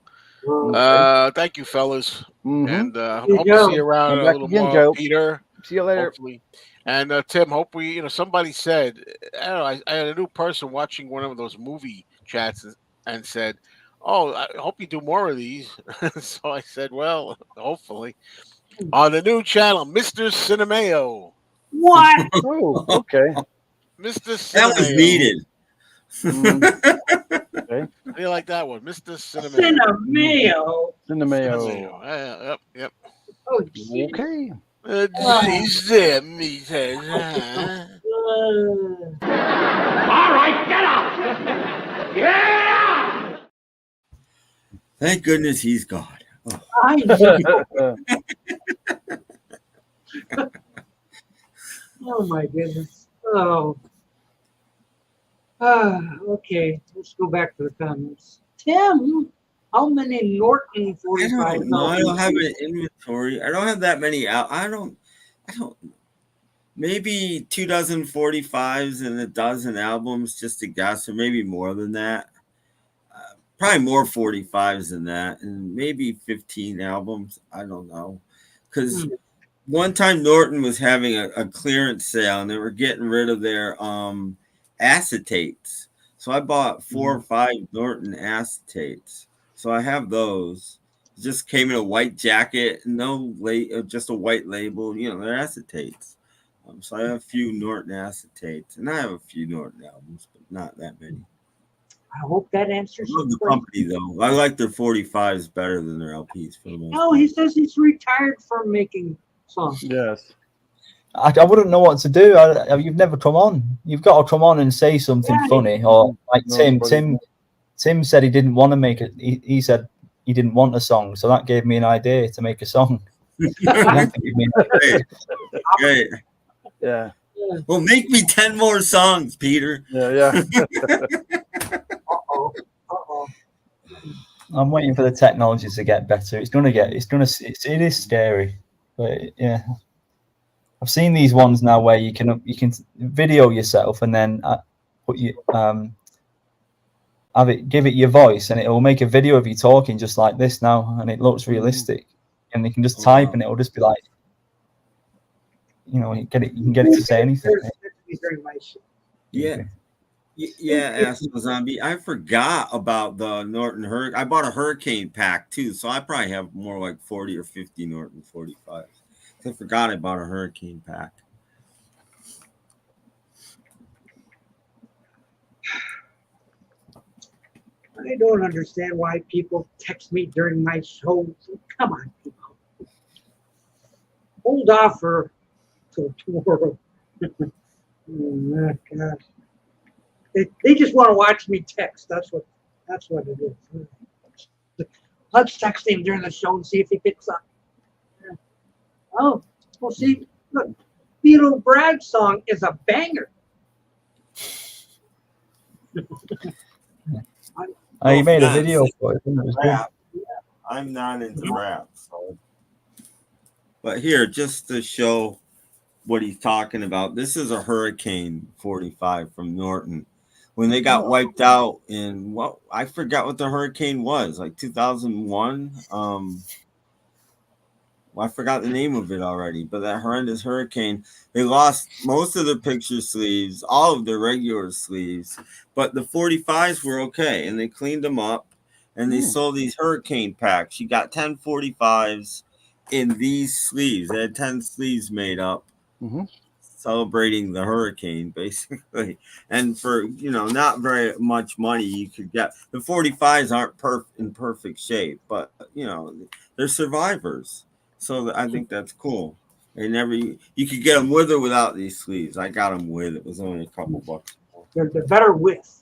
thank you, fellas, and hope to see you around a little more, Joe. Peter. See you later. Hopefully. And Tim, hope we, somebody said, I don't know, I had a new person watching one of those movie chats and said, "Oh, I hope you do more of these." So I said, "Well, hopefully." On the new channel, MeanMrMayo. What? Oh, okay. Mr. Cinemayo. That was needed. Okay. How do you like that one? Mr. Cinemayo. Cinemayo. Cinemayo. Yep. Oh, okay. He's there, me. All right, get out! Get out! Thank goodness he's gone. Oh. I know. Oh my goodness. Oh. Okay. Let's go back to the comments. Tim, how many Norton 45? I don't know. I don't have an inventory. I don't have that many out. I don't. Maybe 2 dozen 45s and a dozen albums, just to guess, or maybe more than that. Probably more 45s than that, and maybe 15 albums. I don't know, because one time Norton was having a clearance sale, and they were getting rid of their acetates. So I bought 4 or 5 Norton acetates. So I have those. It just came in a white jacket, just a white label. They're acetates. So I have a few Norton acetates, and I have a few Norton albums, but not that many. I hope that answers I love the company, though. I like their 45s better than their LPs for the most No, he says he's retired from making songs. Yes. I wouldn't know what to do. You've never come on. You've got to come on and say something funny. Or like Tim said he didn't want to make it. He said he didn't want a song, so that gave me an idea to make a song. Great. Yeah. Well, make me 10 more songs, Peter. Yeah. I'm waiting for the technology to get better. It is scary, but yeah. I've seen these ones now where you can video yourself and then put you give it your voice, and it will make a video of you talking just like this now, and it looks realistic. And you can just type, and it will just be like, you can get it to say anything. Yeah. Astro Zombie. I forgot about the Norton Hurricane. I bought a Hurricane pack too, so I probably have more like 40 or 50 Norton 45s. I forgot I bought a Hurricane pack. I don't understand why people text me during my shows. Come on, people. Hold off till tomorrow. Oh my God. They just want to watch me text. That's what it is. Let's text him during the show and see if he picks up. Oh, well, see, look, Beetle Brad's song is a banger. You made a video for it. Rap. I'm not into rap, so. But here, just to show what he's talking about, this is a Hurricane 45 from Norton. When they got wiped out in I forgot what the hurricane was, like 2001. I forgot the name of it already, but that horrendous hurricane, they lost most of their picture sleeves, all of their regular sleeves, but the 45s were okay, and they cleaned them up, and they sold these Hurricane packs. You got 10 45s in these sleeves. They had 10 sleeves made up. celebrating the hurricane, basically. And for, not very much money, you could get the 45s aren't in perfect shape, but they're survivors. So I think that's cool. You could get them with or without these sleeves. I got them with. It was only a couple bucks. They're better with.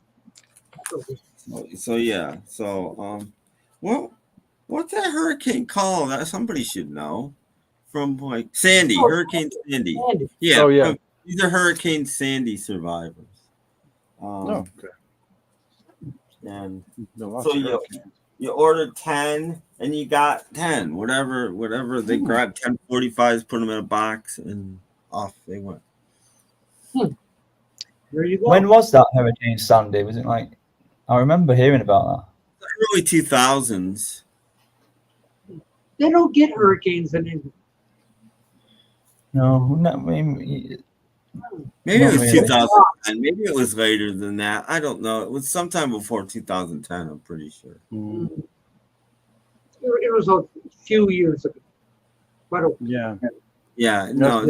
So yeah. So well, what's that hurricane called? That somebody should know. From like Sandy, Hurricane Sandy. Yeah. Oh yeah. These are Hurricane Sandy survivors. Okay. And so you ordered 10 and you got 10. Whatever they grabbed 10 45s, put them in a box, and off they went. There you go. When was that Hurricane Sandy? Was it like, I remember hearing about that. Early 2000s. They don't get hurricanes in England. No, maybe it was 2010. Maybe it was later than that. I don't know. It was sometime before 2010. I'm pretty sure. It was a few years ago. But yeah. No.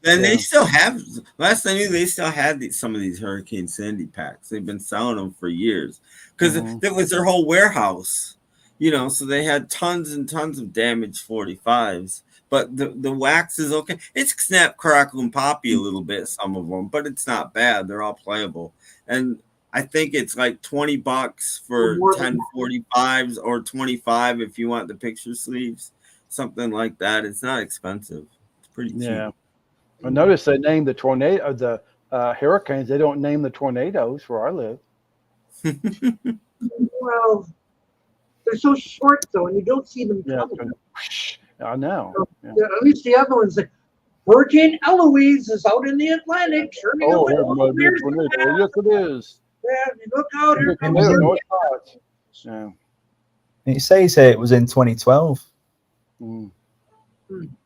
They still have. Last I knew, they still had some of these Hurricane Sandy packs. They've been selling them for years because that was their whole warehouse. So they had tons and tons of damaged 45s. But the wax is okay. It's snap, crackle, and poppy a little bit, some of them, but it's not bad. They're all playable. And I think it's like $20 for 10 45s or 25 if you want the picture sleeves, something like that. It's not expensive. It's pretty cheap. Yeah. I noticed they named the hurricanes. They don't name the tornadoes where I live. Well, they're so short though, and you don't see them coming. I know. At least the other ones, like Hurricane Eloise is out in the Atlantic. Yes, it is. Yeah, look out here. Yeah. It says here it was in 2012. Mm.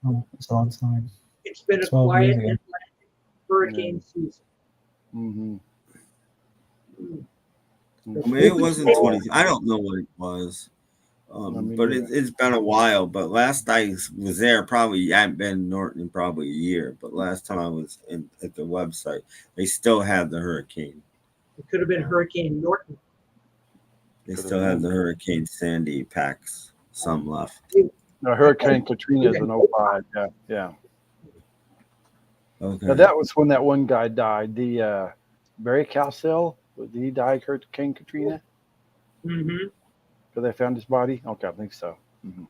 Oh, it's a long time. It's been a quiet Atlantic hurricane season. Mm-hmm. I mean, it wasn't 20. I don't know what it was. But it's been a while. But last I was there, probably I hadn't been in Norton in probably a year. But last time I was at the website, they still had the hurricane. It could have been Hurricane Norton. They still have the Hurricane Sandy packs, some left. No, Hurricane Katrina is an 05. Yeah. Okay. Now that was when that one guy died. The Barry Cowsill, did he die Hurricane Katrina? Mm-hmm. Because they found his body? Okay, I think so. Mm-hmm.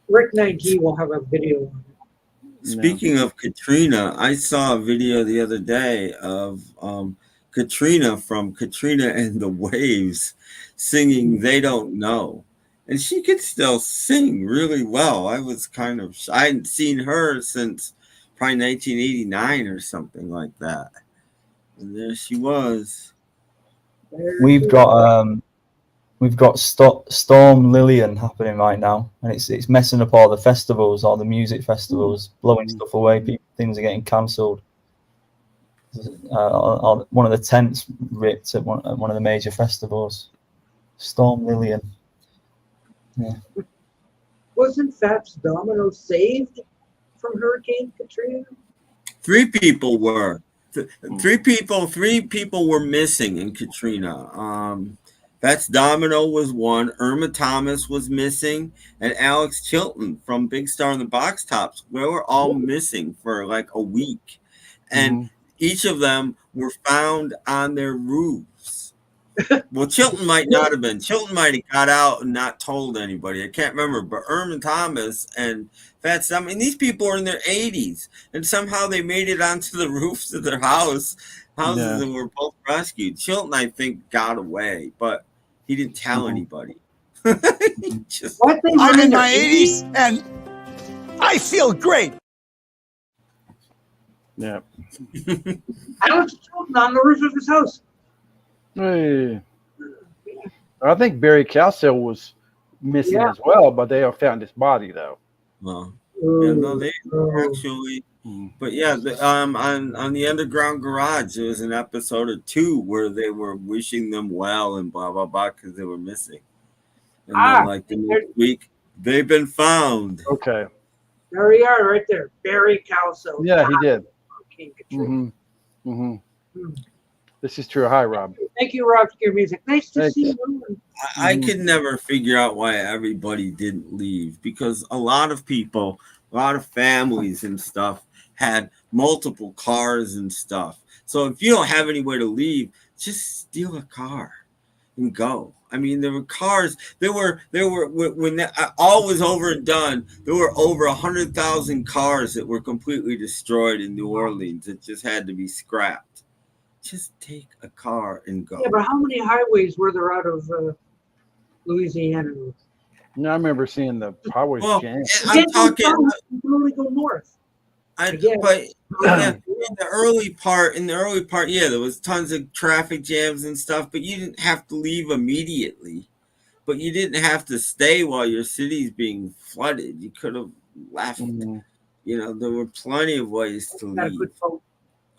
Rick 9G will have a video on it. Speaking of Katrina, I saw a video the other day of Katrina from Katrina and the Waves singing They Don't Know. And she could still sing really well. I was I hadn't seen her since probably 1989 or something like that. And there she was. We've got Storm Lillian happening right now, and it's messing up all the festivals, all the music festivals, blowing stuff away. Things are getting cancelled. One of the tents ripped at one of the major festivals. Storm Lillian. Yeah. Wasn't Fats Domino saved from Hurricane Katrina? 3 people were. 3 people were missing in Katrina. Fats Domino was one. Irma Thomas was missing, and Alex Chilton from Big Star and the Box Tops. We were all missing for like a week, and each of them were found on their roofs. Well, Chilton might not have been. Chilton might have got out and not told anybody. I can't remember. But Irma Thomas and Fats Domino, these people are in their 80s, and somehow they made it onto the roofs of their houses and were both rescued. Chilton, I think, got away, but he didn't tell anybody. I'm in my 80s, and I feel great. Yeah. Alex Chilton on the roof of his house. Hey. I think Barry Cowsill was missing as well, but they found his body though. Well, no, they actually. But yeah, on the Underground Garage, there was an episode or 2 where they were wishing them well and blah blah blah because they were missing. And then, like the next week, they've been found. Okay. There we are, right there, Barry Cowsill. Yeah, he did. King Katrina. This is true. Hi, Rob. Thank you, Rob, for your music. Nice to see you. I could never figure out why everybody didn't leave, because a lot of people, a lot of families and stuff had multiple cars and stuff. So if you don't have anywhere to leave, just steal a car and go. I mean, there were cars. There were when all was over and done, there were over 100,000 cars that were completely destroyed in New Orleans. It just had to be scrapped. Just take a car and go. Yeah, but how many highways were there out of Louisiana? No, I remember seeing the highways jammed. I'm talking. You can only go north. But in the early part, yeah, there was tons of traffic jams and stuff, but you didn't have to leave immediately. But you didn't have to stay while your city's being flooded. You could have left. You know, there were plenty of ways to leave.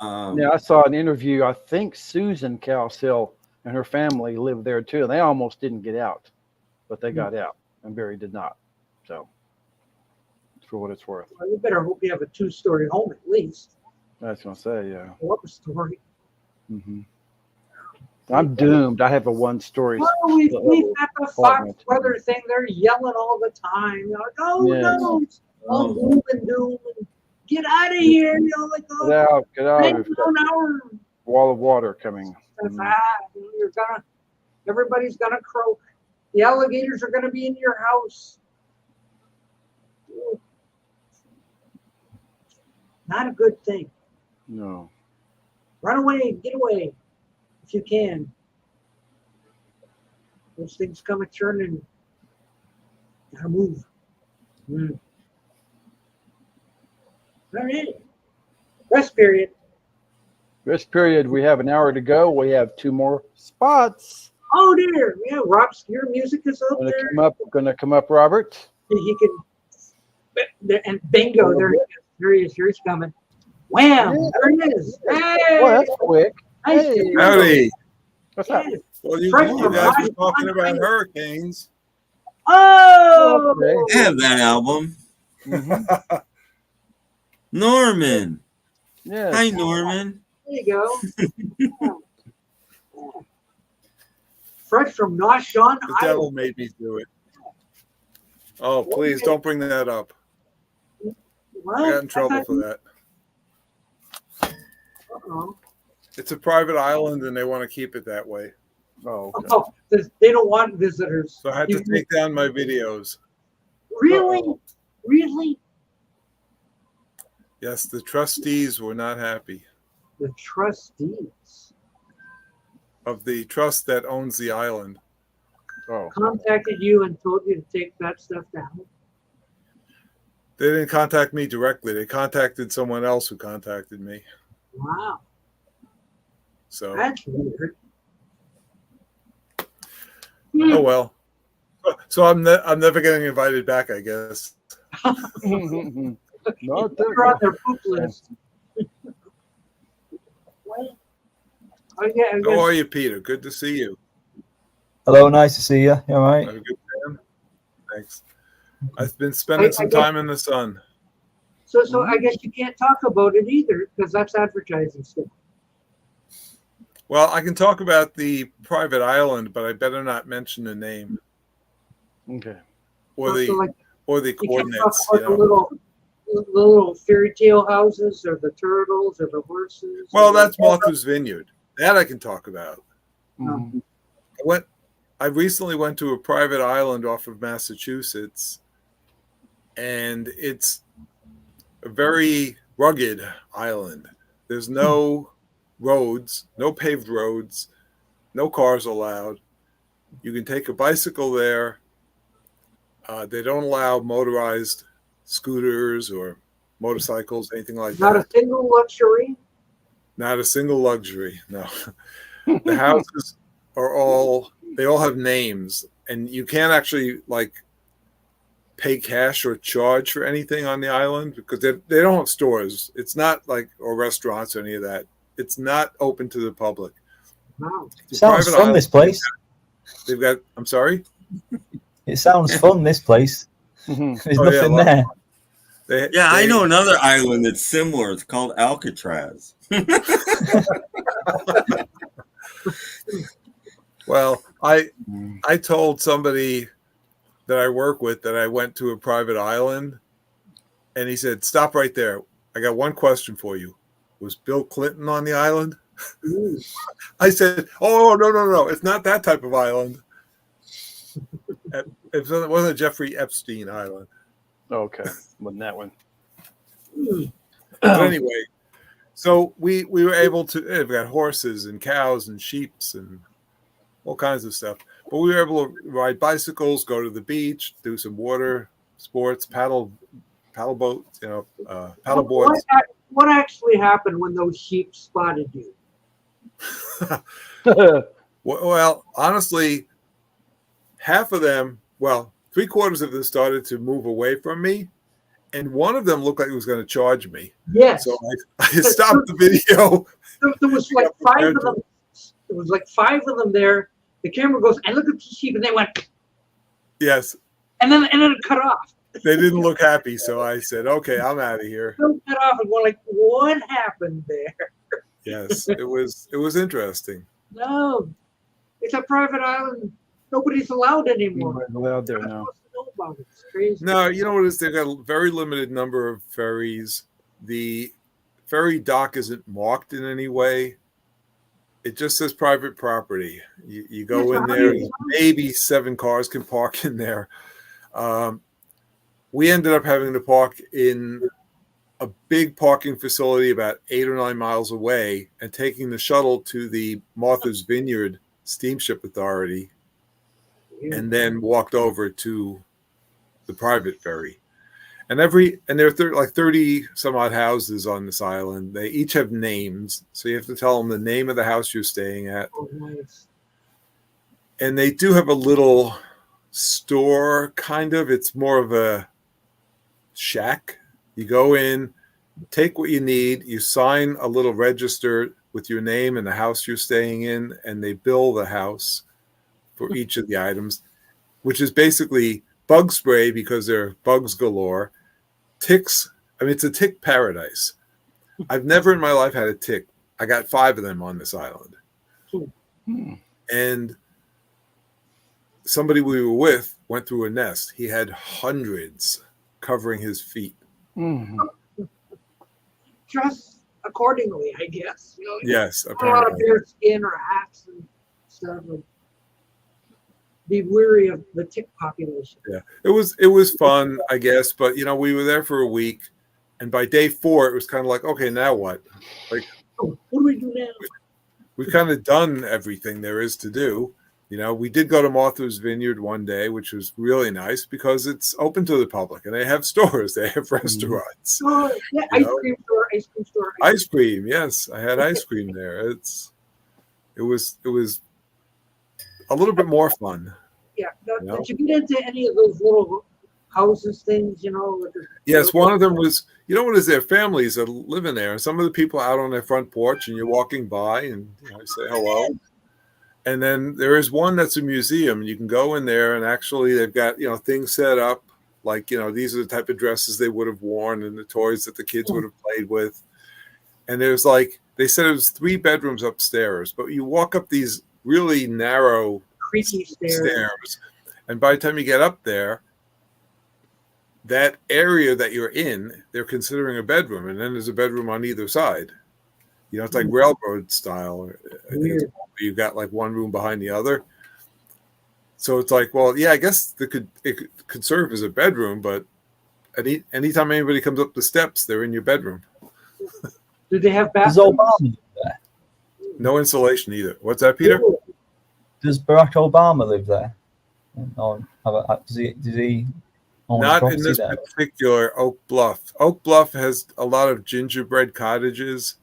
Yeah, I saw an interview. I think Susan Cowsill and her family lived there too. They almost didn't get out, but they got out, and Barry did not. So, for what it's worth. Well, you better hope you have a 2-story home at least. That's what I say. Yeah. What a story. I'm doomed. I have a 1-story. Well, we've got the Fox weather thing. They're yelling all the time. They're like, oh no, it's all gloom and doom. And get out of here. You know, like, oh, Get out. Hour. Wall of water coming. Everybody's gonna croak. The alligators are gonna be in your house. Not a good thing. No. Run away, get away, if you can. Those things come and turn and gotta move. All right. Rest period. Rest period. We have an hour to go. We have 2 more spots. Oh dear. Yeah, Rob's your music is up there. Gonna come up, Robert. He can. And bingo, there he is. There he is. Here he's coming. Wham! Yeah. There he is. Hey! Well, that's quick. Nice. Hey. Howdy. What's up? Well, you guys were talking about hurricanes. Oh! I have that album. Norman. Yeah. Hi, Norman. There you go. Fresh from Noshawn, The devil made me do it. Oh, please don't bring that up. Well, I got in trouble for that. Uh-oh. It's a private island, and they want to keep it that way. Oh, okay. Oh, they don't want visitors. So I had to take down my videos. Really? Really? Yes, the trustees were not happy. The trustees of the trust that owns the island. Oh. Contacted you and told you to take that stuff down? They didn't contact me directly. They contacted someone else who contacted me. Wow. So that's weird. Oh well. So I'm never getting invited back, I guess. No, you're on their poop list. How are you, Peter? Good to see you. Hello, nice to see you. You all right? Have a good day. Thanks. I've been spending some time in the sun. So I guess you can't talk about it either because that's advertising stuff. Well, I can talk about the private island, but I better not mention the name. Okay. Or the coordinates. You know? The little fairy tale houses, or the turtles, or the horses. Well, that's Martha's Vineyard. That I can talk about. Mm-hmm. I recently went to a private island off of Massachusetts, and it's a very rugged island. There's no roads, no paved roads, no cars allowed. You can take a bicycle there. They don't allow motorized scooters or motorcycles, anything like that. Not a single luxury? Not a single luxury, no. The houses they all have names, and you can't actually pay cash or charge for anything on the island because they don't have stores. It's not or restaurants or any of that. It's not open to the public. Wow. Sounds fun, this place. They've got, I'm sorry? It sounds fun, this place. There's nothing there. I know another island that's similar. It's called Alcatraz. Well, I told somebody that I work with that I went to a private island, and he said, "Stop right there. I got one question for you. Was Bill Clinton on the island?" I said, "Oh, no. It's not that type of island. It wasn't Jeffrey Epstein Island." Okay, wasn't that one? But anyway, so we were able to. We've got horses and cows and sheep and all kinds of stuff. But we were able to ride bicycles, go to the beach, do some water sports, paddle boats, paddle boards. What actually happened when those sheep spotted you? Well, honestly, half of them, well, 3/4 of them started to move away from me, and one of them looked like he was going to charge me. Yes. So I stopped the video. There was like 5 of them. There was like 5 of them there. The camera goes, and look at the sheep, and they went. Yes. And then it cut off. They didn't look happy, so I said, "Okay, I'm out of here." Cut off, and we're like, "What happened there?" Yes, it was interesting. No, it's a private island. Nobody's allowed anymore. Nobody's allowed there now. It's crazy. No, you know what it is? They've got a very limited number of ferries. The ferry dock isn't marked in any way. It just says private property. You go in there, maybe 7 cars can park in there. We ended up having to park in a big parking facility about 8 or 9 miles away and taking the shuttle to the Martha's Vineyard Steamship Authority and then walked over to the private ferry. And there are like 30 some odd houses on this island. They each have names. So you have to tell them the name of the house you're staying at. Oh, nice. And they do have a little store, kind of. It's more of a shack. You go in, take what you need, you sign a little register with your name and the house you're staying in, and they bill the house for each of the items, which is basically bug spray because there are bugs galore. Ticks. I mean, it's a tick paradise. I've never in my life had a tick. I got 5 of them on this island. And somebody we were with went through a nest. He had hundreds covering his feet. Dress accordingly, I guess. Yes, apparently. A lot of bear skin or hats and stuff. Be wary of the tick population. Yeah, it was fun, I guess. But we were there for a week, and by day 4, it was kind of like, okay, now what? Like, what do we do now? We've kind of done everything there is to do. We did go to Martha's Vineyard one day, which was really nice because it's open to the public, and they have stores, they have restaurants. Oh, yeah, ice cream store. Ice cream, yes, I had ice cream there. It was a little bit more fun. Yeah. Did you get into any of those little houses things, Yes, one of them was, what is there? Families that live in there. And some of the people out on their front porch, and you're walking by and I say hello. And then there is one that's a museum. You can go in there and actually they've got, things set up like, these are the type of dresses they would have worn and the toys that the kids would have played with. And there's they said it was 3 bedrooms upstairs, but you walk up these really narrow, creaky stairs. And by the time you get up there, that area that you're in, they're considering a bedroom. And then there's a bedroom on either side. It's like railroad style. I think you've got like one room behind the other. So it's like, well, yeah, I guess it could serve as a bedroom, but anytime anybody comes up the steps, they're in your bedroom. Do they have bathrooms? Does Obama live there? No insulation either. What's that, Peter? Does Barack Obama live there? Or does he? Not in this particular Oak Bluff. Oak Bluff has a lot of gingerbread cottages,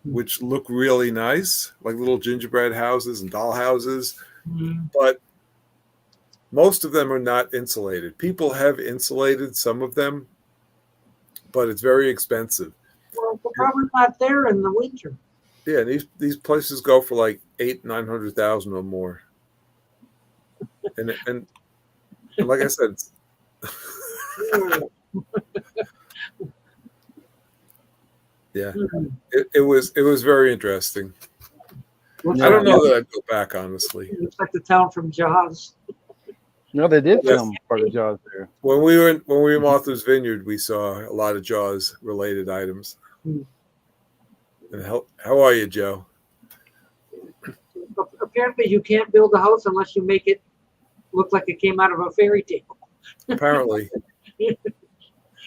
which look really nice, like little gingerbread houses and doll houses. But most of them are not insulated. People have insulated some of them, but it's very expensive. Well, we're probably not there in the winter. Yeah, these places go for like $800,000-900,000 or more. And like I said, Yeah, Mhm. it was very interesting. Looks I don't like- know that I'd go back, honestly. Looks like the town from Jaws. No, they did Yes. film part of Jaws there. When we were in Martha's Vineyard, we saw a lot of Jaws related items. Hmm. And how are you, Joe? Apparently, you can't build a house unless you make it look like it came out of a fairy tale. Apparently,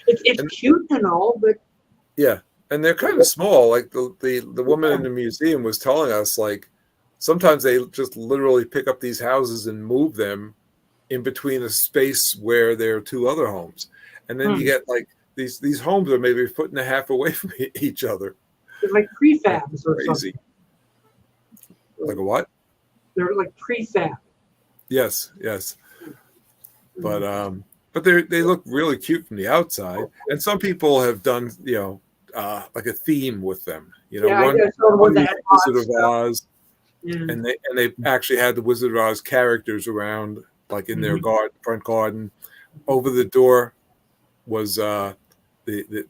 It's cute and all, but yeah. And they're kind of small. Like the woman in the museum was telling us, like sometimes they just literally pick up these houses and move them in between a space where there are two other homes, and then you get like these homes are maybe a foot and a half away from each other. they're like prefabs or Crazy. something. Like a what? They're like prefab. Yes. But they look really cute from the outside, and some people have done like a theme with them. Yeah, one I guess so, one with was that Wizard of stuff. Oz, and they actually had the Wizard of Oz characters around, like in their front garden. Over the door was the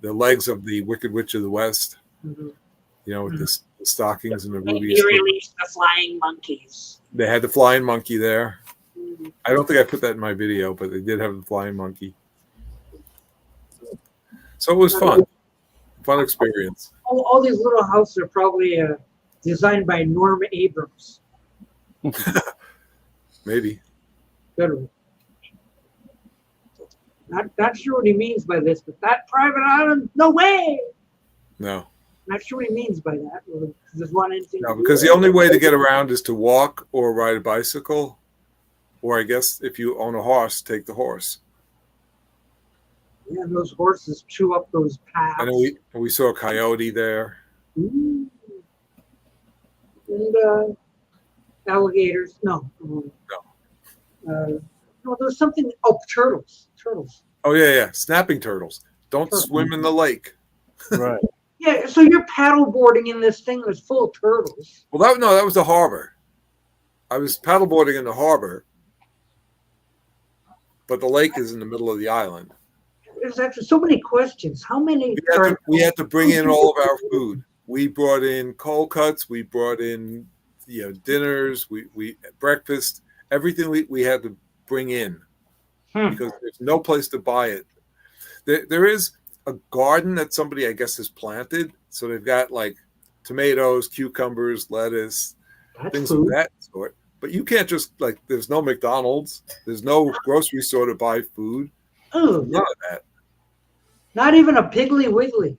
legs of the Wicked Witch of the West. Mhm. With the stockings and the Maybe rubies. released the flying monkeys. They had the flying monkey there. Mhm. I don't think I put that in my video, but they did have the flying monkey. So it was fun experience. All these little houses are probably designed by Norm Abrams. Maybe. Good. Not sure what he means by this, but that private island, no way. No. Not sure what he means by that. There's one instinct. No, because the only way to get around is to walk or ride a bicycle, or I guess if you own a horse, take the horse. Yeah, those horses chew up those paths. And we saw a coyote there. Ooh. And alligators. No. No, there's something. Oh, turtles. Oh yeah. Snapping turtles. Don't swim in the lake. Right. Yeah, so you're paddleboarding in this thing that's full of turtles. Well, that was the harbor. I was paddleboarding in the harbor, but the lake is in the middle of the island. There's actually so many questions. How many? We had to bring in all of our food. We brought in cold cuts. We brought in, dinners. We breakfast. Everything we had to bring in because there's no place to buy it. There is a garden that somebody, I guess, has planted. So they've got like tomatoes, cucumbers, lettuce, things of that sort. But you can't just there's no McDonald's. There's no grocery store to buy food. Oh, none of that. Not even a Piggly Wiggly.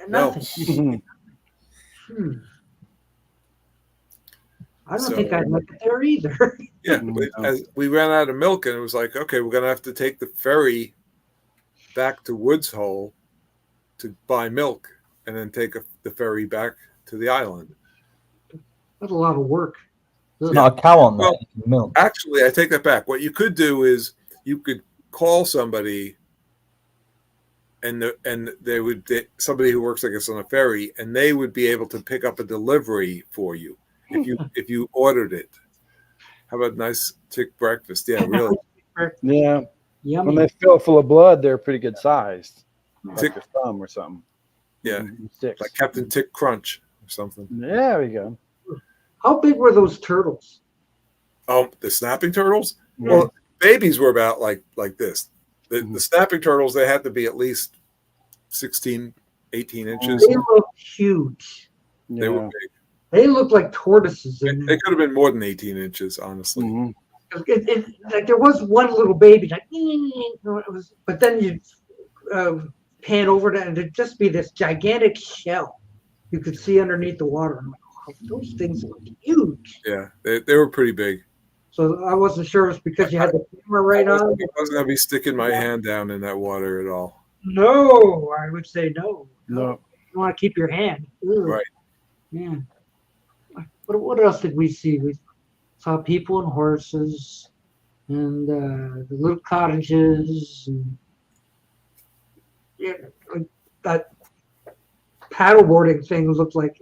Nothing. I don't think I'd look at there either. Yeah, as we ran out of milk, and it was like, okay, we're gonna have to take the ferry back to Woods Hole to buy milk, and then take the ferry back to the island. That's a lot of work. There's not a cow on there. Milk. Actually, I take that back. What you could do is you could call somebody, and somebody who works, I guess, on a ferry, and they would be able to pick up a delivery for you if you ordered it. How about nice thick breakfast? Yeah, really. Yeah. Yummy. When they fill full of blood, they're pretty good sized. Tick Like a thumb or something. Yeah, Sticks. like Captain Tick Crunch or something. There we go. How big were those turtles? The snapping turtles? Yeah. Well, babies were about like this. The snapping turtles, they had to be at least 16, 18 inches. They look huge. They were big. They look like tortoises. They could have been more than 18 inches, honestly. Like there was one little baby, like, but then you pan over to, and it'd just be this gigantic shell you could see underneath the water. I'm like, oh, those things look huge. Yeah, they were pretty big. So I wasn't sure it was because you had the camera right on. I wasn't going to be sticking my hand down in that water at all. No, I would say no. No. You want to keep your hand. Ugh. Right. Yeah. What else did we see? We saw people and horses, and the little cottages, and like that paddleboarding thing looked like.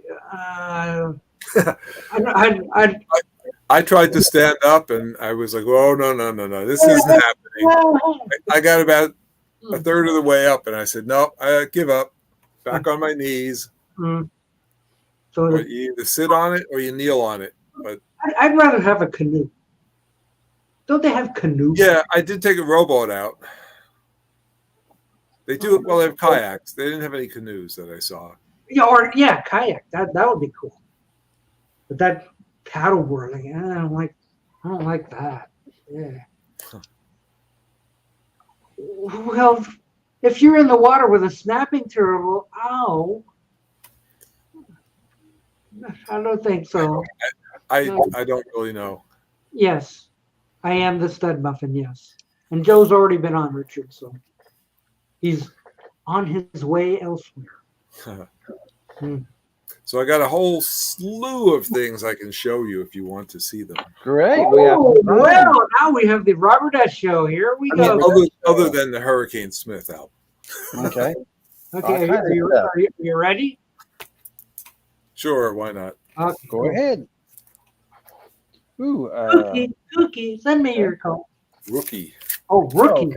I tried to stand up, and I was like, "Oh no! This isn't happening." I got about a third of the way up, and I said, "No, I give up." Back on my knees. Mm. So Or you either sit on it or you kneel on it. But I'd rather have a canoe. Don't they have canoes? yeah, I did take a rowboat out. They do. Well, they have kayaks. They didn't have any canoes that I saw. Yeah, kayak. That would be cool. But that paddle whirling, I don't like that. Yeah. Well, if you're in the water with a snapping turtle, ow. I don't think so. I don't really know. Yes, I am the stud muffin. Yes, and Joe's already been on, Richard, so he's on his way elsewhere. So I got a whole slew of things I can show you if you want to see them. Great. Oh, well, now we have the Robert S. Show. Here we go. Other than the Hurricane Smith album. Okay. Okay, are you ready? Sure, why not? Okay, Go ahead. Ooh, Cookie, send me your code. Rookie. Oh, Rookie.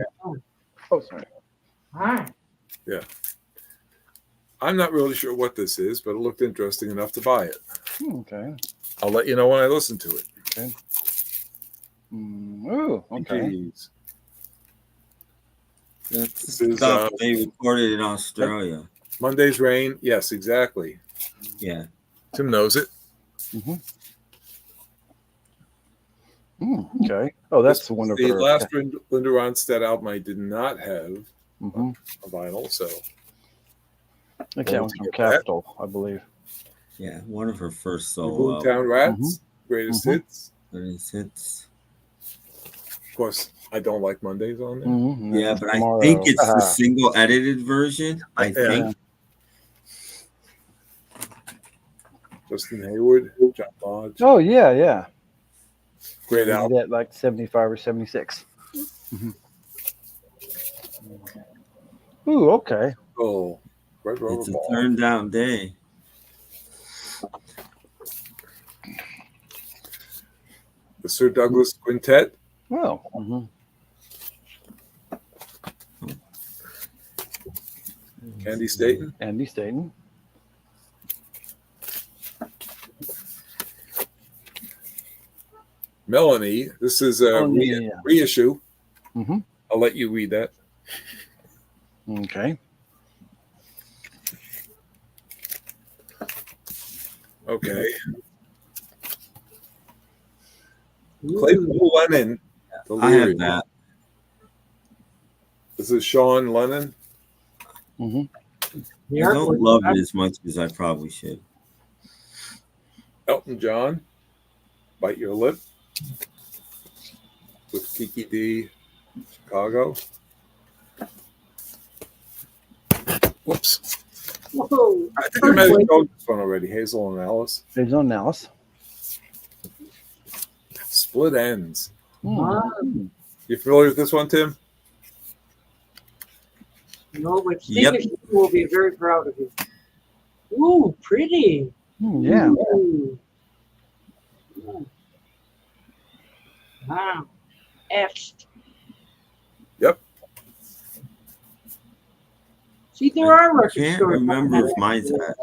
Oh, sorry. All right. Yeah. I'm not really sure what this is, but it looked interesting enough to buy it. Okay. I'll let you know when I listen to it. Okay. Ooh, okay. Jeez. That's stuff they recorded in Australia. Monday's Rain. Yes, exactly. Yeah. Tim knows it. Okay. Oh, that's the one of the her. last Linda Ronstadt album I did not have a vinyl, so I think that one's from Capitol, I believe. Yeah, one of her first solo Boomtown Rats, greatest hits. Greatest hits. Of course, I don't like Mondays on there. Yeah, but I think it's the single edited version. I think. Justin Hayward, John Lodge. Oh, yeah. Great album. At like 75 or 76. Ooh, okay. Oh, Red Rover It's a Ball. turned down day. The Sir Douglas Quintet. Oh. Andy Staton. Andy Staton. Melanie. This is a reissue. I'll let you read that. Okay. Okay. Claypool Lennon. I have that. This is Sean Lennon. I don't love it as much as I probably should. Elton John. Bite Your Lip. With Kiki D. Chicago. Whoops. Whoa. I think I might have told this one already. Hazel and Alice. Hazel and Alice. Split Ends. Mm. You familiar with this one, Tim? No, but Stevie will be very proud of you. Ooh, pretty. Yeah. Ooh. Wow. Etched. Yep. See, there are record I can't stores. remember if mine's that.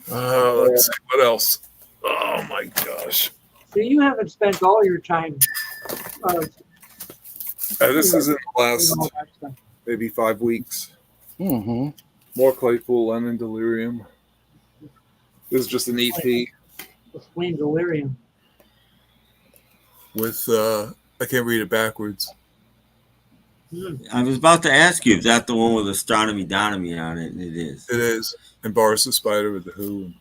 Let's see. What else? Oh, my gosh. So you haven't spent all your time. This is in the last maybe 5 weeks. More Claypool, Lennon, Delirium. This is just an EP. Explain Delirium. With, I can't read it backwards. I was about to ask you if that's the one with Astronomy Donomy on it, and it is. It is. And Boris the Spider with The Who.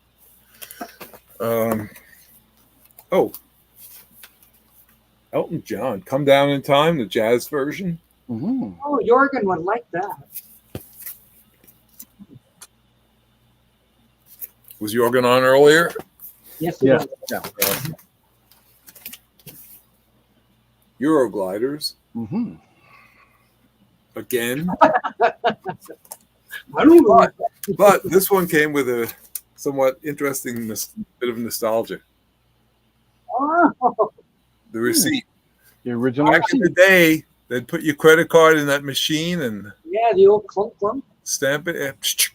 Elton John, Come Down in Time, the jazz version. Oh, Jorgen would like that. Was Jorgen on earlier? Yes, he was. Yeah. Eurogliders. Again. I don't know. But this one came with a somewhat interesting bit of nostalgia. Oh. The receipt. The original Back in the day, they'd put your credit card in that machine and Yeah, the old clunk clunk. Stamp it.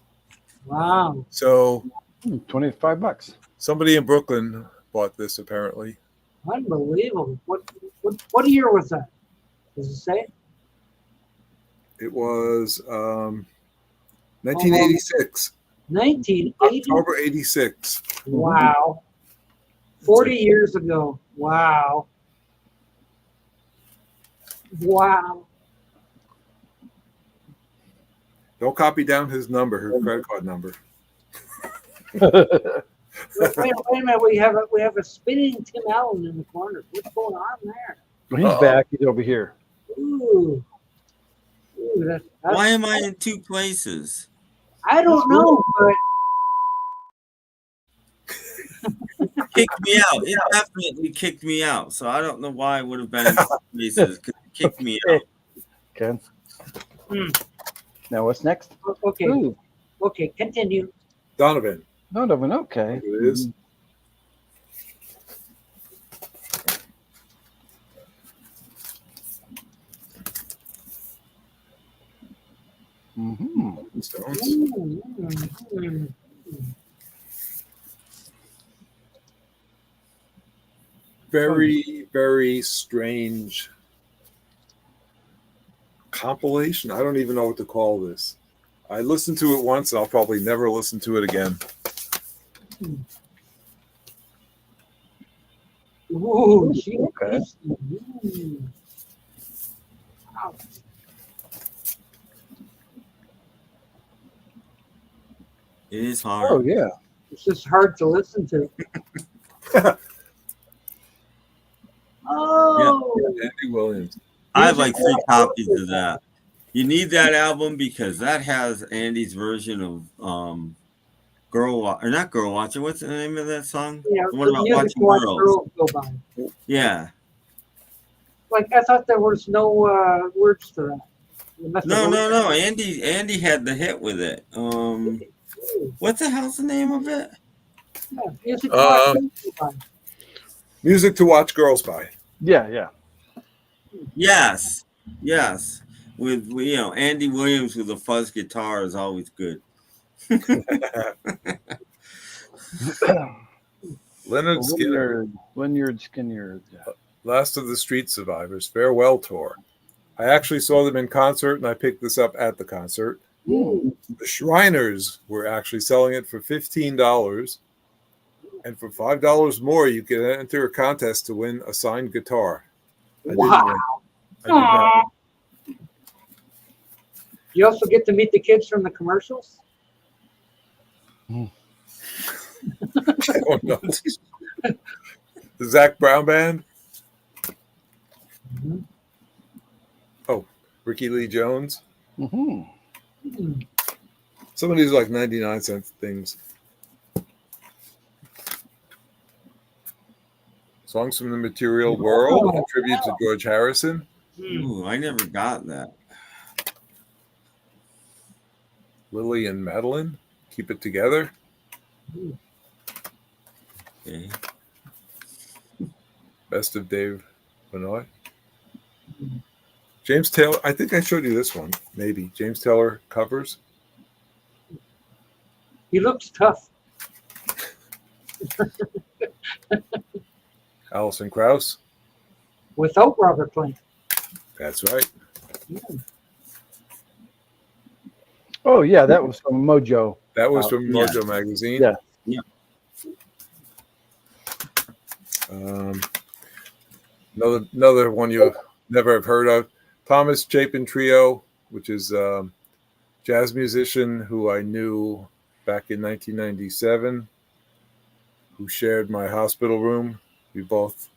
Wow. So $25. somebody in Brooklyn bought this apparently. Unbelievable. What year was that? Does it say? It was 1986. 1980. October 86. Wow. 40 years ago. Wow. Wow. Don't copy down his number, her credit card number. Wait a minute. We have a spinning Tim Allen in the corner. What's going on there? He's back. He's over here. Ooh. Why am I in two places? I don't know, but Kicked me out. It definitely kicked me out. So I don't know why it would have been in two places. 'Cause it kicked me out. Okay. Now what's next? okay. Ooh. Okay, continue. Donovan. Donovan, okay. It is. Stones. Very, very strange compilation. I don't even know what to call this. I listened to it once and I'll probably never listen to it again. Ooh, Okay. Wow. It is hard. Oh yeah. It's just hard to listen to. Oh. Andy Williams. I have like 3 copies of that. You need that album because that has Andy's version of not Girl Watching. What's the name of that song? Yeah, The one about music watching to watch girls. go by. Yeah. Like I thought there was no words to that. No. Andy had the hit with it. What the hell's the name of it? Yeah, music to watch girls go by. Music to watch girls by. Yeah. Yes. With Andy Williams with a fuzz guitar is always good. Leonard Skinner. Leonard Skinner. Last of the Street Survivors farewell tour. I actually saw them in concert and I picked this up at the concert. Ooh. The Shriners were actually selling it for $15. And for $5 more, you can enter a contest to win a signed guitar. Wow. I did not. You also get to meet the kids from the commercials. I don't know. The Zach Brown Band. Mm-hmm. Oh, Ricky Lee Jones. Mm-hmm. Some of these are like 99-cent things. Songs from the Material World, a tribute to George Harrison. Ooh, I never got that. Lily and Madeline, Keep It Together. Okay. Best of Dave Benoit. James Taylor, I think I showed you this one, maybe. James Taylor covers. He looks tough. Alison Krauss. Without Robert Plant. That's right. Oh yeah, that was from Mojo. That was from yeah. Mojo Magazine. Yeah. Another one you never have heard of. Thomas Chapin Trio, which is a jazz musician who I knew back in 1997, who shared my hospital room. We both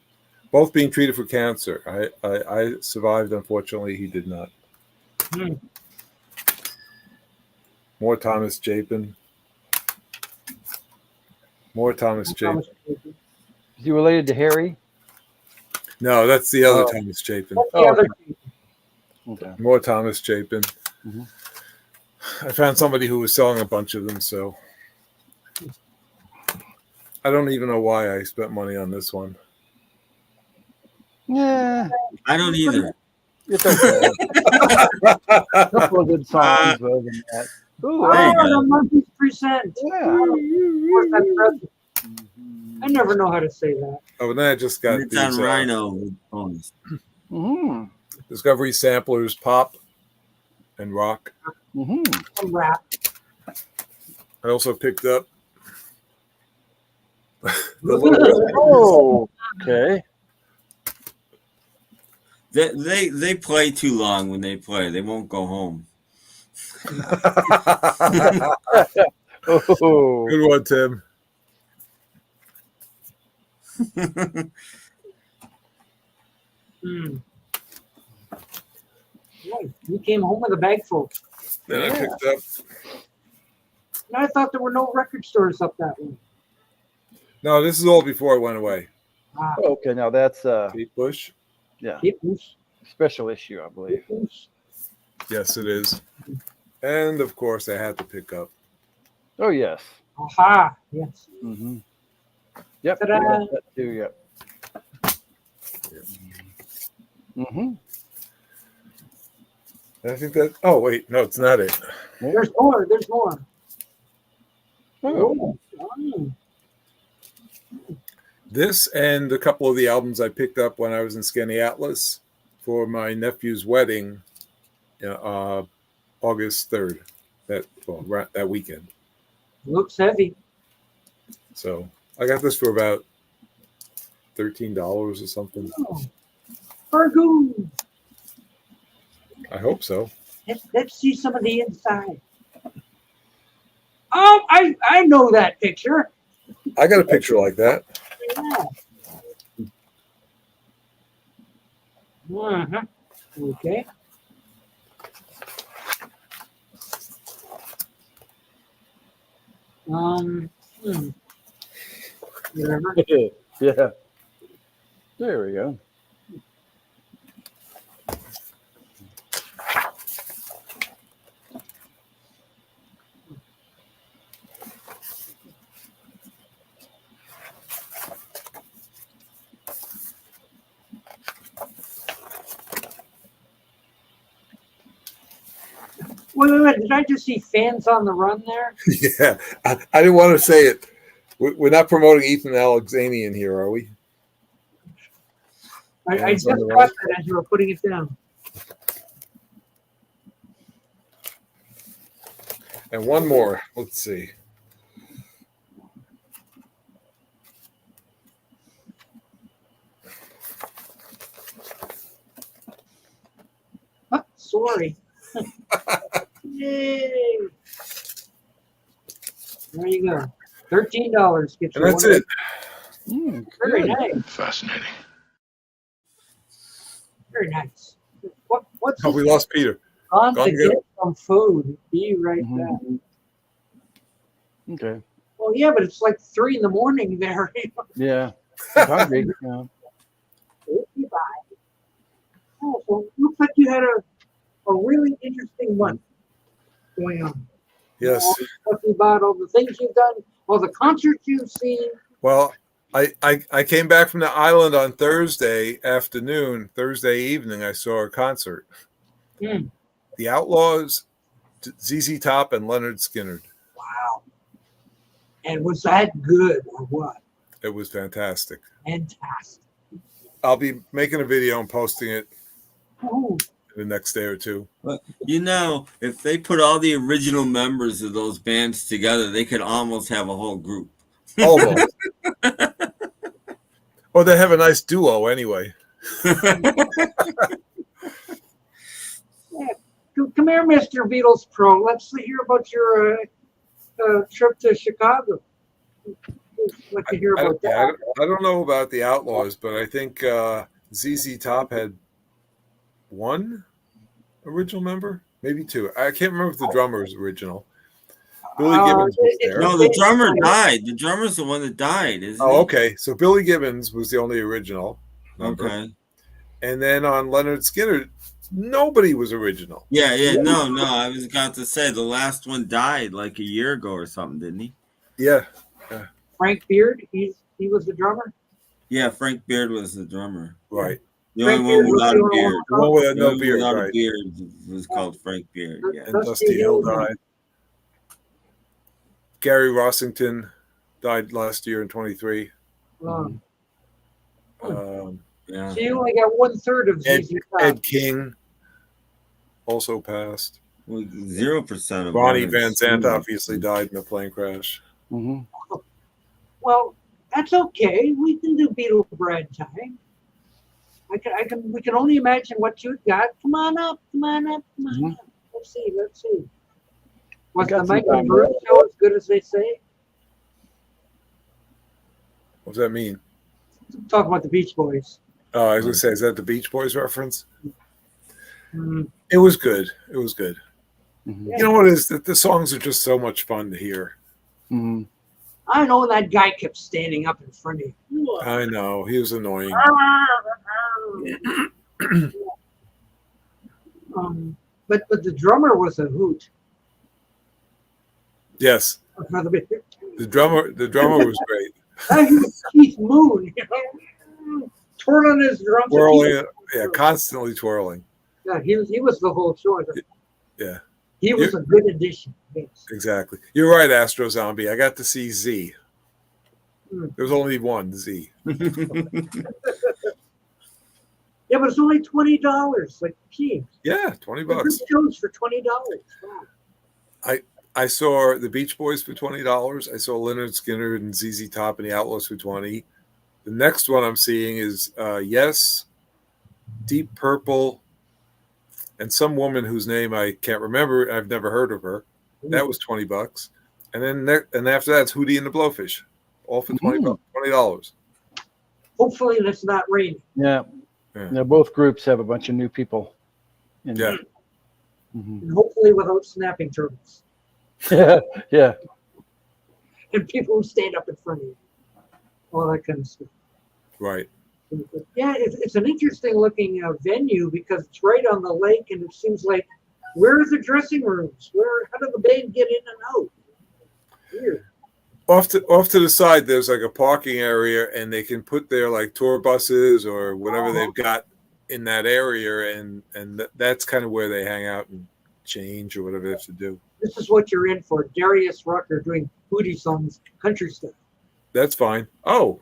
being treated for cancer. I survived, unfortunately. He did not. More Thomas Chapin. Is he related to Harry? No, that's the other Thomas Chapin. Okay. More Thomas Chapin. Mm-hmm. I found somebody who was selling a bunch of them, so I don't even know why I spent money on this one. Yeah. I don't either. It's okay. A couple of good songs other than that. Ooh, the Monkeys Present. Yeah. Where's that present? I never know how to say that. Oh, and then I just got It's these on Rhino with bonus. Mm-hmm. Discovery samplers, pop and rock. Mm-hmm. Rap. I also picked up Oh, okay. They play too long when they play. They won't go home. Oh. Good one, Tim. Boy, you came home with a bag full. Then I picked up. And I thought there were no record stores up that way. No, this is all before I went away. Okay, now that's Kate Bush. Yeah. Kate Bush. Special issue, I believe. Yes, it is. And of course, I had to pick up. Oh yes. Aha. Yes. Mm-hmm. Yep. Ta-da. We got that too. Yep. Mm-hmm. I think that. Oh wait, no, it's not it. There's more. There's more. Oh. This and a couple of the albums I picked up when I was in Skinny Atlas for my nephew's wedding, August 3rd. That weekend. Looks heavy. So I got this for about $13 or something. Oh. Burgoon. I hope so. Let's see some of the inside. Oh, I know that picture. I got a picture like that. Yeah. Uh-huh. Okay. Whatever. Yeah. There we go. Wait. Did I just see Fans on the Run there? Yeah, I didn't want to say it. We're not promoting Ethan Alexanian here, are we? I just got that as you were putting it down. And one more. Let's see. Oh, sorry. Yay. There you go. $13 gets you. And that's it. Very good. nice. Fascinating. Very nice. What's Oh, we lost Peter. on Gone to again. get some food? Be right back. Okay. Well, yeah, but it's like 3 a.m. there. Yeah. I'm hungry. Yeah. Oh, so looks like you had a really interesting month going on. Yes. Talk about all the things you've done, all the concerts you've seen. Well, I came back from the island on Thursday afternoon. Thursday evening, I saw a concert. The Outlaws, ZZ Top, and Leonard Skinner. Wow. And was that good or what? It was fantastic. Fantastic. I'll be making a video and posting it Oh, the next day or two. But if they put all the original members of those bands together, they could almost have a whole group. Almost. Or they have a nice duo anyway. yeah. Come here, Mr. Beatles Pro. Let's hear about your trip to Chicago. Like to hear about that. I don't know about the Outlaws, but I think ZZ Top had one original member, maybe two. I can't remember if the drummer was original. Billy Gibbons was there. No, the drummer died. The drummer's the one that died, isn't Oh, he? okay. So Billy Gibbons was the only original member. Okay. And then on Leonard Skinner, nobody was original. Yeah. No. I was about to say the last one died like a year ago or something, didn't he? Yeah. Frank Beard, he was the drummer. Yeah, Frank Beard was the drummer. Right. The Frank only Beard one was without the a only beard. one. The one with The no only one beard, without a right? beard was called Frank Beard. Yeah. And Dusty Hill died. Gary Rossington died last year in 23. Um, Yeah. so you only got 1/3 of ZZ Top. Ed King also passed. Well, 0% of Ronnie women Van Zant sing. obviously died in a plane crash. Well, that's okay. We can do Beetle bread time. We can only imagine what you got. Come on up. Let's see. Was the Mike and Bruce show as good as they say? What does that mean? Talk about the Beach Boys. Oh, I was gonna say, is that the Beach Boys reference? Mm. It was good. It was good. Yeah. You know what is that the songs are just so much fun to hear. I know that guy kept standing up in front of you. I know he was annoying. But the drummer was a hoot. Yes, the drummer was great. He was Keith Moon, twirling his drums. Twirling, yeah, constantly twirling. Yeah, he was the whole show. Yeah, he was a good addition. Yes. Exactly. You're right, Astro Zombie. I got to see Z. There was only one Z. Yeah, but it's only $20. Like, gee. Yeah, $20. Good shows for $20. Wow. I saw the Beach Boys for $20. I saw Leonard Skinner and ZZ Top and the Outlaws for $20. The next one I'm seeing is Yes, Deep Purple, and some woman whose name I can't remember. I've never heard of her. That was $20. And then and after that, it's Hootie and the Blowfish, all for $20. Hopefully, it's not raining. Yeah. Both groups have a bunch of new people. Yeah. And hopefully, without snapping turtles. Yeah. And people who stand up in front of you. All that kind of stuff. Right. Yeah, it's an interesting looking venue because it's right on the lake, and it seems like where are the dressing rooms? How do the band get in and out? Weird. Off to the side, there's like a parking area, and they can put their like tour buses or whatever they've got in that area, and that's kind of where they hang out and change or whatever they have to do. This is what you're in for. Darius Rucker doing Hootie songs, country stuff. That's fine. Oh,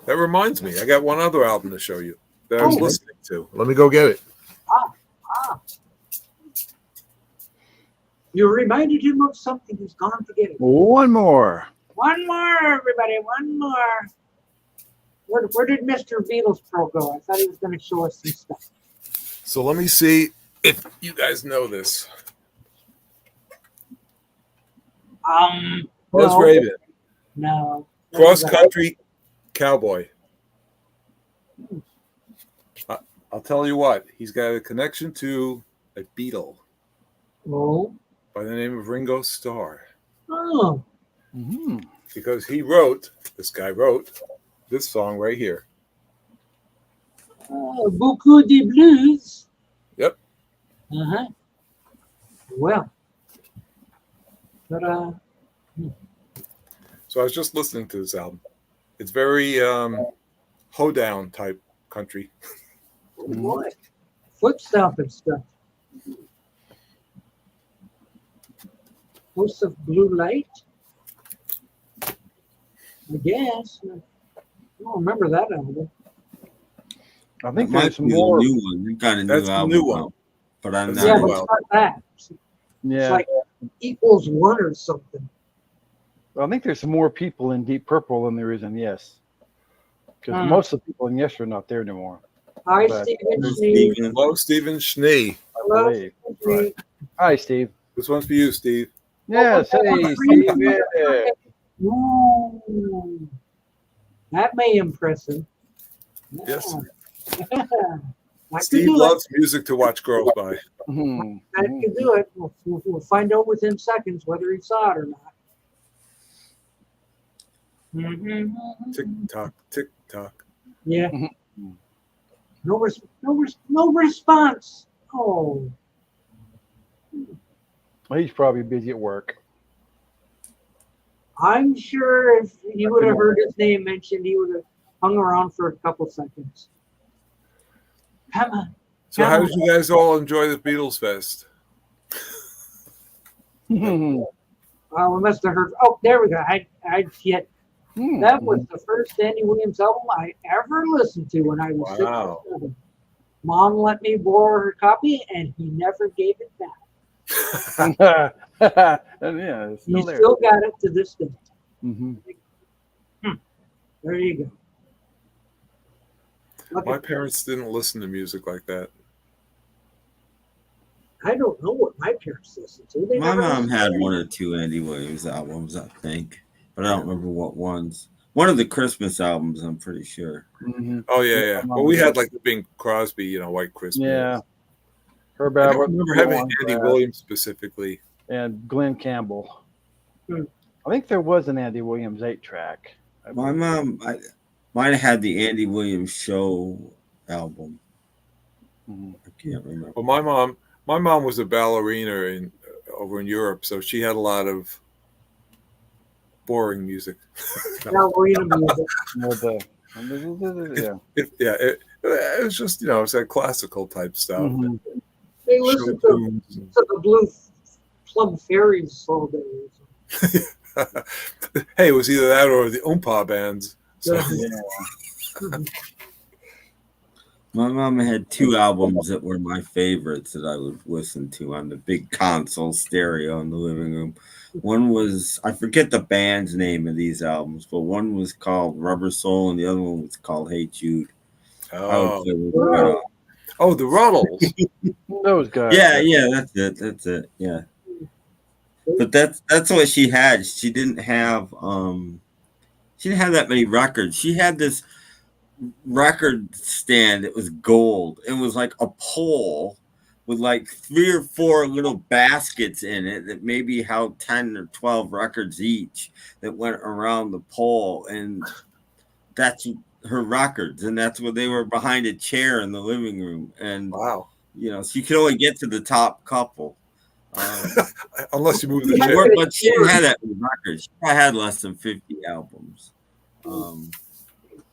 that reminds me. I got one other album to show you that I was listening to. Let me go get it. You reminded him of something. He's gone to get it. One more. One more, everybody. One more. Where did Mr. Beatles Pro go? I thought he was going to show us some stuff. So let me see if you guys know this. Buzz No. Raven. No. Cross Country Cowboy. I'll tell you what. He's got a connection to a Beatle Oh. by the name of Ringo Starr. Oh. Because this guy wrote this song right here. Beaucoup de blues. Yep. Uh-huh. Well. But, So I was just listening to this album. It's very hoedown type country. boy. Foot stomping stuff. Hosts of Blue Light. I guess. I don't remember that album. I think That there's might be more. a new one. You got a new That's the album, new one. out, but I'm That's not. Yeah, but it's not that. It's Yeah. like equals one or something. I think there's more people in Deep Purple than there is in Yes. Because most of the people in Yes are not there anymore. Hi, But- Stephen Schnee. Hello, Stephen Schnee. Hello, believe. Stephen Schnee. Hi, Steve. This one's for you, Steve. Yes, hey, Steve. Yeah. Ooh, that may impress him. Yes. I could Steve do loves music to watch girls by. it. I could do it. We'll find out within seconds whether he saw it or not. Tick tock, tick tock. Yeah. No response. Oh. He's probably busy at work. I'm sure if he would have heard his name mentioned, he would have hung around for a couple seconds. Come on. So, how did you guys all enjoy the Beatles Fest? We must have heard. Oh, there we go. I get. That was the first Andy Williams album I ever listened to when I was 6 or 7. Mom let me borrow her copy, and he never gave it back. And yeah, it's He still there. still got it to this day. Mm-hmm. There you go. My parents didn't listen to music like that. I don't know what my parents listened to. They My never mom listened to had anything. one or two Andy Williams albums, I think, but I don't remember what ones. One of the Christmas albums, I'm pretty sure. Mm-hmm. Oh yeah. Well, we had like the Bing Crosby, White Christmas. Yeah. Herb I don't Albert, remember having Joan Andy Baez, Williams specifically. and Glenn Campbell. I think there was an Andy Williams 8-track. My mom, mine had the Andy Williams Show album. I can't remember. Well, my mom was a ballerina over in Europe, so she had a lot of boring music. Ballerina music. It was just it's that classical type stuff. Mm-hmm. They listened to the Blue Plum Fairies all day. Hey, it was either that or the Oompa bands. So. My mom had two albums that were my favorites that I would listen to on the big console stereo in the living room. One was, I forget the band's name of these albums, but one was called Rubber Soul and the other one was called Hey Jude. Oh, the Ruddles. Those guys. Yeah, that's it. Yeah. But that's what she had. She didn't have that many records. She had this record stand. It was gold. It was like a pole with like 3 or 4 little baskets in it that maybe held 10 or 12 records each that went around the pole, and that's her records, and that's where they were behind a chair in the living room. And wow, she could only get to the top couple. Unless you move the chair. But she didn't have that many records. She probably had less than 50 albums.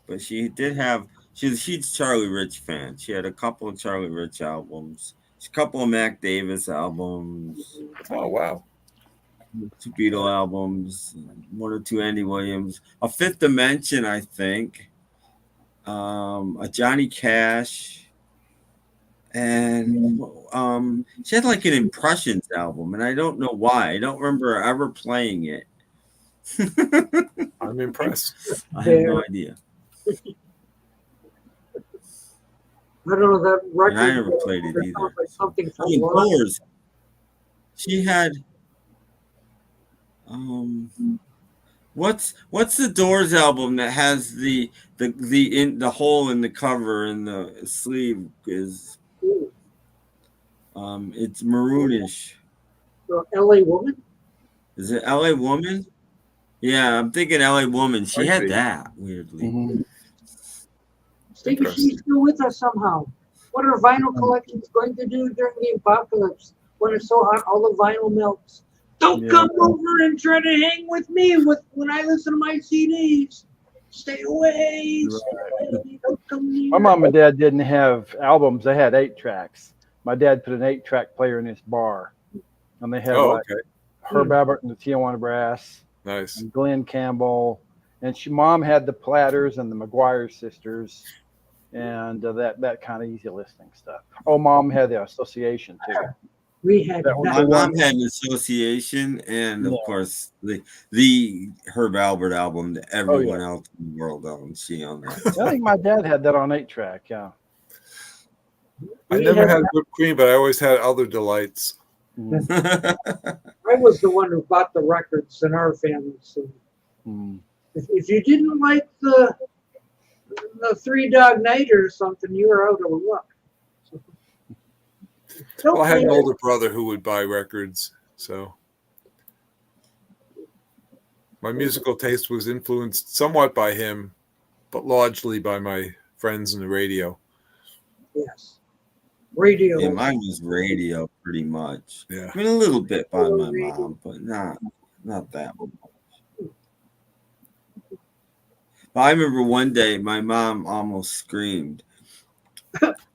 But she did have, she's a Charlie Rich fan. She had a couple of Charlie Rich albums, a couple of Mac Davis albums. Oh, wow. 2 Beatle albums, 1 or 2 Andy Williams, a Fifth Dimension, I think, a Johnny Cash. And she had like an Impressions album, and I don't know why. I don't remember ever playing it. I'm impressed. I have no idea. I don't know that record. I never played it either. Like something from Doors. She had what's the Doors album that has the hole in the cover and the sleeve is it's maroonish. LA Woman? Is it LA Woman? Yeah, I'm thinking LA Woman. She had that weirdly. Mm-hmm. Stevie, she's still with us somehow. What are vinyl collections going to do during the apocalypse when it's so hot all the vinyl melts? Don't come over and try to hang with me when I listen to my CDs. Stay away. Stay away. Don't come near. My mom and dad didn't have albums. They had 8-tracks. My dad put an 8-track player in his bar. And they had Herb Albert and the Tijuana Brass. Nice. And Glenn Campbell. And mom had the Platters and the McGuire sisters. And that kind of easy listening stuff. Oh, mom had the Association too. We had my mom had an Association, and of course the Herb Albert album that everyone else in the world owns. She owned that. I think my dad had that on 8-track. Yeah. I never had whipped cream, but I always had other delights. I was the one who bought the records in our family. So if you didn't like the 3 Dog Night or something, you were out of luck. Well, I had an older brother who would buy records, so my musical taste was influenced somewhat by him, but largely by my friends in the radio. Yes. Radio. Yeah, mine was radio pretty much. Yeah. I mean, a little bit by my mom, but not that much. But I remember one day my mom almost screamed.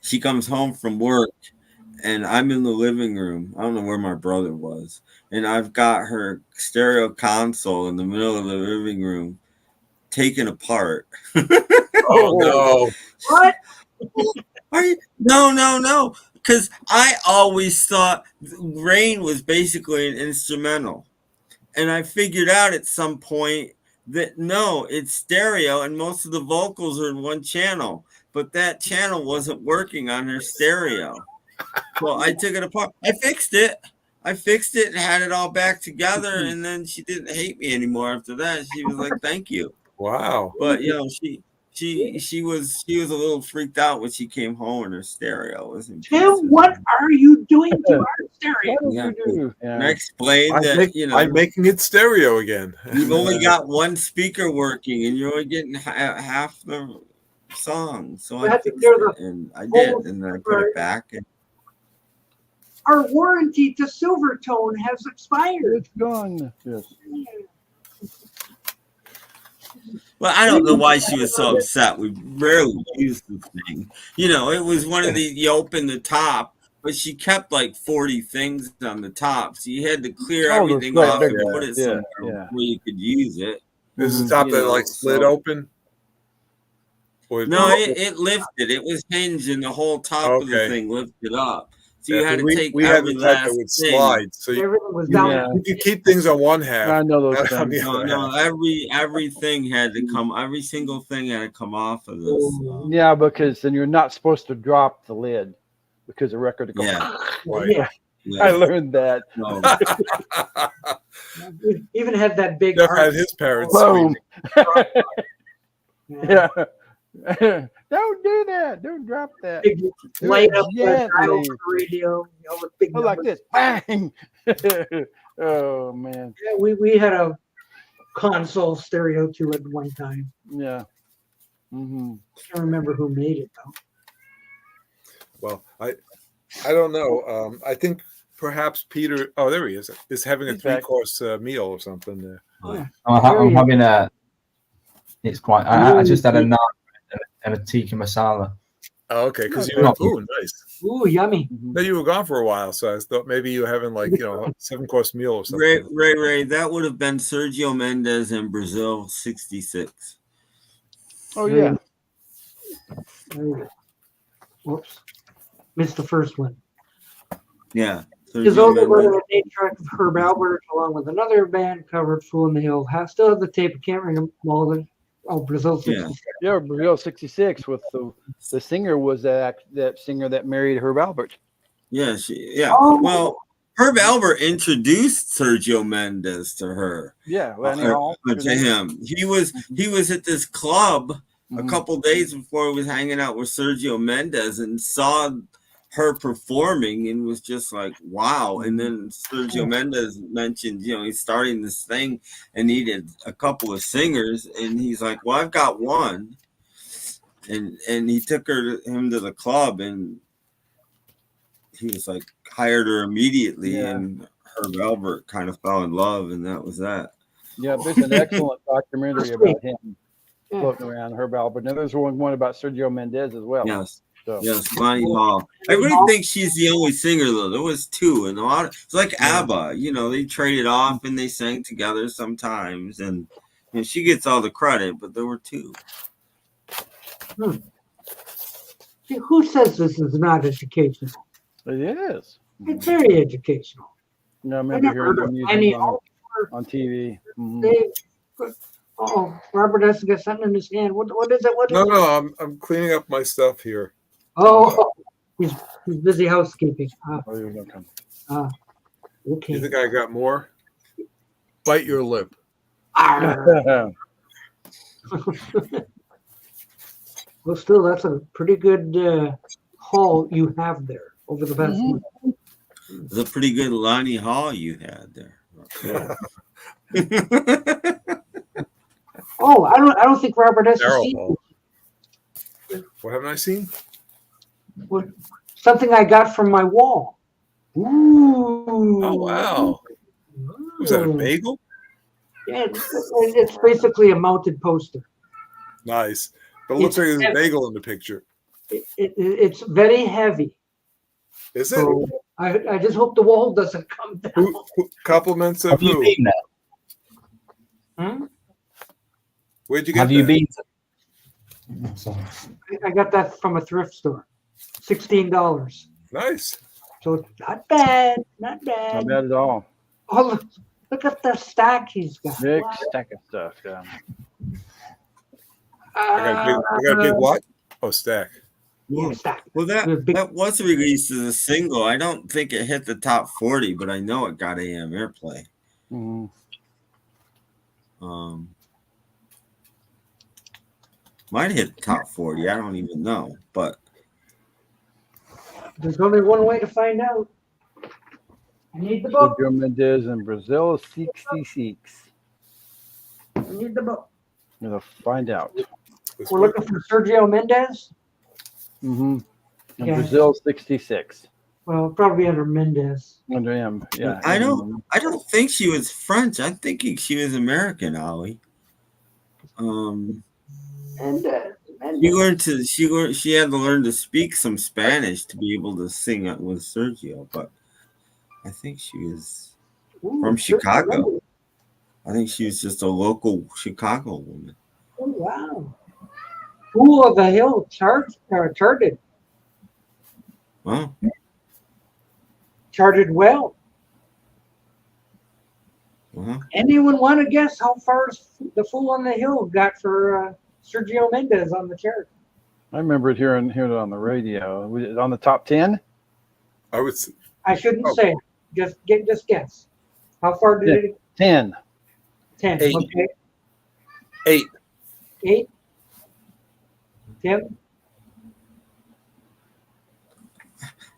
she comes home from work, and I'm in the living room. I don't know where my brother was, and I've got her stereo console in the middle of the living room, taken apart. Oh no! What? No. Because I always thought Rain was basically an instrumental. And I figured out at some point that no, it's stereo and most of the vocals are in one channel. But that channel wasn't working on her stereo. So I took it apart. I fixed it and had it all back together. And then she didn't hate me anymore after that. She was like, thank you. Wow. But she was a little freaked out when she came home and her stereo was in Tim, pieces. what are you doing to our stereo? And I explained that I'm making it stereo again. You've only got one speaker working, and you're only getting half the song. So I fixed it, and I did, and then I put it back. And our warranty to Silvertone has expired. It's gone. Yes. Well, I don't know why she was so upset. We rarely used the thing. It was one of you open the top, but she kept like 40 things on the top. So you had to clear everything off and put it somewhere where you could use it. Is the top that split open? No, it lifted. It was hinged and the whole top of the thing lifted up. So you had to take every last thing. Slide, so you could keep things on one half. I know those things. No, everything had to come. Every single thing had to come off of this. Yeah, because then you're not supposed to drop the lid because the record goes. Yeah. I learned that. No. Even had that big. Jeff had his parents. Boom. Yeah. Don't do that. Don't drop that. Big light up the dial for the radio. With big like this. Bang. Oh man. Yeah, we had a console stereo too at one time. Yeah. Mm-hmm. I can't remember who made it though. Well, I don't know. I think perhaps Peter. Oh, there he is having a 3-course meal or something. I'm having a. It's quite. I just had a naan and a tikka masala. Oh, okay, because you were nice. Ooh, yummy. No, you were gone for a while, so I thought maybe you were having a 7-course meal or something. Ray, that would have been Sergio Mendes in Brazil '66. Oh yeah. Whoops, missed the first one. Yeah. His older brother had 8 track of Herb Albert, along with another band covered Fool in the Hill. Still have the tape. I can't remember all of it. Oh, Brazil 66. Yeah, Brazil 66 with the singer was that singer that married Herb Albert. Yeah, Well, Herb Albert introduced Sergio Mendes to her. Yeah, to him. He was at this club a couple days before he was hanging out with Sergio Mendes and saw her performing and was just like, wow. And then Sergio Mendes mentioned, he's starting this thing and needed a couple of singers. And he's like, well, I've got one. And he took him to the club and he was like, hired her immediately. Yeah. And Herb Albert kind of fell in love. And that was that. Yeah, there's an excellent documentary about him floating around, Herb Albert. Now there's one about Sergio Mendes as well. Yes. So. Yes, Lonnie Hall. I really think she's the only singer though. There was 2, and it's like ABBA. They traded off and they sang together sometimes, and she gets all the credit, but there were 2. See, who says this is not educational? It is. It's very educational. No, I remember hearing the music on TV. Mm-hmm. Oh, Robert has to get something in his hand. What is it? No, I'm cleaning up my stuff here. Oh, he's busy housekeeping. You're welcome. Okay. You think I got more? Bite your lip. Well, still, that's a pretty good haul you have there over the past month. It's a pretty good Lonnie Hall you had there. Yeah. Oh, I don't think Robert has seen. What haven't I seen? Something I got from my wall. Ooh! Oh wow! Was that a bagel? Yeah, it's basically a mounted poster. Nice, but it looks like there's a bagel in the picture. It's very heavy. Is it? So I just hope the wall doesn't come down. Compliments of Have you who? been there? Hmm? Where'd you get Have you that? been? I got that from a thrift store. $16. Nice. So not bad. Not bad. Not bad at all. Oh, look at the stack he's got. Big Wow. stack of stuff. Yeah. I got a big what? Oh, stack. Yeah, stack. Well, that was released as a single. I don't think it hit the top 40, but I know it got AM airplay. Mm-hmm. Might hit the top 40. I don't even know, but There's only one way to find out. I need the book. Sergio Mendes in Brazil 66. I need the book. I'm gonna find out. We're looking for Sergio Mendes. Mm-hmm. In Yeah. Brazil 66. Well, probably under Mendes. Under him. Yeah. I don't think she was French. I'm thinking she was American, Ollie. She had to learn to speak some Spanish to be able to sing it with Sergio, but I think she was from Chicago. I think she was just a local Chicago woman. Oh, wow. Fool of the Hill charted. Wow. Charted well. Wow. Anyone want to guess how far the Fool on the Hill got for Sergio Mendes on the chart? I remember hearing it on the radio. Was it on the top 10? I shouldn't say. Just guess. How far did it? 10. 10. 8. Okay. 8. 8. Tim?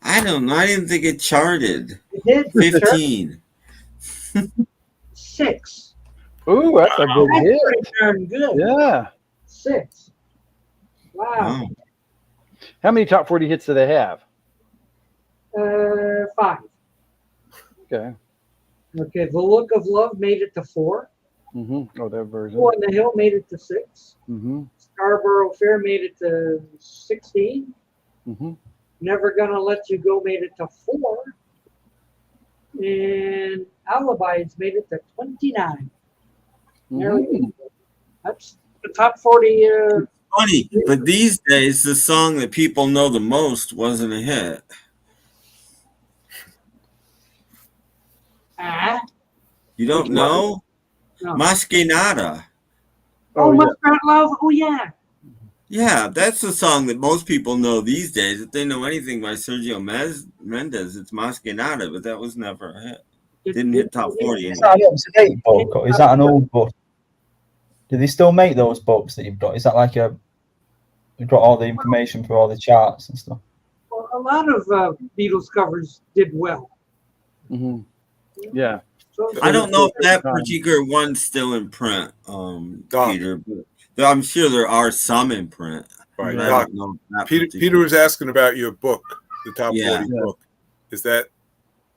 I don't know. I didn't think it charted. It did. 15. 6. Ooh, that's a good That's hit. pretty darn good. Yeah. 6. Wow. How many top 40 hits do they have? 5. Okay. Okay. The Look of Love made it to 4. Mm-hmm. Oh, that version. Fool on the Hill made it to 6. Mm-hmm. Scarborough Fair made it to 16. Mm-hmm. Never Gonna Let You Go made it to 4. And Alibis made it to 29. There we go. That's the top 40. Funny, but these days the song that people know the most wasn't a hit. You don't know? No. Mas que nada. Oh, Muskrat Love. Oh, yeah. Yeah, that's the song that most people know these days. If they know anything by Sergio Mendes, it's Mas que nada, but that was never a hit. Didn't hit top 40. Is that an up-to-date book, or is that an old book? Do they still make those books that you've got? Is that like you've got all the information for all the charts and stuff? Well, a lot of Beatles covers did well. Mm-hmm. Yeah. I don't know if that particular one's still in print, Peter, but I'm sure there are some in print. Right. I don't know that Peter was asking about your book, the top 40 Yeah. book. Is that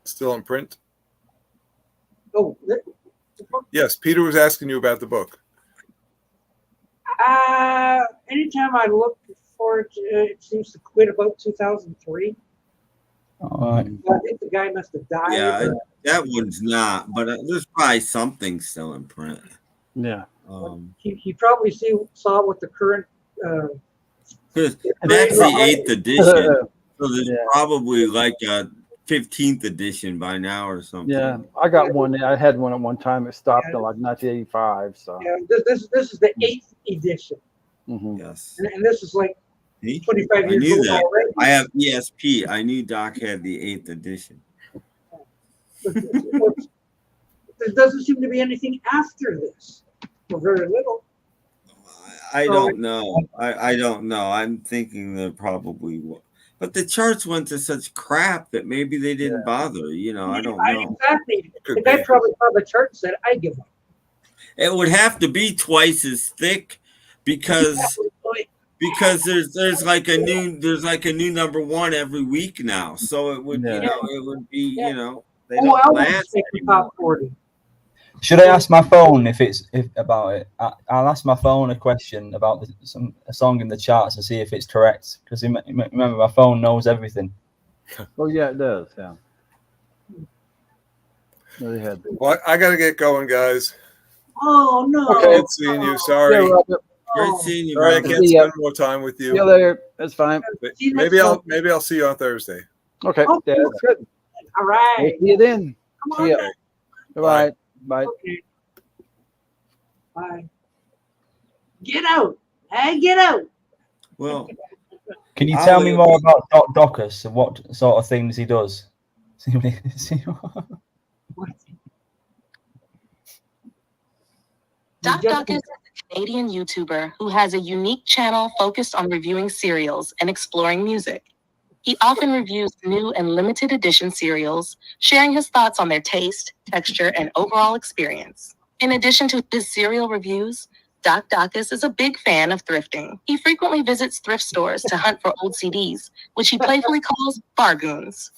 still in print? Oh, Yes, Peter was asking you about the book. anytime I look for it, it seems to quit about 2003. All right. I think the guy must have died. Yeah, that one's not, but there's probably something still in print. Yeah. He probably saw what the current. That's the 8th edition, so there's probably like a 15th edition by now or something. Yeah, I got one. I had one at one time. It stopped in like 1985. So. Yeah, this is the 8th edition. Mm-hmm. Yes. And this is like 25 I years knew old that. already. I have ESP. I knew Doc had the 8th edition. There doesn't seem to be anything after this, or very little. I don't know. I don't know. I'm thinking there probably will. But the charts went to such crap that maybe they didn't bother. You know, I don't know. Exactly. The guy probably saw the chart and said, "I give up." It would have to be twice as thick because there's like a new number one every week now. So it would it would be they don't Elvis last make the top 40. Should I ask my phone if about it? I'll ask my phone a question about a song in the charts and see if it's correct. Because remember, my phone knows everything. Oh yeah, it does. Yeah. They had that. Well, I got to get going, guys. Oh no! Okay. Good seeing you. Sorry. Yeah, Robert. Great seeing you, Sorry, I Robert. can't spend more time with you. See you later. That's fine. Maybe I'll see you on Thursday. Okay. Oh, Yeah, that's good. All right. We'll see you then. Come See on. ya. Now. Bye. Bye. Okay. Bye. Get out. Hey, get out. Well, Can you tell me more about Doc Docus and what sort of things he does? Doc Docus is a Canadian YouTuber who has a unique channel focused on reviewing cereals and exploring music. He often reviews new and limited edition cereals, sharing his thoughts on their taste, texture, and overall experience. In addition to his cereal reviews, Doc Docus is a big fan of thrifting. He frequently visits thrift stores to hunt for old CDs, which he playfully calls bargoons.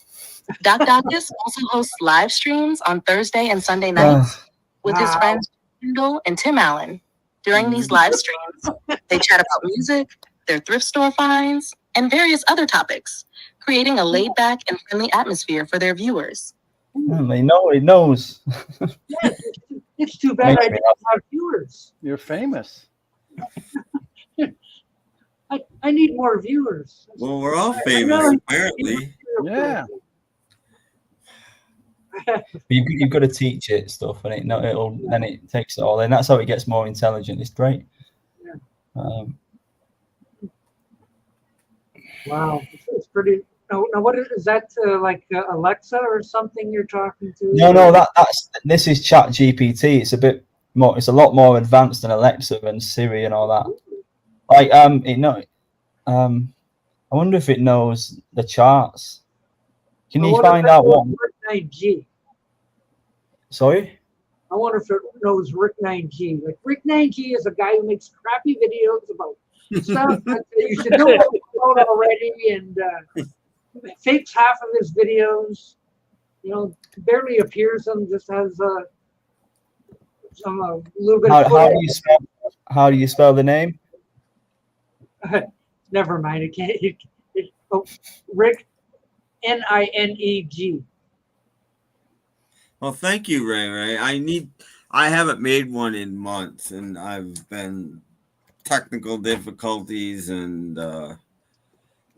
Doc Docus also hosts live streams on Thursday and Sunday nights with his friends Kendall and Tim Allen. During these live streams, they chat about music, their thrift store finds, and various other topics, creating a laid-back and friendly atmosphere for their viewers. They know it knows. Yeah, it's too bad I didn't have viewers. You're famous. I need more viewers. Well, we're all famous, apparently. Yeah. You've got to teach it stuff, and then it takes it all in. That's how it gets more intelligent. It's great. Yeah. Wow, it's pretty. No, what is that? Like Alexa or something you're talking to? No, this is Chat GPT. It's a bit more. It's a lot more advanced than Alexa and Siri and all that. Like I wonder if it knows the charts. Can you find out what? Rick 9G. Sorry. I wonder if it knows Rick 9G. Like Rick 9G is a guy who makes crappy videos about stuff that you should know about already, and fakes half of his videos. You know, barely appears them. Just has a little bit. How do you spell the name? Never mind. It can't. Rick, Nineg. Well, thank you, Ray. I haven't made one in months, and I've been technical difficulties, and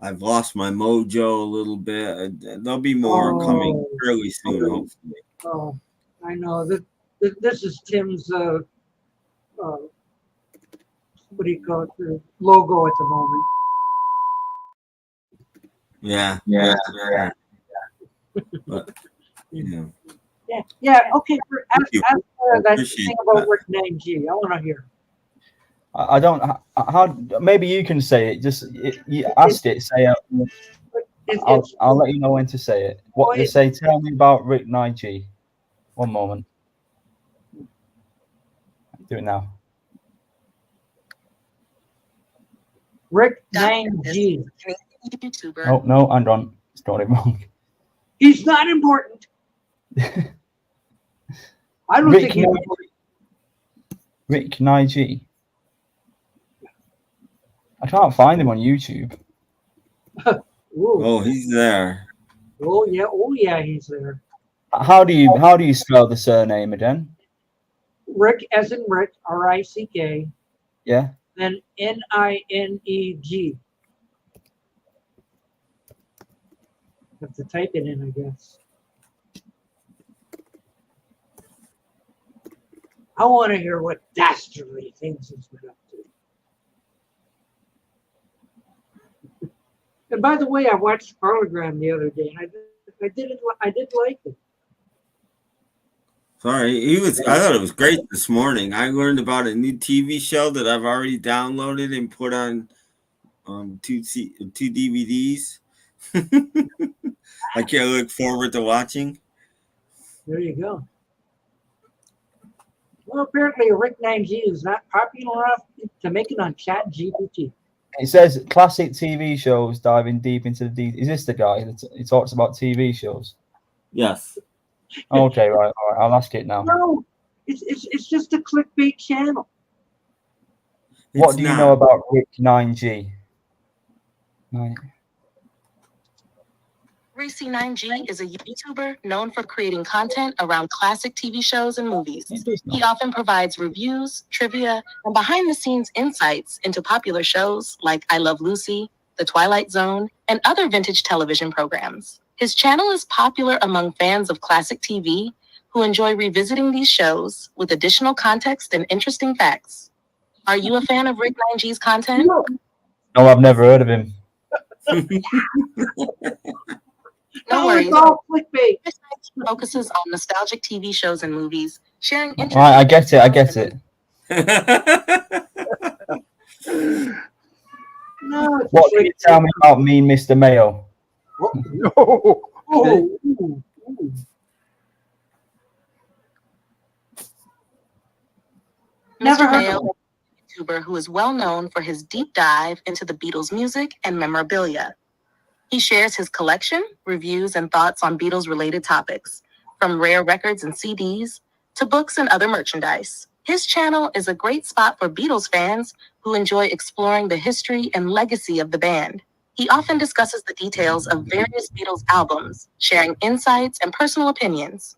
I've lost my mojo a little bit. There'll be more coming fairly soon, hopefully. Oh, I know that this is Tim's. What do you call it? The logo at the moment. Yeah. But, Yeah. Okay. Ask that Appreciate thing about that. Rick 9G. I want to hear. I don't. How? Maybe you can say it. Just you ask it. Say it. I'll let you know when to say it. What to say? Tell me about Rick 9G. One moment. Do it now. Rick 9G. YouTuber. Oh no, hang on. It's got it wrong. He's not important. I don't Rick think Rick 9G. I can't find him on YouTube. Oh, he's there. Oh yeah, he's there. How do you spell the surname again? Rick as in Rick, R-I-C-K. Yeah. Then Nineg. Have to type it in, I guess. I want to hear what dastardly things he's been up to. And by the way, I watched Parlogram the other day, and I did like it. Sorry, I thought it was great this morning. I learned about a new TV show that I've already downloaded and put on two DVDs. I can't look forward to watching. There you go. Well, apparently Rick 9G is not popular enough to make it on Chat GPT. It says classic TV shows diving deep into the Is this the guy that he talks about TV shows? Yes. Okay, right. I'll ask it now. No, It's just a clickbait channel. What do you know about Rick 9G? Right. Reese9G is a YouTuber known for creating content around classic TV shows and movies. He often provides reviews, trivia, and behind-the-scenes insights into popular shows like I Love Lucy, The Twilight Zone, and other vintage television programs. His channel is popular among fans of classic TV who enjoy revisiting these shows with additional context and interesting facts. Are you a fan of Rick9G's content? No, I've never heard of him. No worries. It's all clickbait. Focuses on nostalgic TV shows and movies, sharing interesting. Right, I get it. I get it. No. What can you tell me about Mean Mr. Mayo? No. Never Mr. heard Mayo of him. is a YouTuber who is well known for his deep dive into the Beatles' music and memorabilia. He shares his collection, reviews, and thoughts on Beatles-related topics, from rare records and CDs to books and other merchandise. His channel is a great spot for Beatles fans who enjoy exploring the history and legacy of the band. He often discusses the details of various Beatles albums, sharing insights and personal opinions.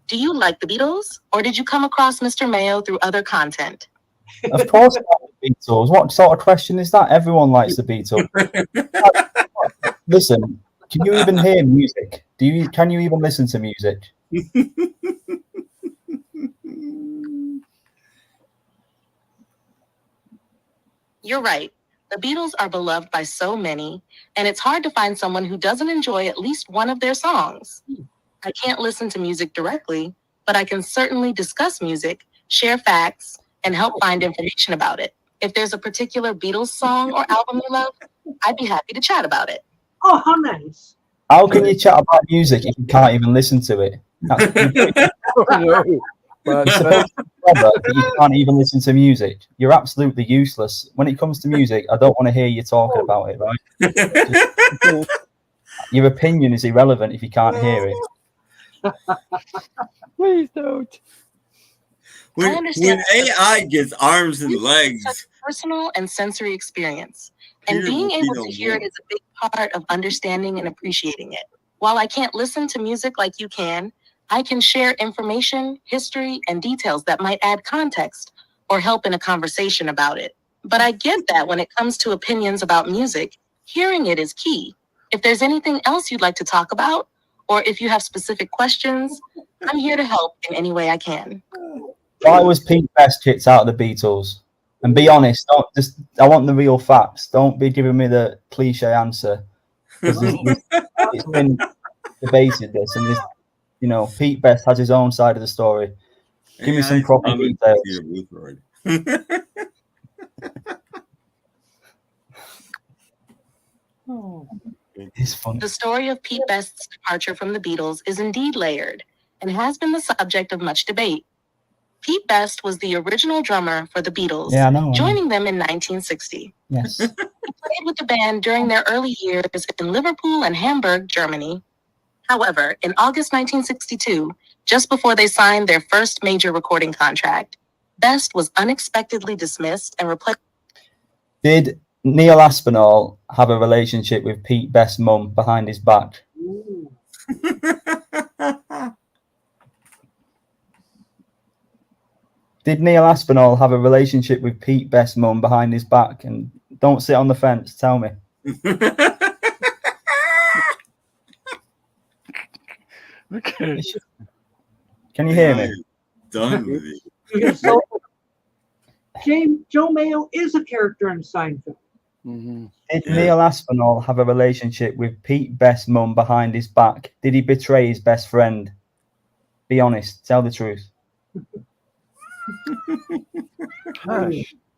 Do you like the Beatles, or did you come across Mr. Mayo through other content? Of course, I like the Beatles. What sort of question is that? Everyone likes the Beatles. Listen, can you even hear music? Can you even listen to music? You're right. The Beatles are beloved by so many, and it's hard to find someone who doesn't enjoy at least one of their songs. I can't listen to music directly, but I can certainly discuss music, share facts, and help find information about it. If there's a particular Beatles song or album you love, I'd be happy to chat about it. Oh, how nice. How can you chat about music if you can't even listen to it? You can't even listen to music. You're absolutely useless. When it comes to music, I don't want to hear you talking about it, right? Your opinion is irrelevant if you can't hear it. Please don't. When AI gets arms and legs, such a personal and sensory experience, and being able to hear it is a big part of understanding and appreciating it. While I can't listen to music like you can, I can share information, history, and details that might add context or help in a conversation about it. But I get that when it comes to opinions about music, hearing it is key. If there's anything else you'd like to talk about, or if you have specific questions, I'm here to help in any way I can. Why was Pete Best kicked out of the Beatles? And be honest, I want the real facts. Don't be giving me the cliche answer. Because it's been debated this, and Pete Best has his own side of the story. Give me some proper details. It's funny. The story of Pete Best's departure from the Beatles is indeed layered and has been the subject of much debate. Pete Best was the original drummer for the Beatles, joining them in 1960. Yes. He played with the band during their early years in Liverpool and Hamburg, Germany. However, in August 1962, just before they signed their first major recording contract, Best was unexpectedly dismissed and replaced. Did Neil Aspinall have a relationship with Pete Best's mum behind his back? Did Neil Aspinall have a relationship with Pete Best's mum behind his back? And don't sit on the fence. Tell me. Okay. Can you hear me? Done with it. Joe Mayo is a character in Seinfeld. Mm-hmm. Did Neil Aspinall have a relationship with Pete Best's mum behind his back? Did he betray his best friend? Be honest. Tell the truth.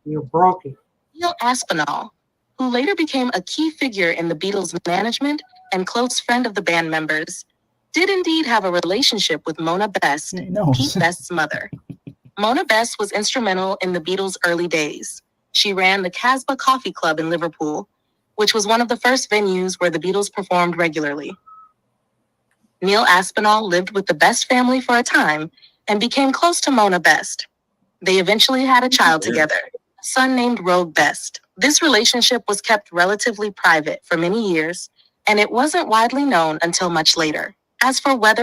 You're broken. Neil Aspinall, who later became a key figure in the Beatles' management and close friend of the band members, did indeed have a relationship with Mona Best, Pete Best's mother. Mona Best was instrumental in the Beatles' early days. She ran the Casbah Coffee Club in Liverpool, which was one of the first venues where the Beatles performed regularly. Neil Aspinall lived with the Best family for a time and became close to Mona Best. They eventually had a child together, a son named Rogue Best. This relationship was kept relatively private for many years, and it wasn't widely known until much later. As for whether